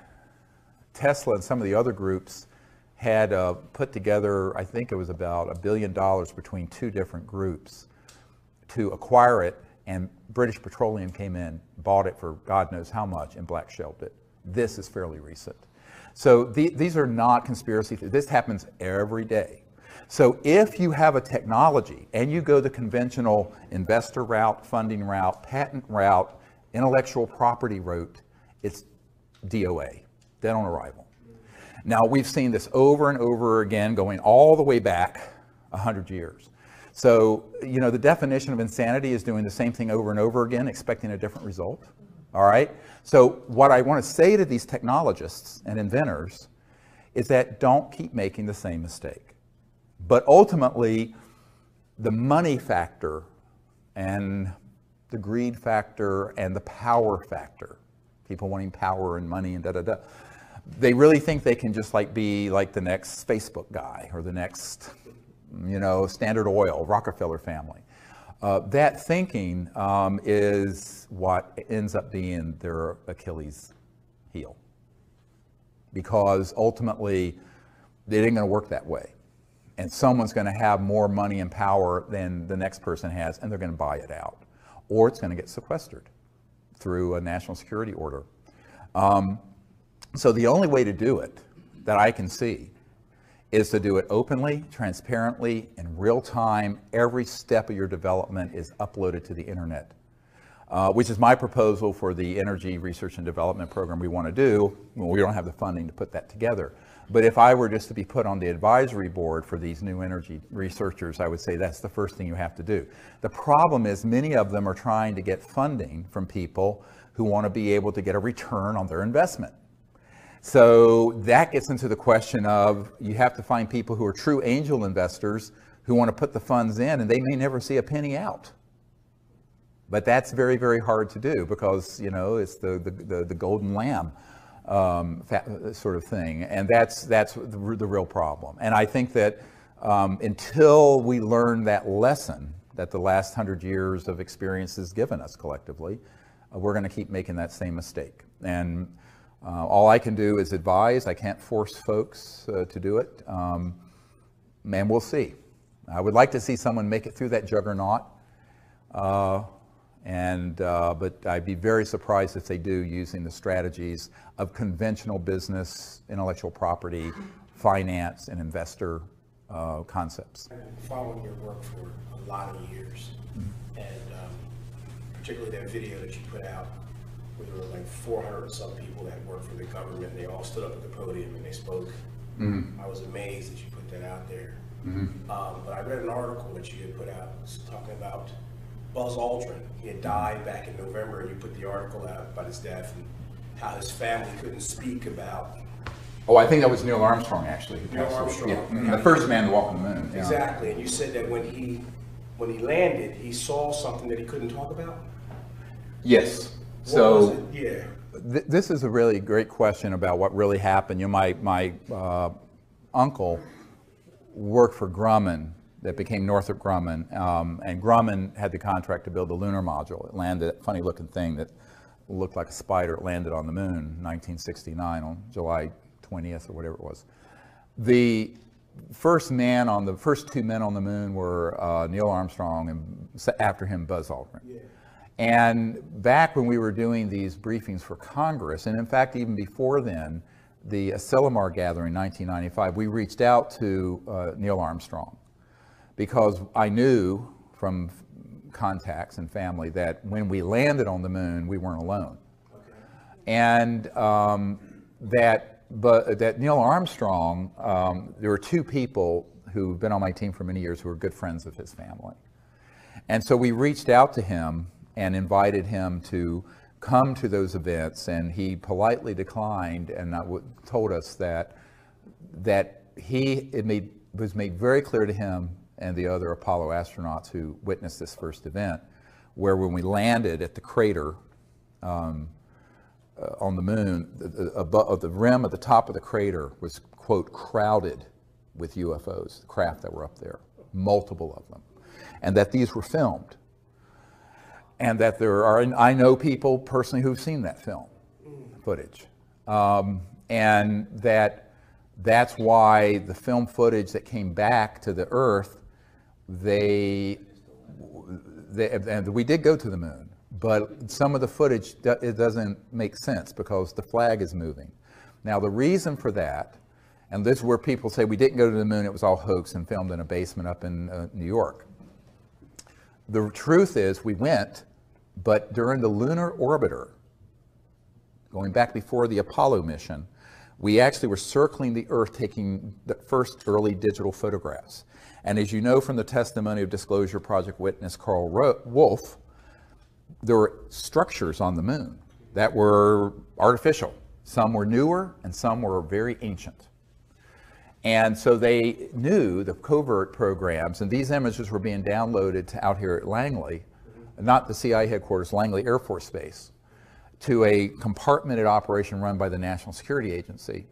Tesla and some of the other groups had put together, I think it was about $1 billion between 2 different groups to acquire it, and British Petroleum came in, bought it for God knows how much, and black shelved it. This is fairly recent. So these are not conspiracy theories. This happens every day. So if you have a technology and you go the conventional investor route, funding route, patent route, intellectual property route, it's DOA, dead on arrival. Now, we've seen this over and over again, going all the way back 100 years. So, you know, the definition of insanity is doing the same thing over and over again, expecting a different result. All right? So what I want to say to these technologists and inventors is that don't keep making the same mistake. But ultimately, the money factor and the greed factor and the power factor, people wanting power and money and da-da-da, they really think they can just like be like the next Facebook guy or the next, you know, Standard Oil, Rockefeller family. That thinking is what ends up being their Achilles heel. Because ultimately, it ain't going to work that way. And someone's going to have more money and power than the next person has, and they're going to buy it out. Or it's going to get sequestered through a national security order. So the only way to do it that I can see is to do it openly, transparently, in real time. Every step of your development is uploaded to the internet, which is my proposal for the energy research and development program we want to do. Well, we don't have the funding to put that together. But if I were just to be put on the advisory board for these new energy researchers, I would say that's the first thing you have to do. The problem is many of them are trying to get funding from people who want to be able to get a return on their investment. So that gets into the question of you have to find people who are true angel investors who want to put the funds in, and they may never see a penny out. But that's very, very hard to do because, you know, it's the golden lamb sort of thing. And that's the real problem. And I think that until we learn that lesson that the last 100 years of experience has given us collectively, we're going to keep making that same mistake. And all I can do is advise. I can't force folks to do it. And we'll see. I would like to see someone make it through that juggernaut. But I'd be very surprised if they do, using the strategies of conventional business, intellectual property, finance, and investor concepts. I've been following your work for a lot of years, and particularly that video that you put out, where there were like 400 or some people that worked for the government, and they all stood up at the podium and they spoke. I was amazed that you put that out there. But I read an article that you had put out talking about Buzz Aldrin. He had died back in November, and you put the article out about his death and how his family couldn't speak about. Oh, I think that was Neil Armstrong, actually. Neil Armstrong. Yeah. The first man to walk on the moon. Yeah. Exactly, and you said that when he landed, he saw something that he couldn't talk about? Yes. What So was it? Yeah. This is a really great question about what really happened. You know, my uncle worked for Grumman, that became Northrop Grumman, and Grumman had the contract to build the lunar module. It landed, a funny looking thing that looked like a spider. It landed on the moon in 1969 on July 20th or whatever it was. The first two men on the moon were Neil Armstrong and after him Buzz Aldrin. Yeah. And back when we were doing these briefings for Congress, and in fact even before then, the Asilomar gathering in 1995, we reached out to Neil Armstrong because I knew from contacts and family that when we landed on the moon, we weren't alone. Okay. And that Neil Armstrong, there were two people who've been on my team for many years who were good friends of his family. And so we reached out to him and invited him to come to those events, and he politely declined and told us that it was made very clear to him and the other Apollo astronauts who witnessed this first event, where when we landed at the crater on the moon, the rim at the top of the crater was, quote, crowded with UFOs, the craft that were up there, multiple of them, and that these were filmed. And that I know people personally who've seen that film footage. And that's why the film footage that came back to the Earth, and we did go to the moon, but some of the footage, it doesn't make sense because the flag is moving. Now the reason for that, and this is where people say we didn't go to the moon, it was all hoax and filmed in a basement up in New York. The truth is we went, but during the lunar orbiter, going back before the Apollo mission, we actually were circling the Earth taking the first early digital photographs. And as you know from the testimony of Disclosure Project witness Carl Wolf, there were structures on the moon that were artificial. Some were newer and some were very ancient. And so they knew the covert programs, and these images were being downloaded to out here at Langley, not the CIA headquarters, Langley Air Force Base, to a compartmented operation run by the National Security Agency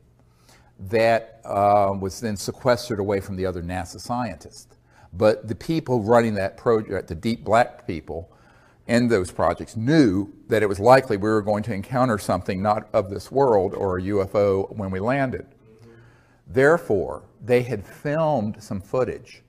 that was then sequestered away from the other NASA scientists. But the people running that project, the deep black people in those projects, knew that it was likely we were going to encounter something not of this world or a UFO when we landed. Therefore, they had filmed some footage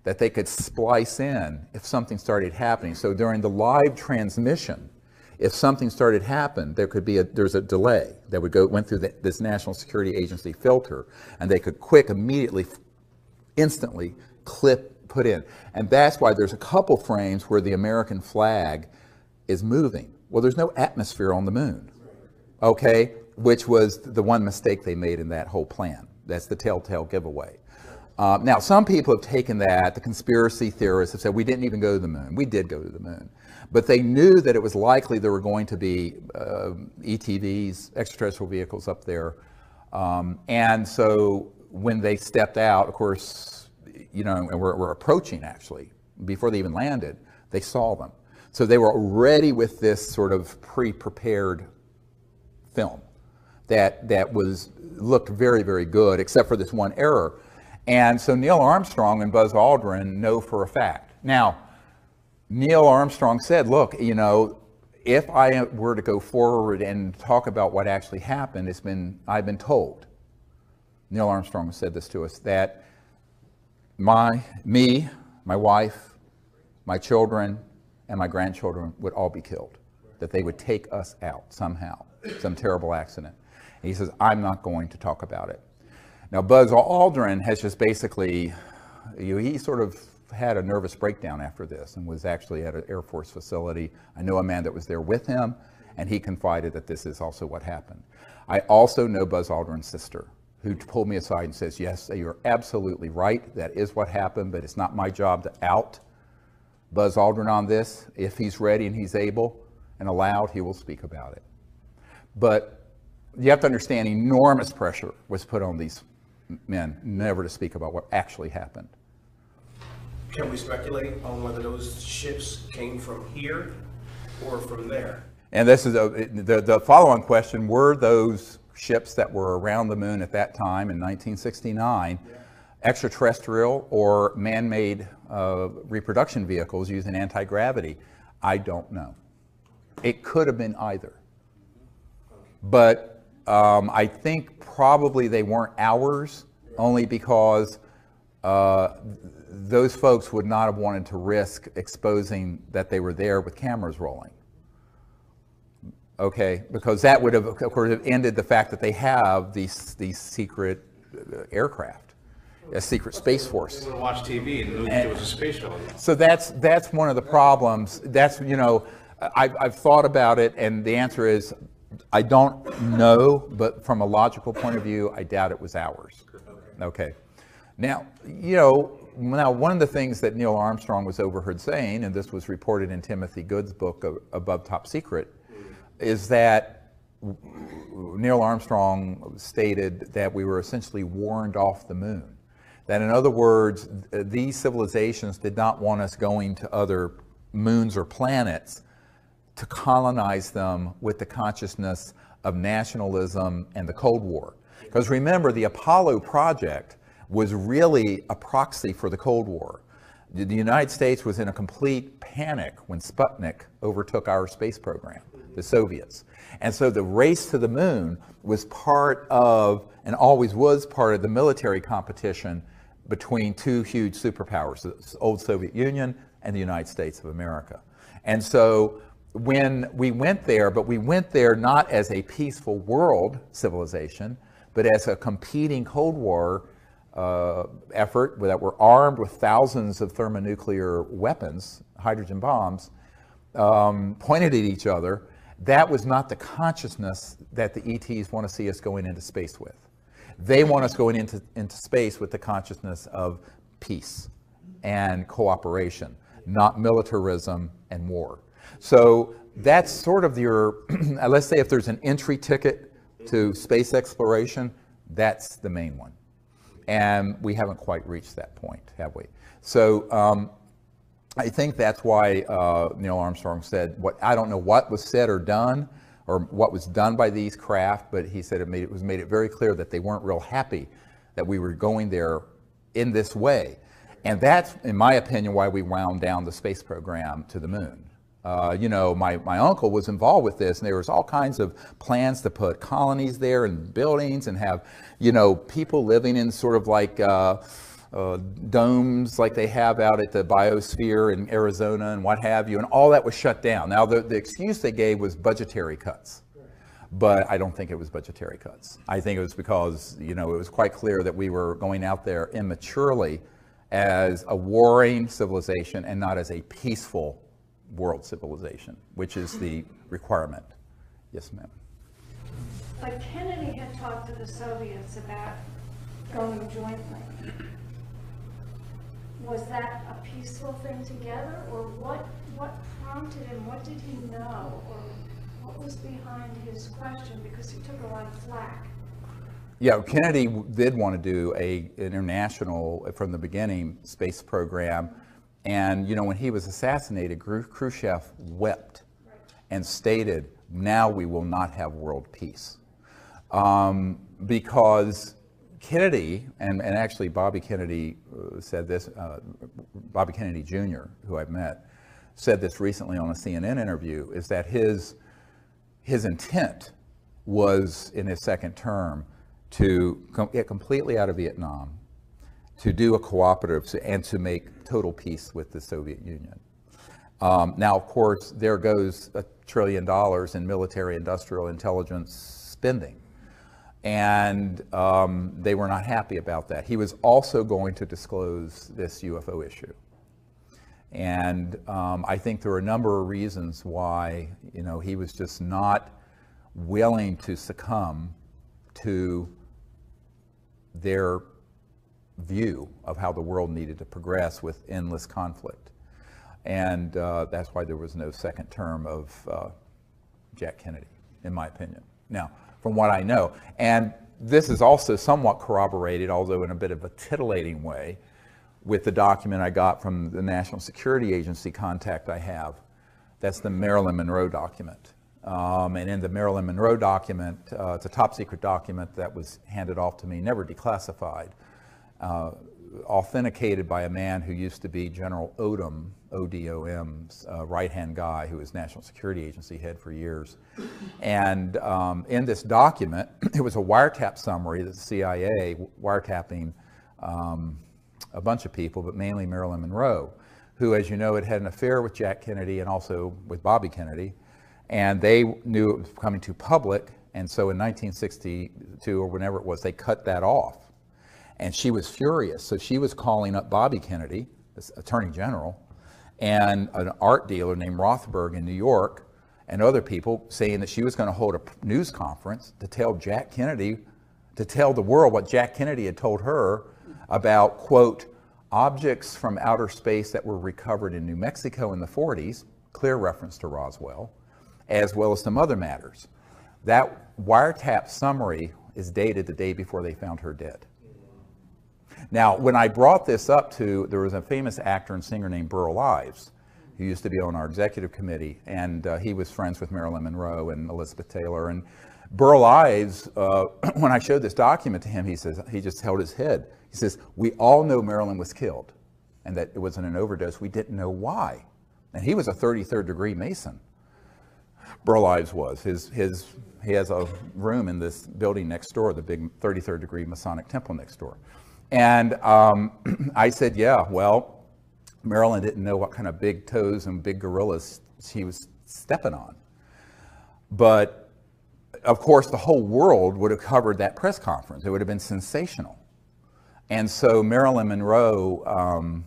that they could splice in if something started happening. So during the live transmission, if something started happening, there's a delay that went through this National Security Agency filter, and they could immediately, instantly put in. And that's why there's a couple frames where the American flag is moving. Well, there's no atmosphere on the moon, okay? Which was the one mistake they made in that whole plan. That's the telltale giveaway. Now, some people have taken that, the conspiracy theorists have said, we didn't even go to the moon. We did go to the moon. But they knew that it was likely there were going to be ETVs, extraterrestrial vehicles up there. And so when they stepped out, of course, and we're approaching actually, before they even landed, they saw them. So they were already with this sort of pre-prepared film that looked very, very good, except for this one error. And so Neil Armstrong and Buzz Aldrin know for a fact. Now, Neil Armstrong said, look, if I were to go forward and talk about what actually happened, I've been told, Neil Armstrong said this to us, that my wife, my children, and my grandchildren would all be killed, that they would take us out somehow, some terrible accident. And he says, I'm not going to talk about it. Now, Buzz Aldrin has just basically, he sort of had a nervous breakdown after this and was actually at an Air Force facility. I know a man that was there with him, and he confided that this is also what happened. I also know Buzz Aldrin's sister, who pulled me aside and says, yes, you're absolutely right. That is what happened, but it's not my job to out Buzz Aldrin on this. If he's ready and he's able and allowed, he will speak about it. But you have to understand, enormous pressure was put on these men never to speak about what actually happened. Can we speculate on whether those ships came from here or from there? And this is the follow-on question: were those ships that were around the moon at that time in 1969 extraterrestrial or man-made reproduction vehicles using anti-gravity? I don't know. It could have been either. But I think probably they weren't ours, only because those folks would not have wanted to risk exposing that they were there with cameras rolling. Okay, because that would have, of course, have ended the fact that they have these secret aircraft, a secret space force. They would watch TV and knew there was a space shuttle. So that's one of the problems. That's, you know, I've thought about it, and the answer is I don't know, but from a logical point of view, I doubt it was ours. Okay. Now, you know, one of the things that Neil Armstrong was overheard saying, and this was reported in Timothy Good's book, Above Top Secret, is that Neil Armstrong stated that we were essentially warned off the moon. That, in other words, these civilizations did not want us going to other moons or planets to colonize them with the consciousness of nationalism and the Cold War. Because remember, the Apollo project was really a proxy for the Cold War. The United States was in a complete panic when Sputnik overtook our space program, the Soviets. And so the race to the moon was part of, and always was part of, the military competition between two huge superpowers, the old Soviet Union and the United States of America. And so when we went there, but we went there not as a peaceful world civilization, but as a competing Cold War effort that were armed with thousands of thermonuclear weapons, hydrogen bombs, pointed at each other. That was not the consciousness that the ETs want to see us going into space with. They want us going into space with the consciousness of peace and cooperation, not militarism and war. So that's sort of your, let's say if there's an entry ticket to space exploration, that's the main one. And we haven't quite reached that point, have we? So I think that's why Neil Armstrong said, I don't know what was said or done, or what was done by these craft, but he said it made it very clear that they weren't real happy that we were going there in this way. And that's, in my opinion, why we wound down the space program to the moon. You know, my uncle was involved with this, and there was all kinds of plans to put colonies there and buildings and have, you know, people living in sort of like domes like they have out at the biosphere in Arizona and what have you, and all that was shut down. Now, the excuse they gave was budgetary cuts, but I don't think it was budgetary cuts. I think it was because, you know, it was quite clear that we were going out there immaturely as a warring civilization and not as a peaceful world civilization, which is the requirement. Yes, ma'am. But Kennedy had talked to the Soviets about going jointly. Was that a peaceful thing together, or what prompted him? What did he know, or what was behind his question? Because he took a lot of flack. Yeah, Kennedy did want to do an international, from the beginning, space program. And, you know, when he was assassinated, Khrushchev wept and stated, now we will not have world peace. Because Kennedy, and actually Bobby Kennedy said this, Bobby Kennedy Jr., who I've met, said this recently on a CNN interview, is that his intent was, in his second term, to get completely out of Vietnam, to do a cooperative, and to make total peace with the Soviet Union. Now, of course, there goes $1 trillion in military industrial intelligence spending. And they were not happy about that. He was also going to disclose this UFO issue. And I think there are a number of reasons why, you know, he was just not willing to succumb to their view of how the world needed to progress with endless conflict. And that's why there was no second term of Jack Kennedy, in my opinion. Now, from what I know, and this is also somewhat corroborated, although in a bit of a titillating way, with the document I got from the National Security Agency contact I have. That's the Marilyn Monroe document. And in the Marilyn Monroe document, it's a top secret document that was handed off to me, never declassified, authenticated by a man who used to be General Odom, ODOM's right-hand guy, who was National Security Agency head for years. And in this document, it was a wiretap summary that the CIA wiretapping a bunch of people, but mainly Marilyn Monroe, who, as you know, had had an affair with Jack Kennedy and also with Bobby Kennedy, And they knew it was becoming too public, and so in 1962 or whenever it was, they cut that off. And she was furious, so she was calling up Bobby Kennedy, this Attorney General, and an art dealer named Rothberg in New York, and other people, saying that she was going to hold a news conference to tell Jack Kennedy, to tell the world what Jack Kennedy had told her about, quote, objects from outer space that were recovered in New Mexico in the 40s, clear reference to Roswell, as well as some other matters. That wiretap summary is dated the day before they found her dead. Now, when I brought this up to, there was a famous actor and singer named Burl Ives, who used to be on our executive committee, and he was friends with Marilyn Monroe and Elizabeth Taylor. And Burl Ives, when I showed this document to him, he says, he just held his head. He says, we all know Marilyn was killed and that it wasn't an overdose. We didn't know why. And he was a 33rd degree Mason. Burl Ives was. He has a room in this building next door, the big 33rd degree Masonic temple next door. And I said, yeah, well, Marilyn didn't know what kind of big toes and big gorillas she was stepping on. But of course, the whole world would have covered that press conference. It would have been sensational. And so Marilyn Monroe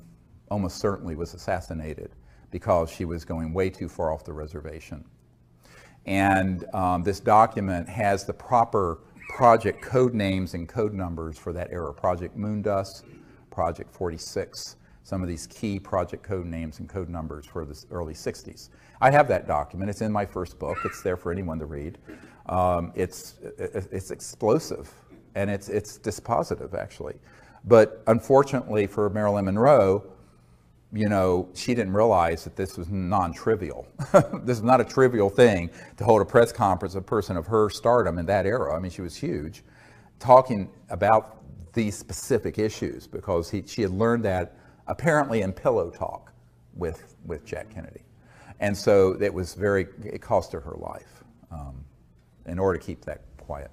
almost certainly was assassinated because she was going way too far off the reservation. And this document has the proper project code names and code numbers for that era. Project Moondust, Project 46, some of these key project code names and code numbers for the early 60s. I have that document. It's in my first book. It's there for anyone to read. It's explosive, and it's dispositive, actually. But unfortunately for Marilyn Monroe, you know, she didn't realize that this was non-trivial. This is not a trivial thing to hold a press conference, a person of her stardom in that era. I mean, she was huge, talking about these specific issues, because she had learned that apparently in pillow talk with Jack Kennedy. And so it cost her life in order to keep that quiet.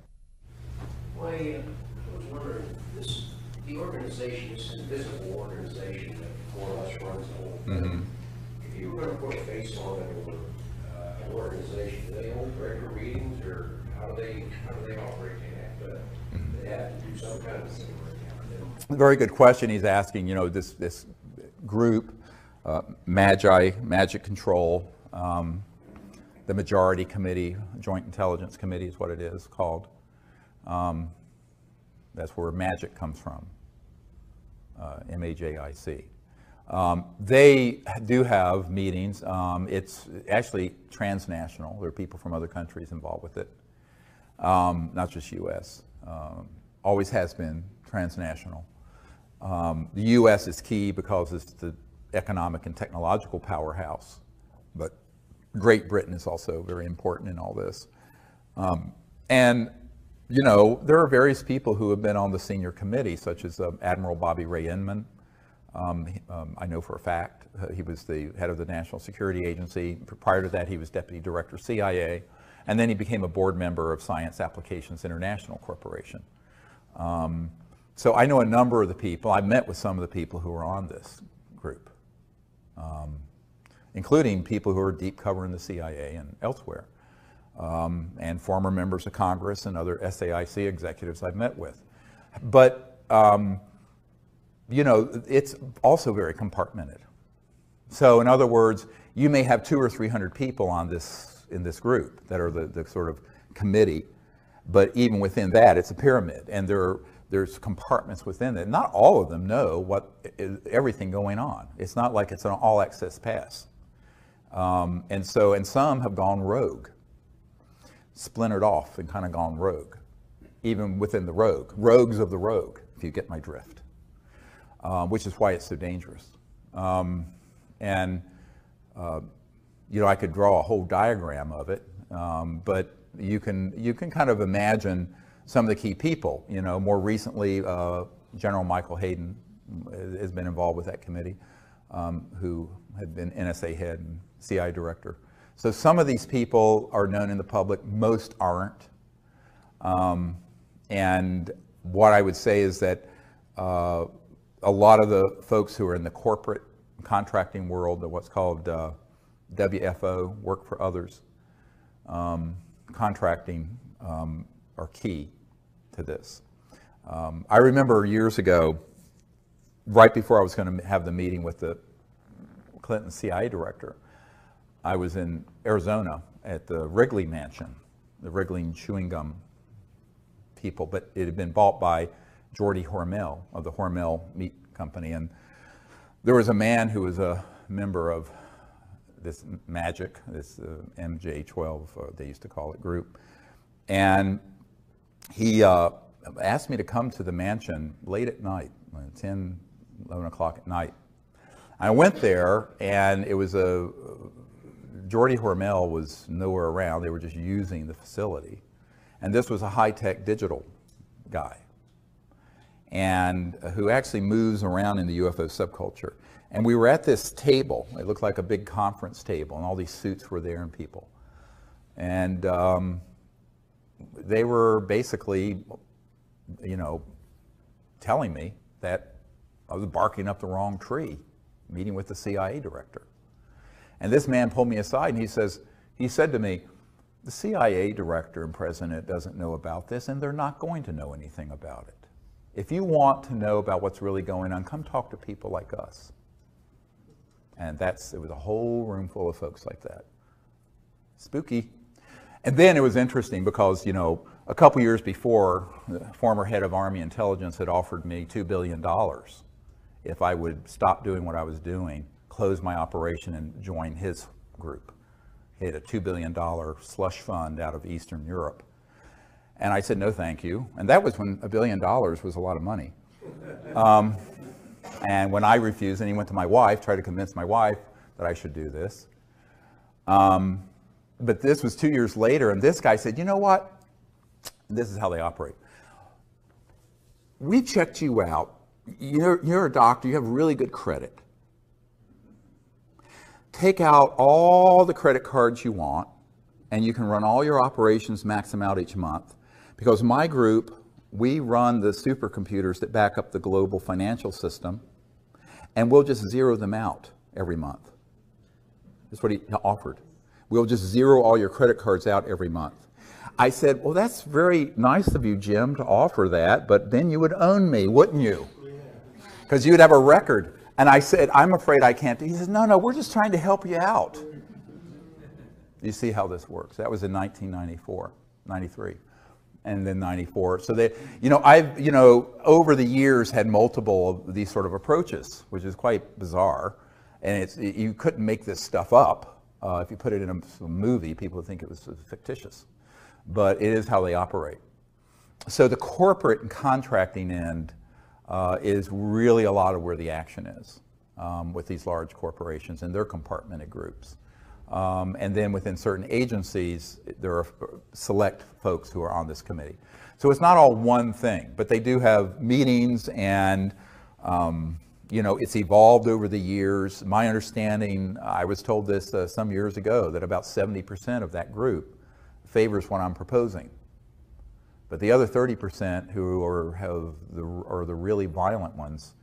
Well, I was wondering, the organization, this invisible organization that more or less runs the whole thing, if you were going to put a face on it, or an organization, do they hold regular meetings, or how do they operate? They have to do some kind of thing right now. Very good question he's asking. You know, this group, Magic Control, the Majority Committee, Joint Intelligence Committee is what it is called. That's where MAGIC comes from, M-A-J-I-C. They do have meetings. It's actually transnational. There are people from other countries involved with it, not just U.S. Always has been transnational. The U.S. is key because it's the economic and technological powerhouse, but Great Britain is also very important in all this. And you know, there are various people who have been on the senior committee, such as Admiral Bobby Ray Inman. I know for a fact he was the head of the National Security Agency. Prior to that, he was Deputy Director CIA, and then he became a board member of Science Applications International Corporation. So I know a number of the people. I met with some of the people who are on this group, including people who are deep covering the CIA and elsewhere. And former members of Congress and other SAIC executives I've met with. But, you know, it's also very compartmented. So in other words, you may have 200 or 300 people in this group that are the sort of committee, but even within that, it's a pyramid, and there's compartments within it. Not all of them know everything going on. It's not like it's an all-access pass. And some have gone rogue, splintered off and kind of gone rogue, even within the rogues of the rogue, if you get my drift, which is why it's so dangerous. You know, I could draw a whole diagram of it, but you can kind of imagine some of the key people. You know, more recently, General Michael Hayden has been involved with that committee, who had been NSA head and CIA director. So some of these people are known in the public, most aren't. And what I would say is that a lot of the folks who are in the corporate contracting world, what's called WFO, work for others, contracting are key to this. I remember years ago, right before I was going to have the meeting with the Clinton CIA director, I was in Arizona at the Wrigley Mansion, the Wrigley chewing gum people, but it had been bought by Jordy Hormel of the Hormel Meat Company. And there was a man who was a member of this MAGIC, this MJ12, they used to call it, group. And he asked me to come to the mansion late at night, 10, 11 o'clock at night. I went there, and it was Jordy Hormel was nowhere around. They were just using the facility. And this was a high-tech digital guy, and who actually moves around in the UFO subculture. And we were at this table. It looked like a big conference table, and all these suits were there and people. And they were basically, telling me that I was barking up the wrong tree, meeting with the CIA director. And this man pulled me aside, and he said to me, the CIA director and president doesn't know about this, and they're not going to know anything about it. If you want to know about what's really going on, come talk to people like us. And it was a whole room full of folks like that. Spooky. And then it was interesting because, a couple years before, the former head of Army Intelligence had offered me $2 billion if I would stop doing what I was doing, close my operation, and join his group. He had a $2 billion slush fund out of Eastern Europe. And I said, no, thank you. And that was when $1 billion was a lot of money. And when I refused, and he went to my wife, tried to convince my wife that I should do this. But this was 2 years later, and this guy said, you know what? This is how they operate. We checked you out. You're a doctor. You have really good credit. Take out all the credit cards you want, and you can run all your operations, max them out each month. Because my group, we run the supercomputers that back up the global financial system, and we'll just zero them out every month. That's what he offered. We'll just zero all your credit cards out every month. I said, well, that's very nice of you, Jim, to offer that, but then you would own me, wouldn't you? Because you would have a record. And I said, I'm afraid I can't. He says, no, we're just trying to help you out. You see how this works. That was in 1994, 93, and then 94. So that, I've, over the years had multiple of these sort of approaches, which is quite bizarre. And you couldn't make this stuff up. If you put it in a movie, people would think it was fictitious. But it is how they operate. So the corporate and contracting end is really a lot of where the action is with these large corporations and their compartmented groups. And then within certain agencies, there are select folks who are on this committee. So it's not all one thing, but they do have meetings, and it's evolved over the years. My understanding, I was told this some years ago, that about 70% of that group favors what I'm proposing. But the other 30% who are the really violent ones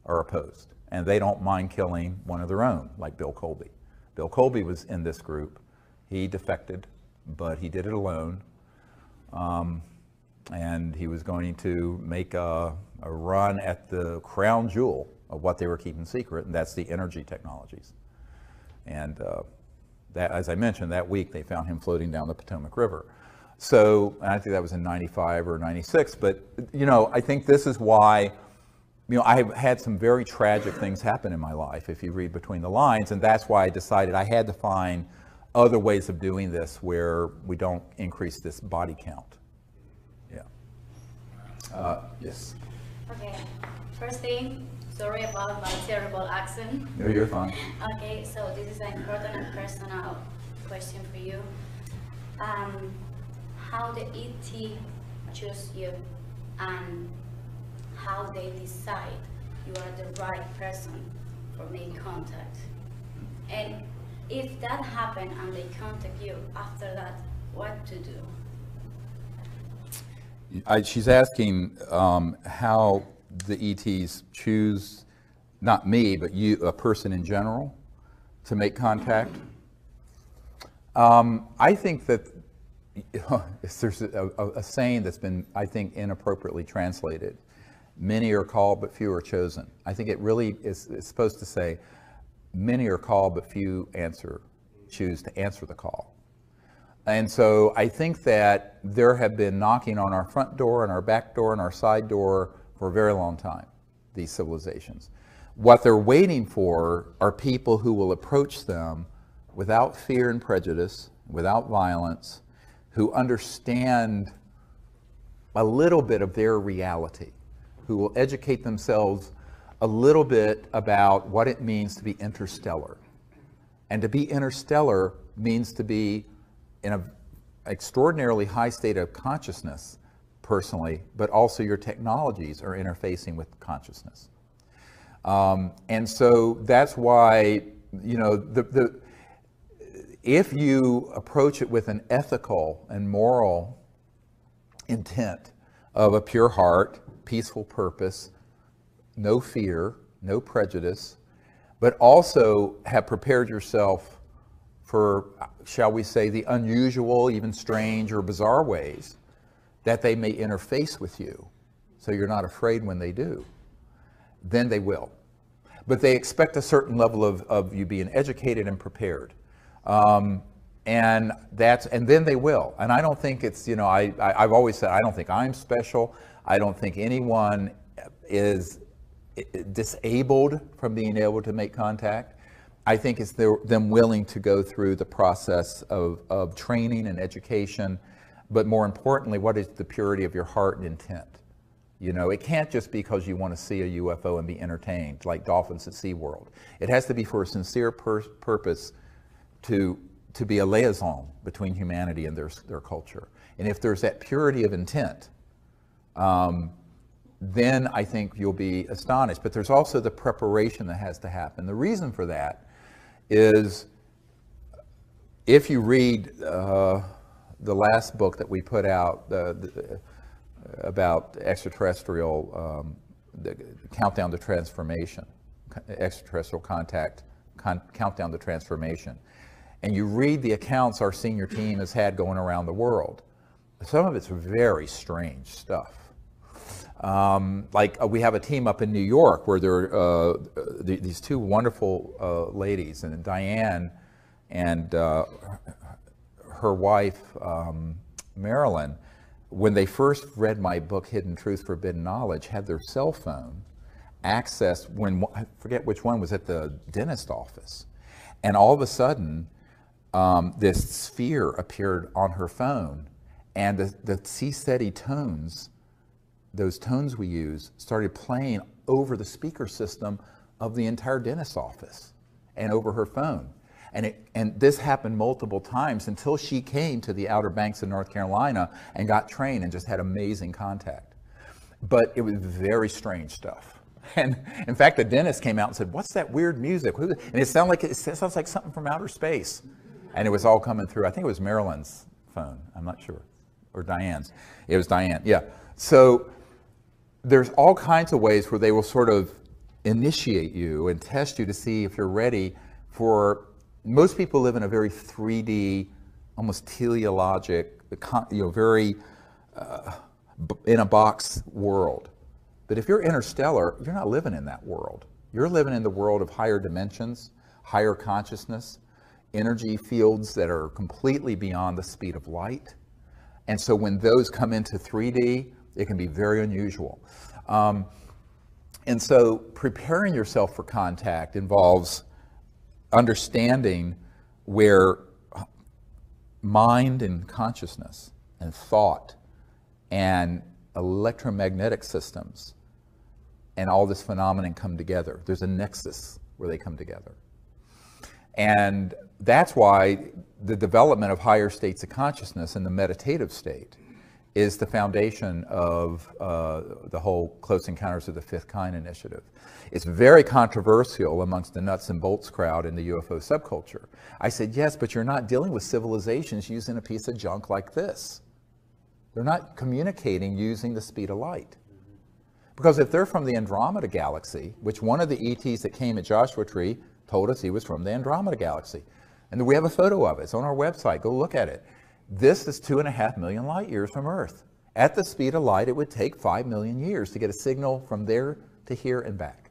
are opposed. And they don't mind killing one of their own, like Bill Colby. Bill Colby was in this group. He defected, but he did it alone. And he was going to make a run at the crown jewel of what they were keeping secret, and that's the energy technologies. And that, as I mentioned, that week they found him floating down the Potomac River. So, and I think that was in 95 or 96, but, I think this is why, I have had some very tragic things happen in my life, if you read between the lines, and that's why I decided I had to find other ways of doing this where we don't increase this body count. Yeah. Yes. Okay. First thing, sorry about my terrible accent. No, you're fine. Okay, so this is an important and personal question for you. How the ET choose you, and how they decide you are the right person for making contact. And if that happened and they contact you after that, what to do? She's asking how the ETs choose, not me, but you, a person in general, to make contact. I think that there's a saying that's been, I think, inappropriately translated. Many are called, but few are chosen. I think it really is supposed to say, many are called, but few choose to answer the call. And so I think that there have been knocking on our front door and our back door and our side door for a very long time, these civilizations. What they're waiting for are people who will approach them without fear and prejudice, without violence, who understand a little bit of their reality, who will educate themselves a little bit about what it means to be interstellar. And to be interstellar means to be in an extraordinarily high state of consciousness, personally, but also your technologies are interfacing with consciousness. And so that's why, you know, if you approach it with an ethical and moral intent of a pure heart, peaceful purpose, no fear, no prejudice, but also have prepared yourself for, shall we say, the unusual, even strange or bizarre ways that they may interface with you, so you're not afraid when they do, then they will. But they expect a certain level of you being educated and prepared. And then they will. And I don't think it's, you know, I've always said, I don't think I'm special. I don't think anyone is disabled from being able to make contact. I think it's them willing to go through the process of training and education, but more importantly, what is the purity of your heart and intent? You know, it can't just be because you want to see a UFO and be entertained, like dolphins at SeaWorld. It has to be for a sincere purpose to be a liaison between humanity and their culture. And if there's that purity of intent, then I think you'll be astonished. But there's also the preparation that has to happen. The reason for that is, if you read the last book that we put out about extraterrestrial, the countdown to transformation, extraterrestrial contact, countdown to transformation, and you read the accounts our senior team has had going around the world, some of it's very strange stuff. Like we have a team up in New York where there are these two wonderful ladies, and Diane and her wife, Marilyn, when they first read my book, Hidden Truth, Forbidden Knowledge, had their cell phone accessed when, I forget which one, was at the dentist office. And all of a sudden, this sphere appeared on her phone, and the C-SETI tones, those tones we use, started playing over the speaker system of the entire dentist office and over her phone. And this happened multiple times until she came to the Outer Banks of North Carolina and got trained and just had amazing contact. But it was very strange stuff. And in fact, the dentist came out and said, "What's that weird music?" And it sounds like something from outer space. And it was all coming through. I think it was Marilyn's phone. I'm not sure. Or Diane's. It was Diane, yeah. So there's all kinds of ways where they will sort of initiate you and test you to see if you're ready for. Most people live in a very 3D, almost teleologic, very in a box world. But if you're interstellar, you're not living in that world. You're living in the world of higher dimensions, higher consciousness, energy fields that are completely beyond the speed of light. And so when those come into 3D, it can be very unusual. And so preparing yourself for contact involves understanding where mind and consciousness and thought and electromagnetic systems and all this phenomenon come together. There's a nexus where they come together. And that's why the development of higher states of consciousness in the meditative state is the foundation of the whole Close Encounters of the Fifth Kind initiative. It's very controversial amongst the nuts and bolts crowd in the UFO subculture. I said, yes, but you're not dealing with civilizations using a piece of junk like this. They're not communicating using the speed of light. Because if they're from the Andromeda Galaxy, which one of the ETs that came at Joshua Tree told us he was from the Andromeda Galaxy, And we have a photo of it. It's on our website. Go look at it. This is 2.5 million light years from Earth. At the speed of light, it would take 5 million years to get a signal from there to here and back.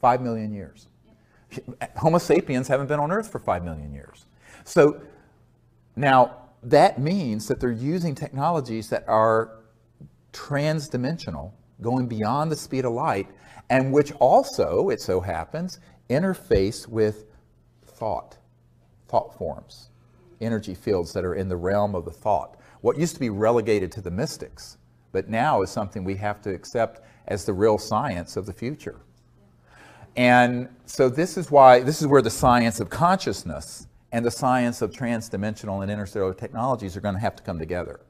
5 million years. Homo sapiens haven't been on Earth for 5 million years. So now that means that they're using technologies that are transdimensional, going beyond the speed of light, and which also, it so happens, interface with thought forms, energy fields that are in the realm of the thought. What used to be relegated to the mystics, but now is something we have to accept as the real science of the future. And so this is where the science of consciousness and the science of transdimensional and interstellar technologies are going to have to come together,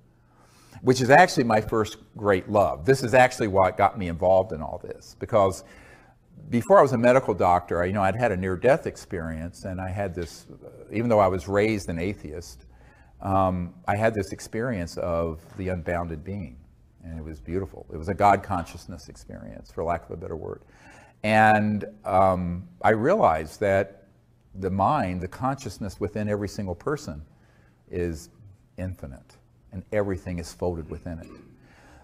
which is actually my first great love. This is actually what got me involved in all this, because before I was a medical doctor, I'd had a near-death experience, and I had this, even though I was raised an atheist, I had this experience of the unbounded being, and it was beautiful. It was a God consciousness experience, for lack of a better word. And I realized that the mind, the consciousness within every single person is infinite, and everything is folded within it.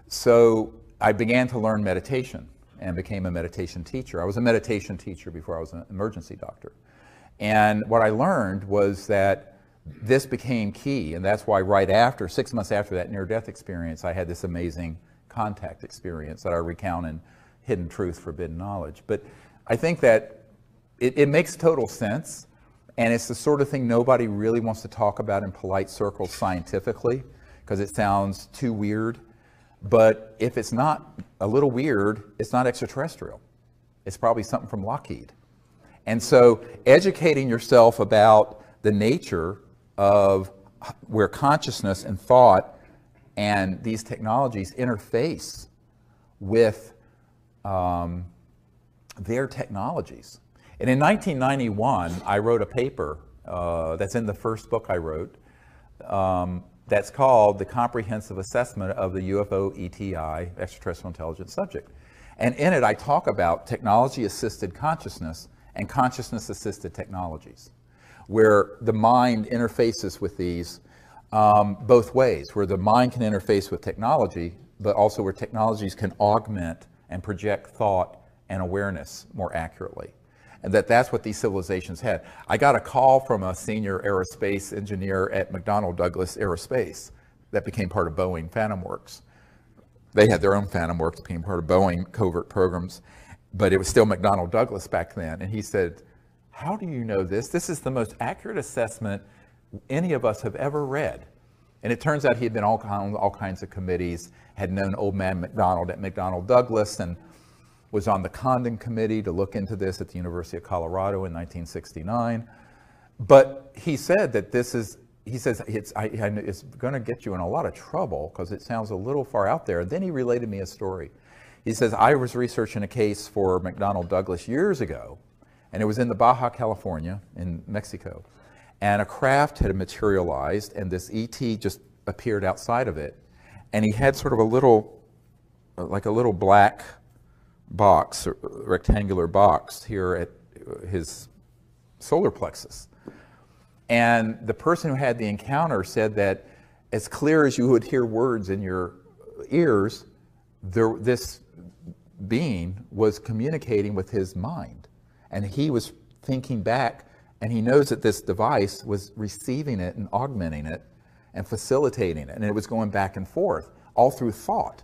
So I began to learn meditation and became a meditation teacher. I was a meditation teacher before I was an emergency doctor. And what I learned was that this became key, and that's why right after, 6 months after that near-death experience, I had this amazing contact experience that I recount in Hidden Truth, Forbidden Knowledge. But I think that it makes total sense, and it's the sort of thing nobody really wants to talk about in polite circles scientifically, because it sounds too weird. But if it's not a little weird, it's not extraterrestrial. It's probably something from Lockheed. And so educating yourself about the nature of where consciousness and thought and these technologies interface with their technologies. And in 1991, I wrote a paper that's in the first book I wrote, that's called The Comprehensive Assessment of the UFO ETI, Extraterrestrial Intelligence Subject. And in it, I talk about technology-assisted consciousness and consciousness-assisted technologies, where the mind interfaces with these both ways, where the mind can interface with technology, but also where technologies can augment and project thought and awareness more accurately. And that's what these civilizations had. I got a call from a senior aerospace engineer at McDonnell Douglas Aerospace that became part of Boeing Phantom Works. They had their own Phantom Works, became part of Boeing covert programs, but it was still McDonnell Douglas back then. And he said, "How do you know this? This is the most accurate assessment any of us have ever read." And it turns out he had been on all kinds of committees, had known old man McDonald at McDonnell Douglas, and was on the Condon Committee to look into this at the University of Colorado in 1969. But he said that it's going to get you in a lot of trouble because it sounds a little far out there. And then he related me a story. He says, I was researching a case for McDonnell Douglas years ago, and it was in the Baja California in Mexico. And a craft had materialized, and this ET just appeared outside of it. And he had sort of a little black box, or rectangular box here at his solar plexus. And the person who had the encounter said that as clear as you would hear words in your ears, this being was communicating with his mind. And he was thinking back, and he knows that this device was receiving it and augmenting it and facilitating it. And it was going back and forth, all through thought.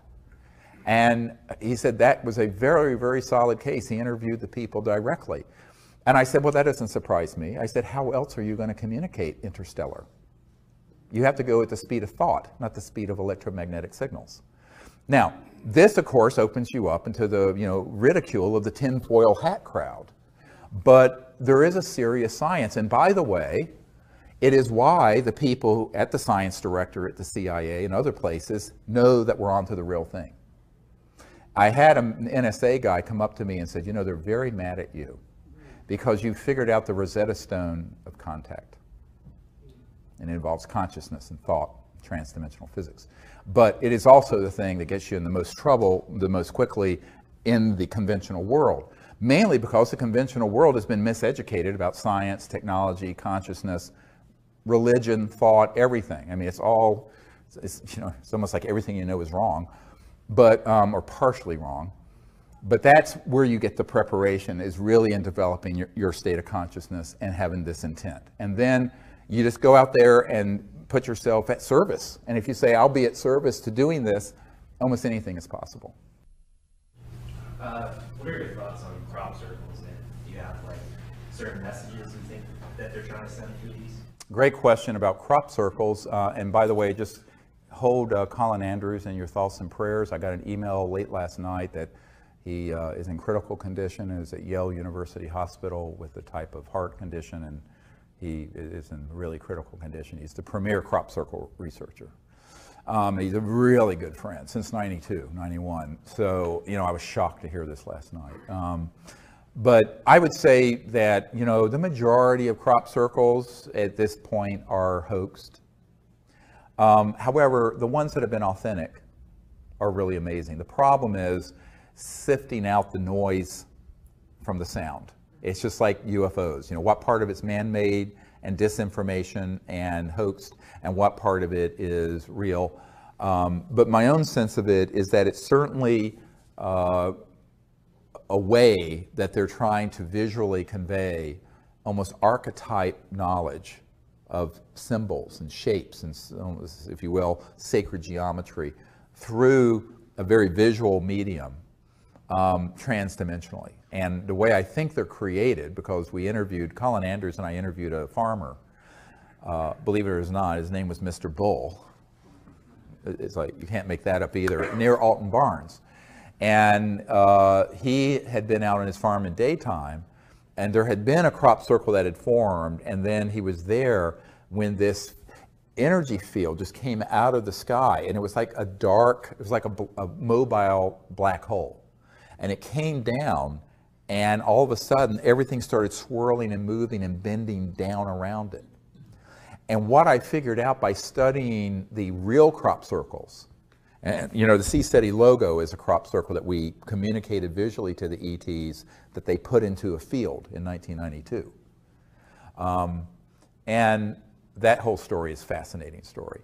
And he said that was a very, very solid case. He interviewed the people directly. And I said, well, that doesn't surprise me. I said, how else are you going to communicate interstellar? You have to go at the speed of thought, not the speed of electromagnetic signals. Now, this, of course, opens you up into the ridicule of the tinfoil hat crowd. But there is a serious science. And by the way, it is why the people at the science director at the CIA and other places know that we're onto the real thing. I had an NSA guy come up to me and said, they're very mad at you because you figured out the Rosetta Stone of contact. And it involves consciousness and thought, transdimensional physics. But it is also the thing that gets you in the most trouble the most quickly in the conventional world. mainly because the conventional world has been miseducated about science, technology, consciousness, religion, thought, everything. I mean, it's all, you know, it's almost like everything you know is wrong, but, or partially wrong. But that's where you get the preparation, is really in developing your state of consciousness and having this intent. And then you just go out there and put yourself at service. And if you say, I'll be at service to doing this, almost anything is possible. What are your thoughts on crop circles? And do you have like certain messages you think that they're trying to send through these? Great question about crop circles. And by the way, just hold Colin Andrews in your thoughts and prayers. I got an email late last night that he is in critical condition and is at Yale University Hospital with a type of heart condition, and he is in really critical condition. He's the premier crop circle researcher. He's a really good friend since 92, 91. So, you know, I was shocked to hear this last night. But I would say that, you know, the majority of crop circles at this point are hoaxed. However, the ones that have been authentic are really amazing. The problem is sifting out the noise from the sound. It's just like UFOs. You know, what part of it's man-made and disinformation and hoaxed, and what part of it is real. But my own sense of it is that it's certainly a way that they're trying to visually convey almost archetype knowledge of symbols and shapes and, if you will, sacred geometry through a very visual medium, transdimensionally. And the way I think they're created, because we interviewed, Colin Andrews and I interviewed a farmer, believe it or not, his name was Mr. Bull. It's like, you can't make that up either, near Alton Barnes. And he had been out on his farm in daytime, and there had been a crop circle that had formed, and then he was there when this energy field just came out of the sky, and it was like a dark, it was like a mobile black hole. And it came down, and all of a sudden everything started swirling and moving and bending down around it. And what I figured out by studying the real crop circles, and you know, the Seasteady logo is a crop circle that we communicated visually to the ETs that they put into a field in 1992. And that whole story is a fascinating story.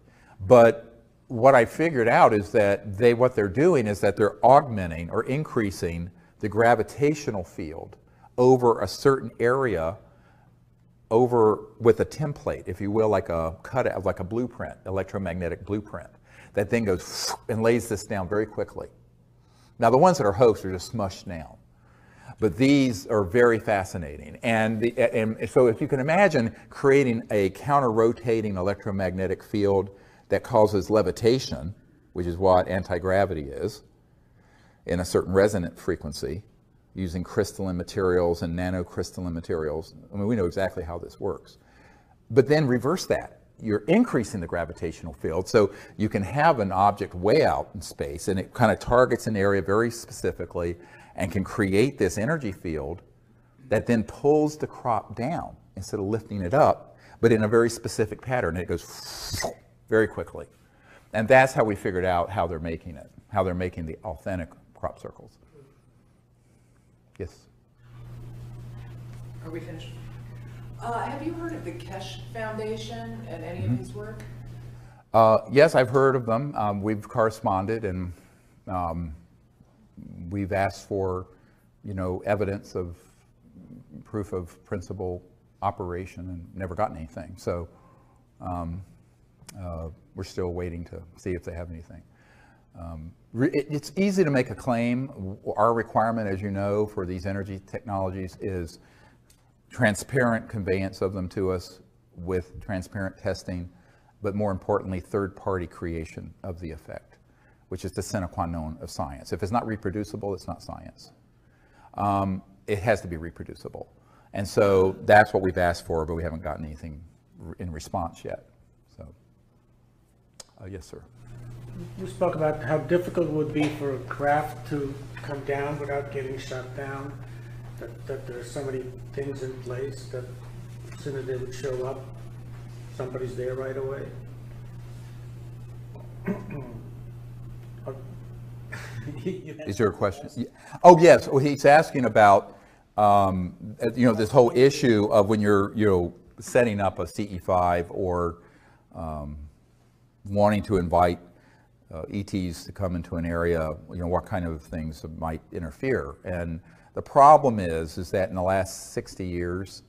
But what I figured out is that what they're doing is that they're augmenting or increasing the gravitational field over a certain area, over with a template, if you will, like a cutout, like a blueprint, electromagnetic blueprint, that then goes and lays this down very quickly. Now, the ones that are hoaxed are just smushed down, but these are very fascinating. And so if you can imagine creating a counter-rotating electromagnetic field that causes levitation, which is what anti-gravity is, in a certain resonant frequency, using crystalline materials and nanocrystalline materials. I mean, we know exactly how this works. But then reverse that. You're increasing the gravitational field, so you can have an object way out in space, and it kind of targets an area very specifically and can create this energy field that then pulls the crop down instead of lifting it up, but in a very specific pattern. It goes very quickly. And that's how we figured out how they're making it, how they're making the authentic crop circles. Yes? Are we finished? Have you heard of the Kesh Foundation and any of his work? Yes, I've heard of them. We've corresponded, and we've asked for, you know, evidence of proof of principal operation and never gotten anything. So we're still waiting to see if they have anything. It's easy to make a claim. Our requirement, as you know, for these energy technologies is transparent conveyance of them to us with transparent testing, but more importantly, third-party creation of the effect, which is the sine qua non of science. If it's not reproducible, it's not science. It has to be reproducible. And so that's what we've asked for, but we haven't gotten anything in response yet. So, yes, sir. You spoke about how difficult it would be for a craft to come down without getting shut down, that there are so many things in place that as soon as they would show up, somebody's there right away. Is there a question? Oh, yes. Well, he's asking about You know, this whole issue of when you're, you know, setting up a CE5 or wanting to invite ETs to come into an area, you know, what kind of things might interfere. And the problem is that in the last 60 years,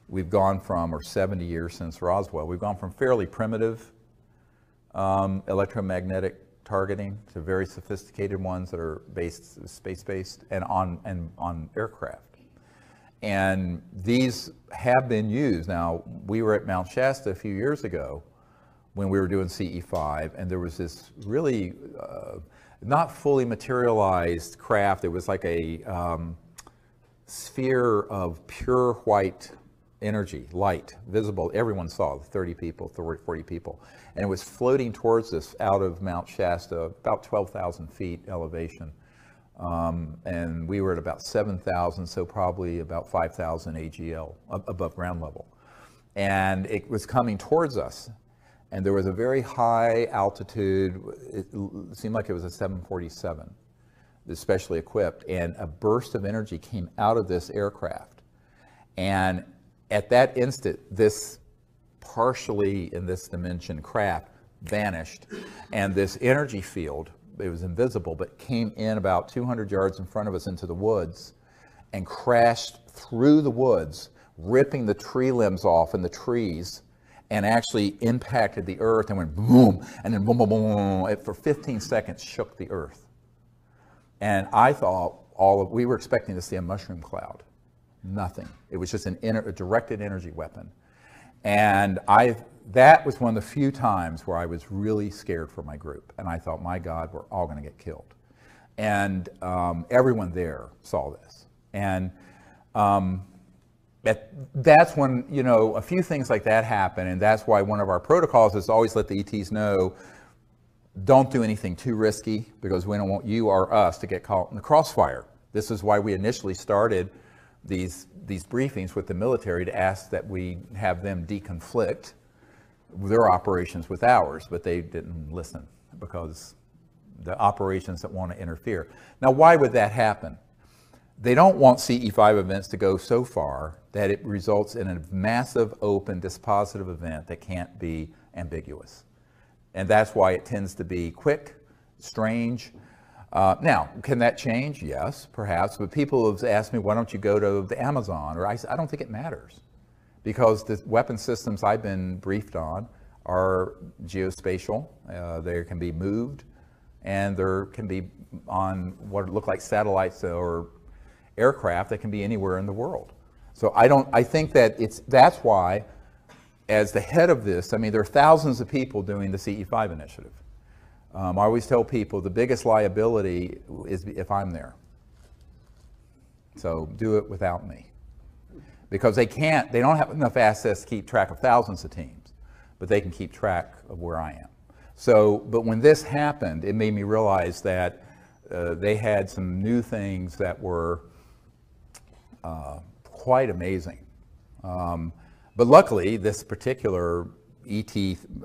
we've gone from, or 70 years since Roswell, we've gone from fairly primitive electromagnetic targeting to very sophisticated ones that are based, space-based, and on aircraft. And these have been used. Now, we were at Mount Shasta a few years ago when we were doing CE5, and there was this really not fully materialized craft. It was like a sphere of pure white energy, light, visible. Everyone saw, 30 people, 40 people. And it was floating towards us out of Mount Shasta, about 12,000 feet elevation. And we were at about 7,000, so probably about 5,000 AGL, above ground level. And it was coming towards us. And there was a very high altitude, it seemed like it was a 747, especially equipped, and a burst of energy came out of this aircraft. And at that instant, this partially in this dimension craft vanished, and this energy field, it was invisible, but came in about 200 yards in front of us into the woods and crashed through the woods, ripping the tree limbs off in the trees, and actually impacted the earth and went boom, and then boom, boom, boom. It for 15 seconds shook the earth. And I thought we were expecting to see a mushroom cloud. Nothing. It was just a directed energy weapon. And that was one of the few times where I was really scared for my group. And I thought, my God, we're all going to get killed. And everyone there saw this. And that's when, you know, a few things like that happen. And that's why one of our protocols is to always let the ETs know, don't do anything too risky, because we don't want you or us to get caught in the crossfire. This is why we initially started these briefings with the military, to ask that we have them deconflict their operations with ours, but they didn't listen because the operations that want to interfere. Now, why would that happen? They don't want CE5 events to go so far that it results in a massive, open, dispositive event that can't be ambiguous. And that's why it tends to be quick, strange. Now, can that change? Yes, perhaps. But people have asked me, why don't you go to the Amazon? Or I don't think it matters, because the weapon systems I've been briefed on are geospatial. They can be moved, and there can be on what look like satellites or aircraft that can be anywhere in the world. So I think that that's why, as the head of this, I mean, there are thousands of people doing the CE5 initiative. I always tell people the biggest liability is if I'm there. So do it without me. Because they don't have enough assets to keep track of thousands of teams, but they can keep track of where I am. So, but when this happened, it made me realize that they had some new things that were quite amazing. But luckily, this particular ET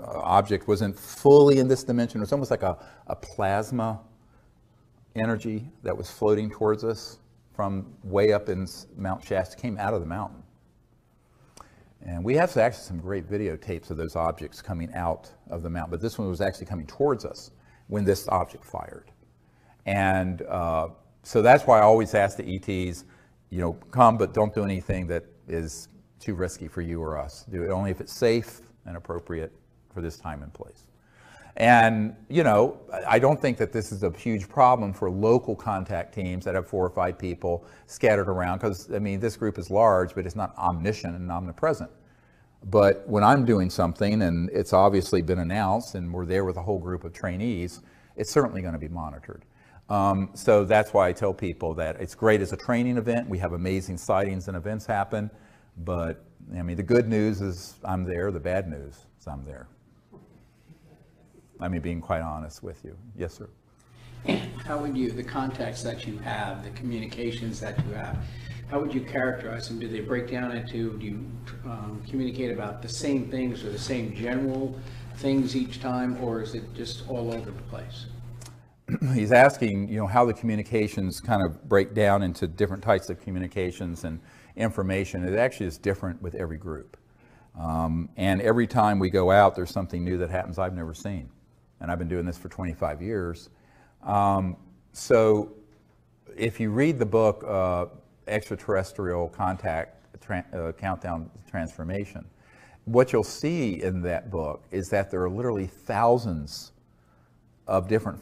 object wasn't fully in this dimension. It was almost like a plasma energy that was floating towards us from way up in Mount Shasta, came out of the mountain. And we have actually some great videotapes of those objects coming out of the mountain, but this one was actually coming towards us when this object fired. And so that's why I always ask the ETs, you know, come, but don't do anything that is too risky for you or us. Do it only if it's safe and appropriate for this time and place. And, you know, I don't think that this is a huge problem for local contact teams that have 4 or 5 people scattered around, because, I mean, this group is large, but it's not omniscient and omnipresent. But when I'm doing something and it's obviously been announced and we're there with a whole group of trainees, it's certainly going to be monitored. So that's why I tell people that it's great as a training event. We have amazing sightings and events happen. But, I mean, the good news is I'm there. The bad news is I'm there. I mean, being quite honest with you. Yes, sir. How would you, the contacts that you have, the communications that you have, how would you characterize them? Do they break down into, do you communicate about the same things or the same general things each time, or is it just all over the place? he's asking, you know, how the communications kind of break down into different types of communications and information. It actually is different with every group. And every time we go out, there's something new that happens I've never seen. And I've been doing this for 25 years. So if you read the book, Extraterrestrial Contact, Countdown to Transformation, what you'll see in that book is that there are literally thousands of different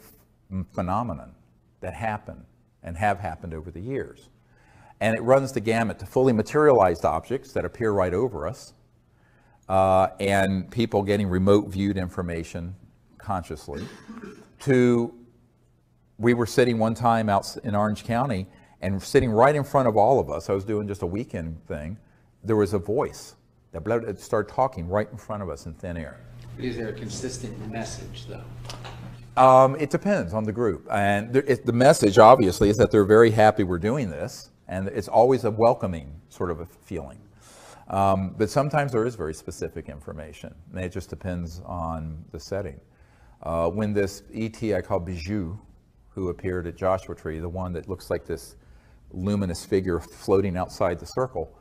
phenomenon that happen and have happened over the years. And it runs the gamut to fully materialized objects that appear right over us, and people getting remote viewed information consciously, to, we were sitting one time out in Orange County, and sitting right in front of all of us, I was doing just a weekend thing, there was a voice that started talking right in front of us in thin air. Is there a consistent message, though? It depends on the group. And the message, obviously, is that they're very happy we're doing this, and it's always a welcoming sort of a feeling. But sometimes there is very specific information, and it just depends on the setting. When this ET I call Bijou, who appeared at Joshua Tree, the one that looks like this luminous figure floating outside the circle,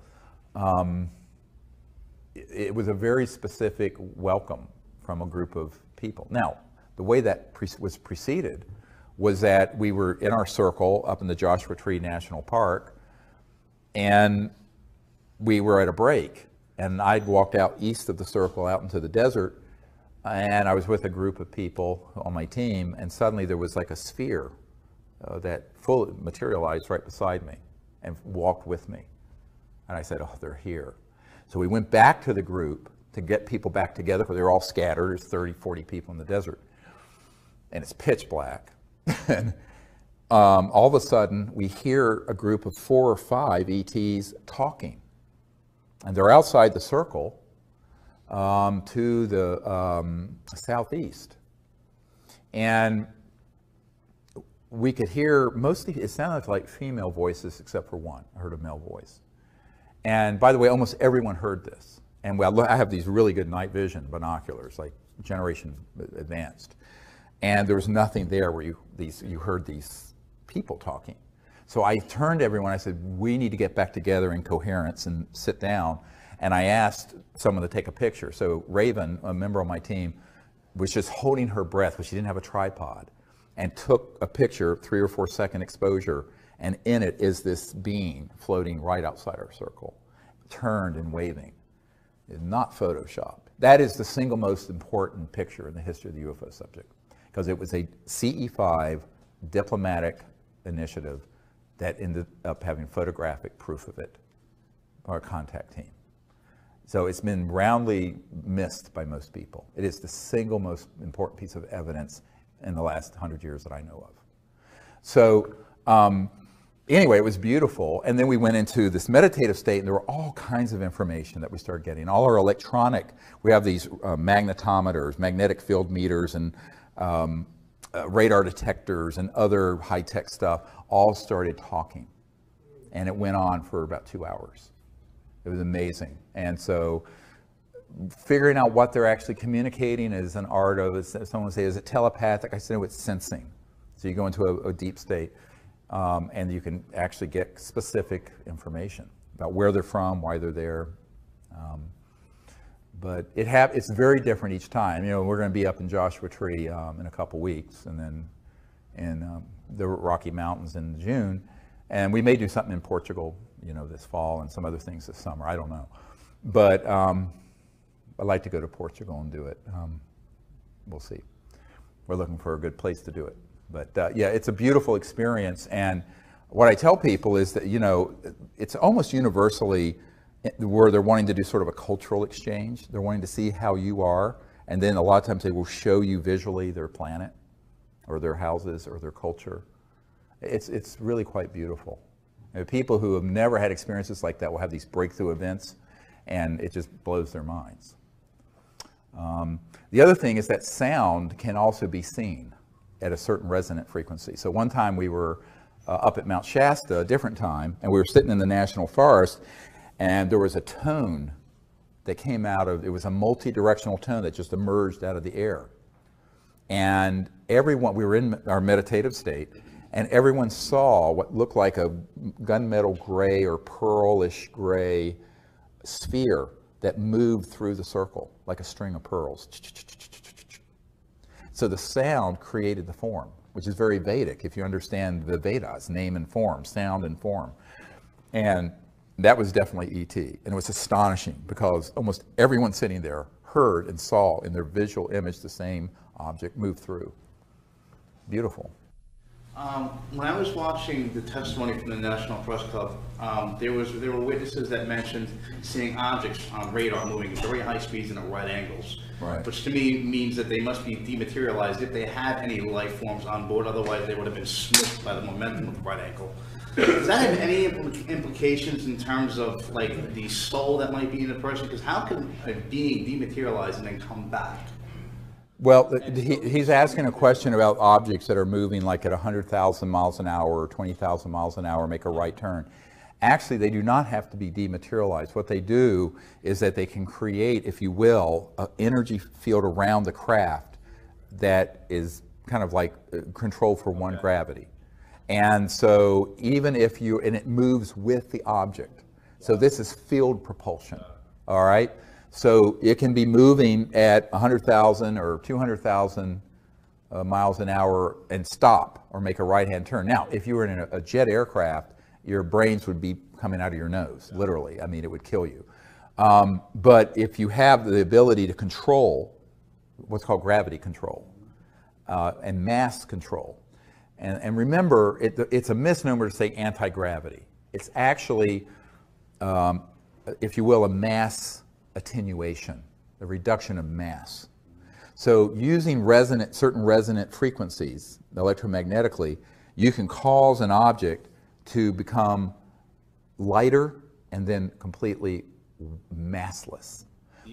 it was a very specific welcome from a group of people. Now, the way that was preceded was that we were in our circle up in the Joshua Tree National Park, and we were at a break, and I'd walked out east of the circle out into the desert, and I was with a group of people on my team, and suddenly there was like a sphere that fully materialized right beside me and walked with me. And I said, oh, they're here. So we went back to the group to get people back together, because they were all scattered. There's 30, 40 people in the desert. And it's pitch black. And all of a sudden, we hear a group of 4 or 5 ETs talking. And they're outside the circle to the southeast. And we could hear mostly, it sounded like female voices except for one. I heard a male voice. And by the way, almost everyone heard this. And I have these really good night vision binoculars, like generation advanced. And there was nothing there where you heard these people talking. So I turned to everyone, I said, we need to get back together in coherence and sit down. And I asked someone to take a picture. So Raven, a member of my team, was just holding her breath, but she didn't have a tripod, and took a picture, 3 or 4 second exposure, and in it is this being floating right outside our circle, turned and waving. It's not Photoshopped. That is the single most important picture in the history of the UFO subject, because it was a CE5 diplomatic initiative that ended up having photographic proof of it, our contact team. So it's been roundly missed by most people. It is the single most important piece of evidence in the last 100 years that I know of. So anyway, it was beautiful. And then we went into this meditative state, and there were all kinds of information that we started getting. All our electronic, we have these magnetometers, magnetic field meters, and radar detectors and other high-tech stuff all started talking. And it went on for about 2 hours. It was amazing. And so figuring out what they're actually communicating is an art of, someone would say, is it telepathic? I said, no, it's sensing. So you go into a deep state, and you can actually get specific information about where they're from, why they're there. But it's very different each time. You know, we're going to be up in Joshua Tree in a couple weeks, and then in the Rocky Mountains in June. And we may do something in Portugal, you know, this fall, and some other things this summer. I don't know. But I'd like to go to Portugal and do it. We'll see. We're looking for a good place to do it. But yeah, it's a beautiful experience. And what I tell people is that, you know, it's almost universally where they're wanting to do sort of a cultural exchange. They're wanting to see how you are. And then a lot of times they will show you visually their planet or their houses or their culture. It's really quite beautiful. You know, people who have never had experiences like that will have these breakthrough events, and it just blows their minds. The other thing is that sound can also be seen at a certain resonant frequency. So one time we were up at Mount Shasta, a different time, and we were sitting in the National Forest, and there was a tone that came out of, it was a multi-directional tone that just emerged out of the air. And everyone, we were in our meditative state, and everyone saw what looked like a gunmetal gray or pearlish gray sphere that moved through the circle like a string of pearls. So the sound created the form, which is very Vedic if you understand the Vedas, name and form, sound and form. And that was definitely ET. And it was astonishing because almost everyone sitting there heard and saw in their visual image the same object move through. Beautiful. When I was watching the testimony from the National Press Club, there were witnesses that mentioned seeing objects on radar moving at very high speeds and at right angles, right, which to me means that they must be dematerialized if they had any life forms on board. Otherwise, they would have been smushed by the momentum of the right angle. Does that have any implications in terms of like the soul that might be in a person? Because how can a being dematerialize and then come back? Well, he's asking a question about objects that are moving like at 100,000 miles an hour or 20,000 miles an hour, make a right turn. Actually, they do not have to be dematerialized. What they do is that they can create, if you will, an energy field around the craft that is kind of like control for one gravity. And so even if and it moves with the object. So this is field propulsion, all right? So it can be moving at 100,000 or 200,000 miles an hour and stop or make a right-hand turn. Now, if you were in a jet aircraft, your brains would be coming out of your nose, literally. I mean, it would kill you. But if you have the ability to control what's called gravity control and mass control, and remember, it's a misnomer to say anti-gravity. It's actually, if you will, a mass attenuation, the reduction of mass. So using certain resonant frequencies electromagnetically, you can cause an object to become lighter and then completely massless.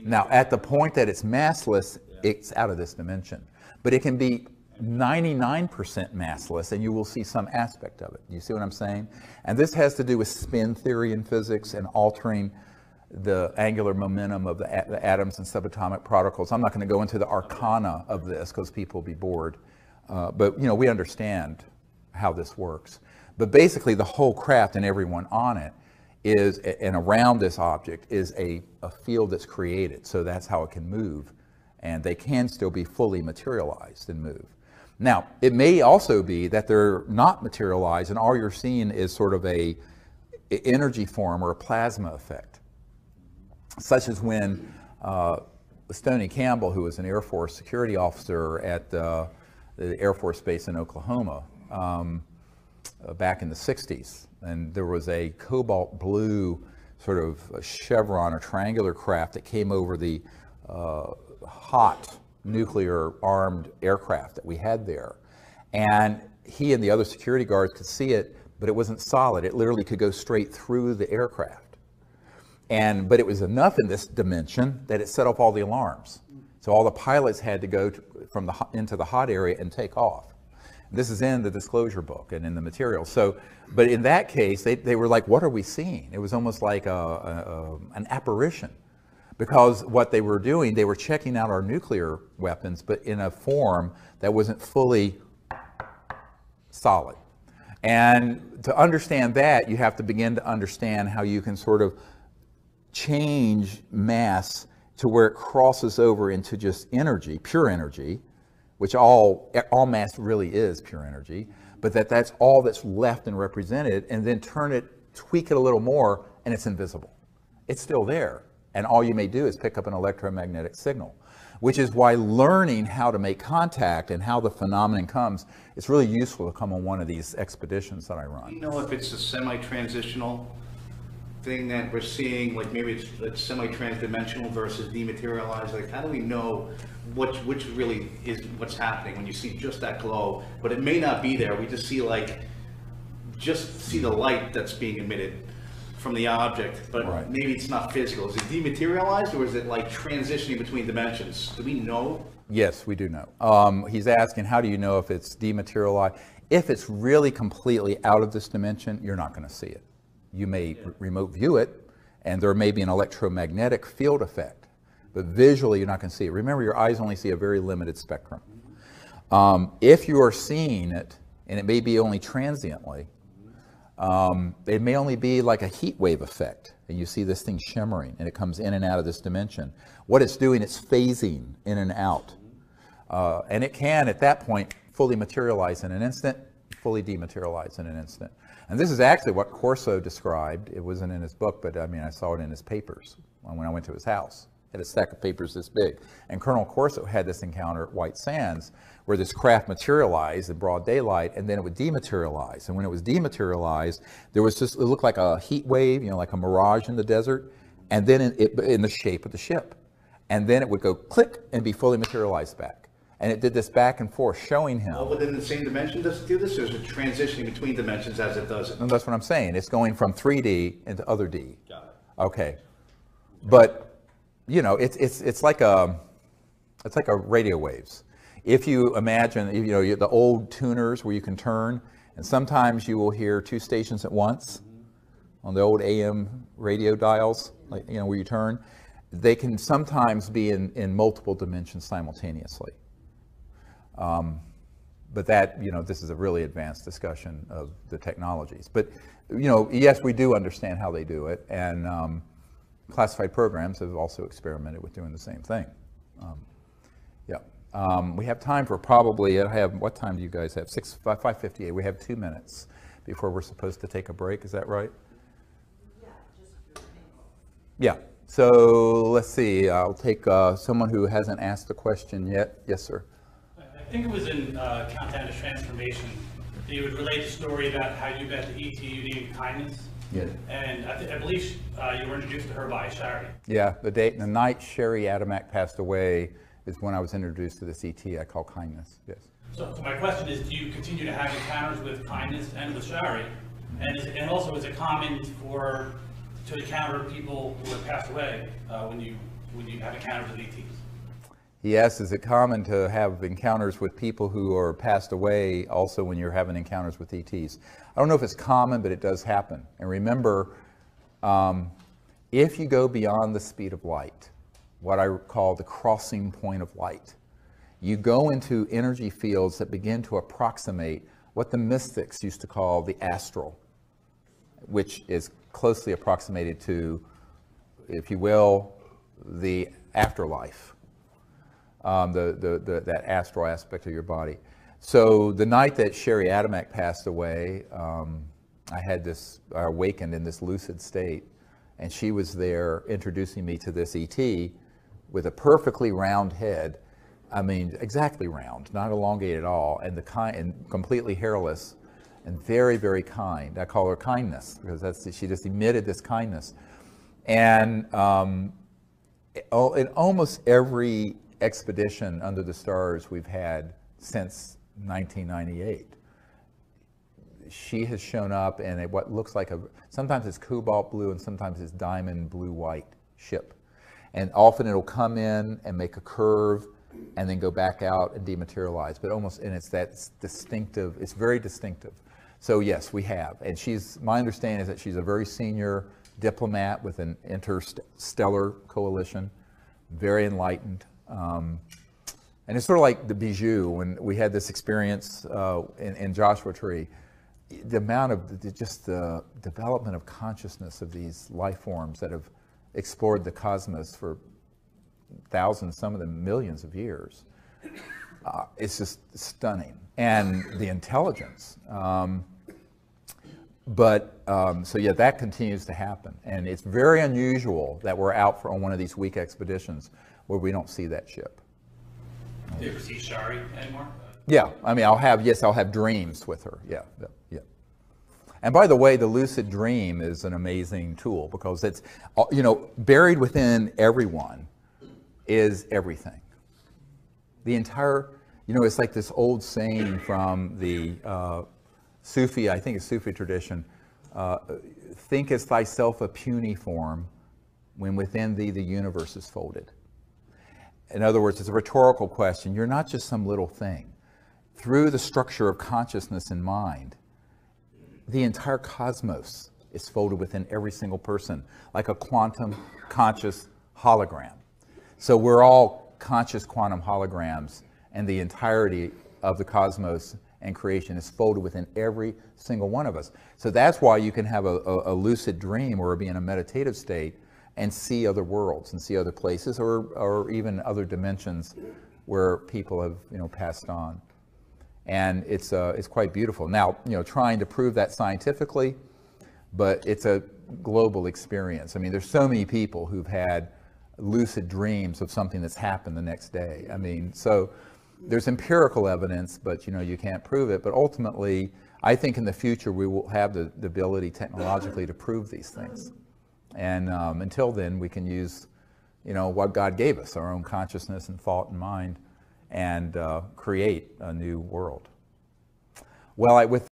Now, at the point that it's massless, it's out of this dimension. But it can be 99% massless, and you will see some aspect of it. You see what I'm saying? And this has to do with spin theory in physics and altering the angular momentum of the atoms and subatomic particles. I'm not going to go into the arcana of this because people will be bored. But we understand how this works. But basically the whole craft and everyone on it is, and around this object is a field that's created. So that's how it can move. And they can still be fully materialized and move. Now, it may also be that they're not materialized and all you're seeing is sort of a energy form or a plasma effect. Such as when Stoney Campbell, who was an Air Force security officer at the Air Force Base in Oklahoma back in the 60s, and there was a cobalt blue sort of a chevron or triangular craft that came over the hot nuclear armed aircraft that we had there. And he and the other security guards could see it, but it wasn't solid. It literally could go straight through the aircraft. But it was enough in this dimension that it set off all the alarms. So all the pilots had to go into the hot area and take off. This is in the disclosure book and in the material. So, but in that case, they were like, what are we seeing? It was almost like an apparition. Because what they were doing, they were checking out our nuclear weapons, but in a form that wasn't fully solid. And to understand that, you have to begin to understand how you can sort of change mass to where it crosses over into just energy, pure energy, which all mass really is pure energy, but that's all that's left and represented, and then tweak it a little more, and it's invisible. It's still there, and all you may do is pick up an electromagnetic signal, which is why learning how to make contact and how the phenomenon comes, it's really useful to come on one of these expeditions that I run. Do you know if it's a semi-transitional thing that we're seeing, like maybe it's semi-transdimensional versus dematerialized? Like, how do we know which really is what's happening when you see just that glow, but it may not be there? We just see the light that's being emitted from the object, but right. Maybe it's not physical. Is it dematerialized, or is it like transitioning between dimensions? Do we know? Yes, we do know. He's asking, how do you know if it's dematerialized? If it's really completely out of this dimension, you're not going to see it. You may remote view it, and there may be an electromagnetic field effect, but visually you're not going to see it. Remember, your eyes only see a very limited spectrum. If you are seeing it, and it may be only transiently, it may only be like a heat wave effect, and you see this thing shimmering, and it comes in and out of this dimension. What it's doing, it's phasing in and out. And it can, at that point, fully materialize in an instant, fully dematerialize in an instant. And this is actually what Corso described. It wasn't in his book, but I mean, I saw it in his papers when I went to his house. He had a stack of papers this big. And Colonel Corso had this encounter at White Sands where this craft materialized in broad daylight, and then it would dematerialize. And when it was dematerialized, there was just, it looked like a heat wave, you know, like a mirage in the desert, and then in the shape of the ship. And then it would go click and be fully materialized back. And it did this back and forth, showing him. All within the same dimension does it do this, or is it transitioning between dimensions as it does it? And that's what I'm saying. It's going from 3D into other D. Got it. Okay. But, you know, it's like a radio waves. If you imagine, you know, the old tuners where you can turn, and sometimes you will hear 2 stations at once on the old AM radio dials, like, you know, where you turn, they can sometimes be in multiple dimensions simultaneously. But that, you know, this is a really advanced discussion of the technologies. But, you know, yes, we do understand how they do it, and classified programs have also experimented with doing the same thing. We have time for probably, what time do you guys have? 5:58. We have 2 minutes before we're supposed to take a break. Is that right? Yeah. So let's see. I'll take someone who hasn't asked a question yet. Yes, sir. I think it was in Countdown to Transformation that you would relate the story about how you met the ET you named Kindness. Yeah. And I believe you were introduced to her by Shari. Yeah. The night Sherry Adamak passed away is when I was introduced to this ET I call Kindness. Yes. So my question is, do you continue to have encounters with Kindness and with Shari? And also, is it common to encounter people who have passed away when you have encounters with ETs? Yes, is it common to have encounters with people who are passed away also when you're having encounters with ETs? I don't know if it's common, but it does happen. And remember, if you go beyond the speed of light, what I call the crossing point of light, you go into energy fields that begin to approximate what the mystics used to call the astral, which is closely approximated to, if you will, the afterlife, that astral aspect of your body. So the night that Sherry Adamak passed away, I awakened in this lucid state, and she was there introducing me to this ET with a perfectly round head. I mean, exactly round, not elongated at all, and completely hairless, and very, very kind. I call her Kindness because she just emitted this kindness. And in almost every expedition under the stars we've had since 1998, she has shown up in what looks like sometimes it's cobalt blue and sometimes it's diamond blue-white ship. And often it'll come in and make a curve and then go back out and dematerialize, and it's that distinctive, it's very distinctive. So yes, we have. And my understanding is that she's a very senior diplomat with an interstellar coalition, very enlightened. And it's sort of like the Bijou, when we had this experience in Joshua Tree, the amount of the development of consciousness of these life forms that have explored the cosmos for thousands, some of them millions of years. It's just stunning. And the intelligence. So yeah, that continues to happen. And it's very unusual that we're out on one of these week expeditions where we don't see that ship. Do you ever see Shari anymore? Yeah, I mean, I'll have dreams with her. Yeah. And by the way, the lucid dream is an amazing tool because it's, buried within everyone is everything. The entire, it's like this old saying from the Sufi, I think it's Sufi tradition, thinkest thyself a puny form when within thee the universe is folded. In other words, it's a rhetorical question. You're not just some little thing. Through the structure of consciousness and mind, the entire cosmos is folded within every single person, like a quantum conscious hologram. So we're all conscious quantum holograms, and the entirety of the cosmos and creation is folded within every single one of us. So that's why you can have a lucid dream or be in a meditative state and see other worlds and see other places, or even other dimensions where people have, you know, passed on. And it's quite beautiful. Now, you know, trying to prove that scientifically, but it's a global experience. I mean, there's so many people who've had lucid dreams of something that's happened the next day. I mean, so there's empirical evidence, but you know, you can't prove it. But ultimately, I think in the future we will have the ability technologically to prove these things. And until then, we can use, you know, what God gave us, our own consciousness and thought and mind, and create a new world. Well, with